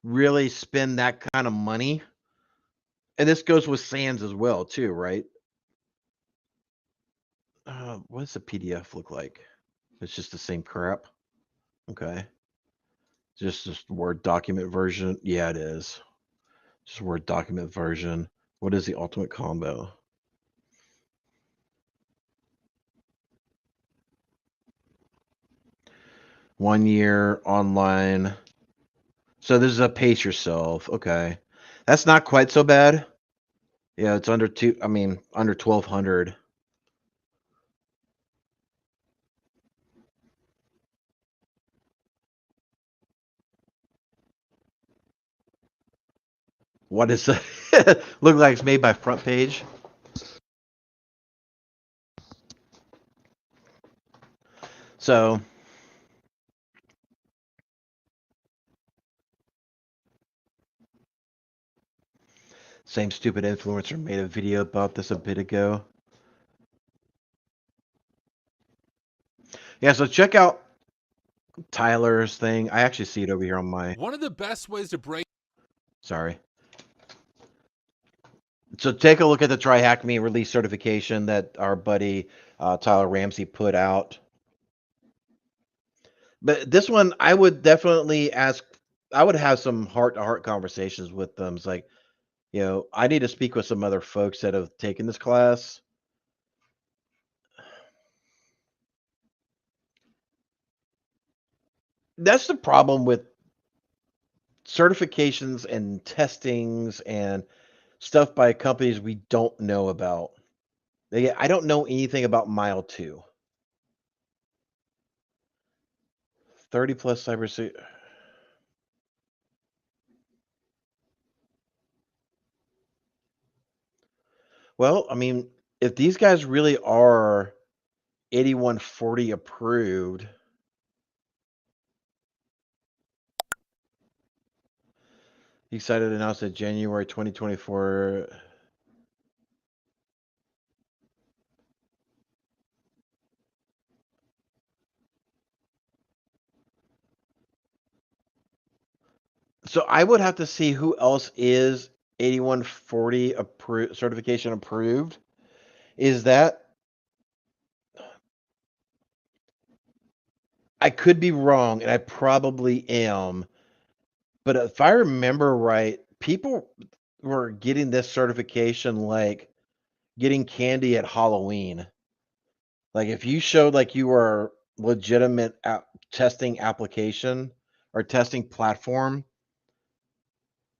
really spend that kind of money, and this goes with SANS as well, too, right? What does the PDF look like? It's just the same crap. Okay. Just Word document version. Yeah, it is. Just Word document version. What is the ultimate combo? One year online. So this is a pace yourself. Okay. That's not quite so bad. Yeah, it's under under 1,200. What is it? Look like it's made by Front Page. So same stupid influencer made a video about this a bit ago. Yeah, so check out Tyler's thing. I actually see it over here on my. One of the best ways to break. Sorry. So take a look at the Try Hack Me release certification that our buddy Tyler Ramsey put out. But this one, I would definitely ask. I would have some heart-to-heart conversations with them. It's like, I need to speak with some other folks that have taken this class. That's the problem with certifications and testings and stuff by companies we don't know about. I don't know anything about Mile 2. 30 plus cybersecurity. Well, I mean, if these guys really are 8140 approved, excited to announce that January 2024. So I would have to see who else is 8140 certification approved. Is that, I could be wrong, and I probably am, but if I remember right, people were getting this certification like getting candy at Halloween. Like if you showed like you were legitimate testing application or testing platform,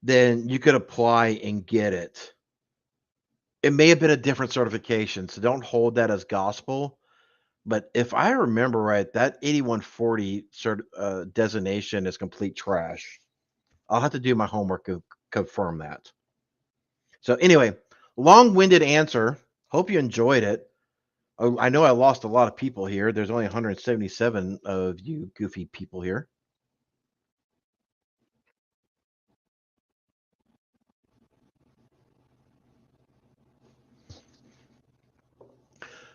then you could apply and get it. It may have been a different certification, so don't hold that as gospel. But if I remember right, that 8140 designation is complete trash. I'll have to do my homework to confirm that. So anyway, long-winded answer. Hope you enjoyed it. Oh, I know I lost a lot of people here. There's only 177 of you goofy people here.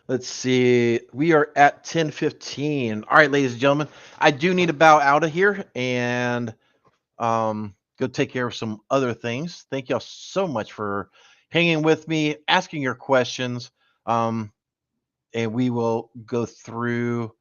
Let's see. We are at 10:15. All right, ladies and gentlemen, I do need to bow out of here and go take care of some other things. Thank y'all so much for hanging with me, asking your questions, and we will go through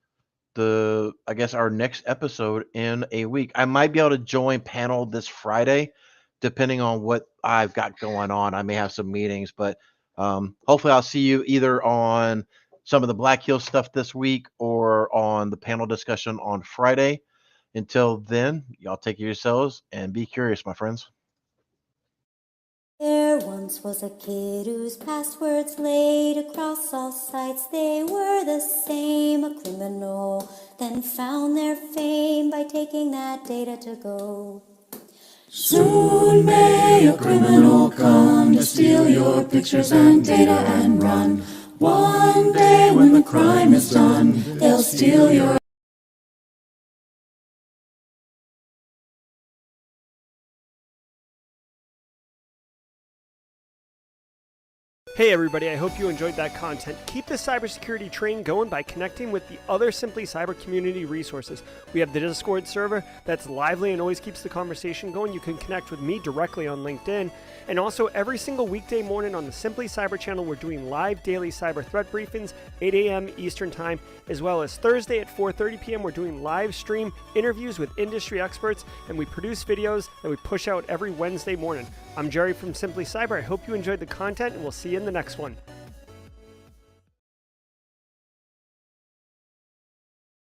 I guess our next episode in a week. I might be able to join panel this Friday, depending on what I've got going on. I may have some meetings, but hopefully I'll see you either on some of the Black Hill stuff this week or on the panel discussion on Friday. Until then, y'all take care of yourselves and be curious, my friends. There once was a kid whose passwords laid across all sites. They were the same, a criminal then found their fame by taking that data to go. Soon may a criminal come to steal your pictures and data and run. One day when the crime is done, they'll steal your Hey everybody, I hope you enjoyed that content. Keep the cybersecurity train going by connecting with the other Simply Cyber community resources. We have the Discord server that's lively and always keeps the conversation going. You can connect with me directly on LinkedIn. And also every single weekday morning on the Simply Cyber channel, we're doing live daily cyber threat briefings, 8 a.m. Eastern time, as well as Thursday at 4:30 p.m. we're doing live stream interviews with industry experts, and we produce videos that we push out every Wednesday morning. I'm Jerry from Simply Cyber. I hope you enjoyed the content, and we'll see you in the next one.